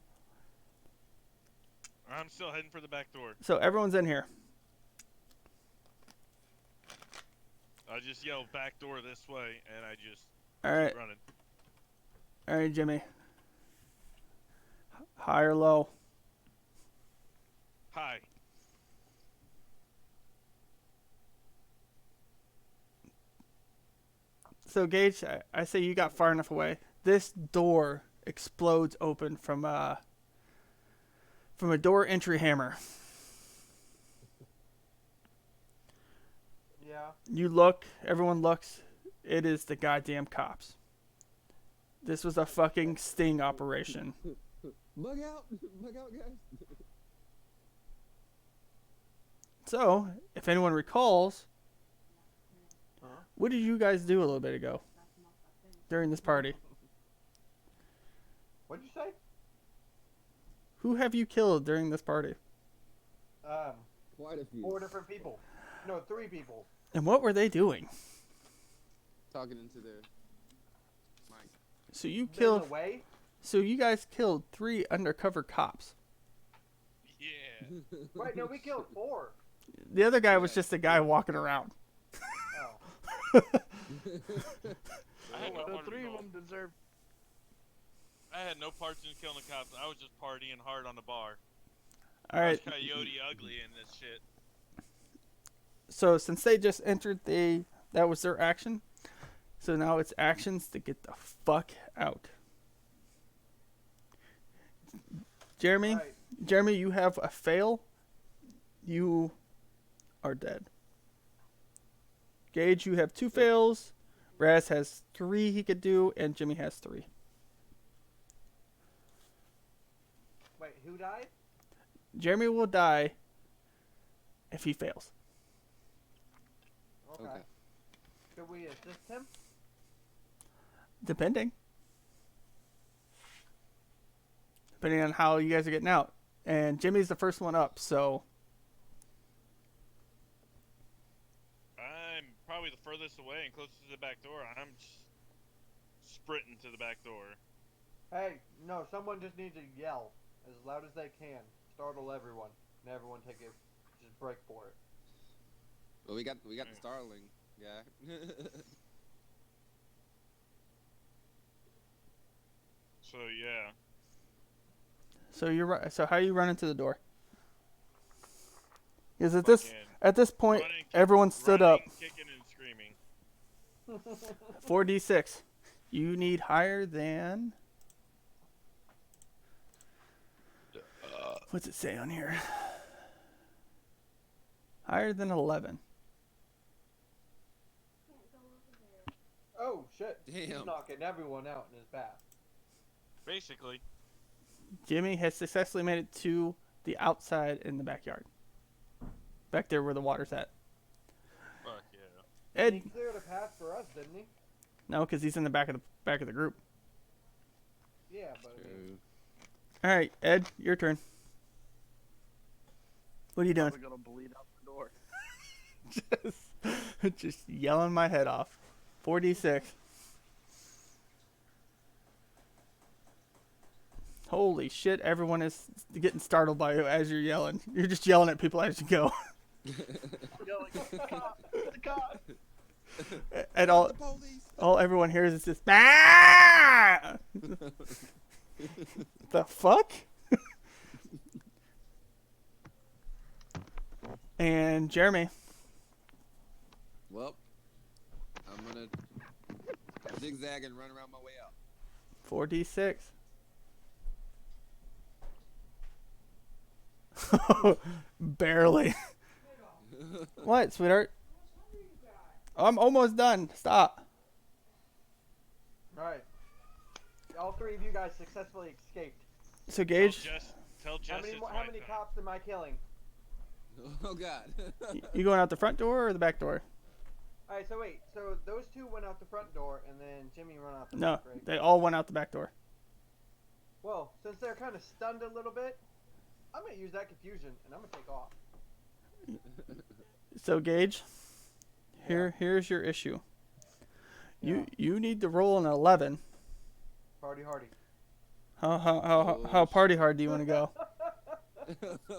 I'm still heading for the back door. So everyone's in here. I just yell back door this way, and I just All right, keep running. all right, Jimmy. High or low? Hi. So Gage, I say you got far enough away. This door explodes open from a door entry hammer. Yeah. You look, everyone looks. It is the goddamn cops. This was a fucking sting operation. Bug out, guys. So, if anyone recalls, Huh? what did you guys do a little bit ago during this party? What'd you say? Who have you killed during this party? Quite a few. 4 different people. No, 3 people. And what were they doing? Talking into their mic. So you Been killed. away? So you guys killed 3 undercover cops. Yeah. Right, no, we killed 4. The other guy was just a guy walking around. Oh. I had no The part 3 in of it. them deserve. I had no parts in killing the cops. I was just partying hard on the bar. All I right. was Coyote Ugly in this shit. So since they just entered, that was their action. So now it's actions to get the fuck out. Jeremy, Right. Jeremy, you have a fail. You are dead. Gage, you have 2 fails. Raz has 3 he could do, and Jimmy has 3. Wait, who died? Jeremy will die if he fails. Okay. Okay. Should we assist him? Depending on how you guys are getting out. And Jimmy's the first one up, so I'm probably the furthest away and closest to the back door. I'm sprinting to the back door. Hey, no, someone just needs to yell as loud as they can. Startle everyone. and everyone take a just break for it. Well, we got the Starling guy. So yeah. So how you run into the door? Because at Fucking this point, running, everyone stood up. running, kicking, and screaming. 4d6. You need higher than. What's it say on here? Higher than 11. Oh shit! He's Damn. knocking everyone out in his path. Basically. Jimmy has successfully made it to the outside in the backyard. Back there where the water's at. Fuck yeah. Ed, He cleared a path for us, didn't he? no, because he's in the back of the group. Yeah, but I mean, All right, Ed, your turn. What are you doing? Probably gonna bleed out the door. just yelling my head off. 4d6. Holy shit! Everyone is getting startled by you as you're yelling. You're just yelling at people as you go. Yelling, the cop! The cop! And The police. all everyone hears is just ah! The fuck? And Jeremy. Well, I'm gonna zigzag and run around my way out. 4d6. Barely. What, sweetheart? I'm almost done. Stop. right. All three of you guys successfully escaped. So Gage, Tell Jess it's How my many time. cops am I killing? Oh God. you going out the front door or the back door? All right, so wait. So those two went out the front door, and then Jimmy ran out the No, back, right? they all went out the back door. Well, since they're kind of stunned a little bit, I'm gonna use that confusion, and I'm gonna take off. So Gage, here's your issue. You need to roll an 11. Party hardy. How party hard do you want to go?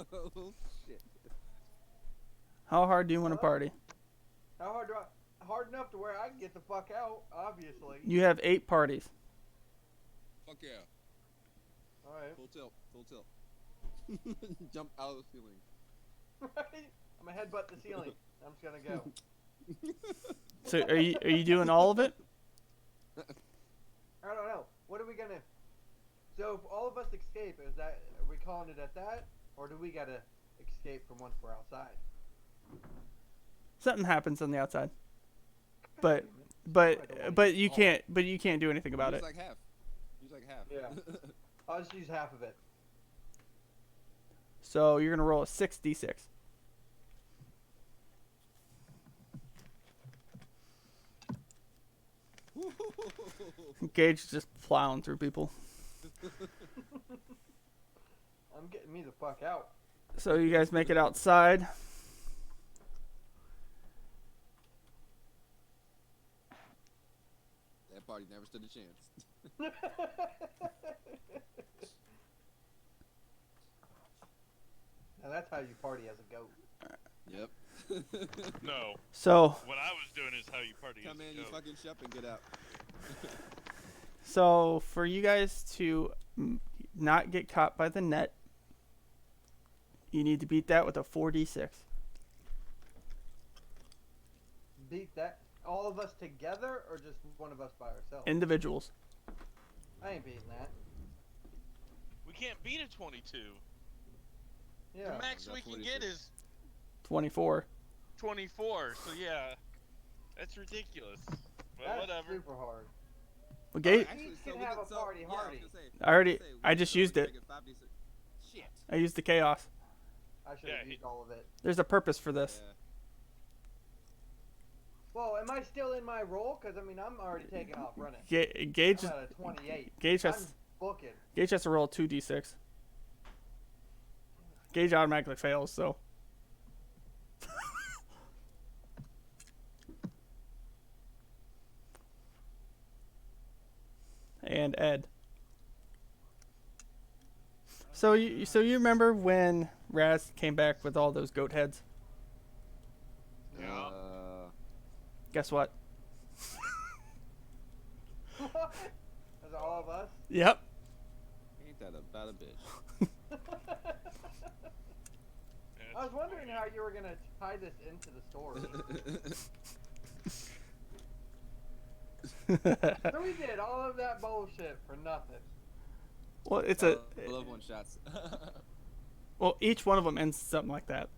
Oh shit. How hard do you want to party? How hard do I? Hard enough to where I can get the fuck out, obviously. You have 8 parties. Fuck yeah. All right. Full tilt. Full tilt. Jump out of the ceiling. Right? I'm gonna headbutt the ceiling. I'm just gonna go. So are you doing all of it? I don't know. What are we gonna? So if all of us escape, are we calling it at that, or do we gotta escape from once we're outside? Something happens on the outside, but you can't do anything about Use it. like half. Use like half. Yeah. I'll just use half of it. So you're gonna roll a 6d6. Gage is just plowing through people. I'm getting me the fuck out. So you guys make it outside. That party never stood a chance. Now that's how you party as a goat. Yep. No. So What I was doing is how you party. Come as a in, you goat. fucking shop and get out. So for you guys to not get caught by the net, you need to beat that with a 4d6. Beat that. All of us together, or just one of us by ourselves? Individuals. I ain't beating that. We can't beat a 22. Yeah. The max That's we can 26. get is 24. 24. So yeah, that's ridiculous. But That's whatever. super hard. Well, Gage, Actually, so can we have could- a so- party yeah, I was hardy. gonna say, I already- we I just could used it. make 5d6. Shit. I used the chaos. I should have Yeah, used all of it. There's a purpose for this. Yeah. Well, am I still in my role? Because, I mean, I'm already taking off running. Gage, I'm at a 28. Gage I'm has booking. Gage has to roll a 2d6. Gage automatically fails, so. And Ed. So you remember when Raz came back with all those goat heads. Yeah. Guess what? Is it all of us? Yep. Ain't that about a bitch? I was wondering how you were gonna tie this into the story. So we did all of that bullshit for nothing. Well, it's I love one shots. well, each one of them ends something like that.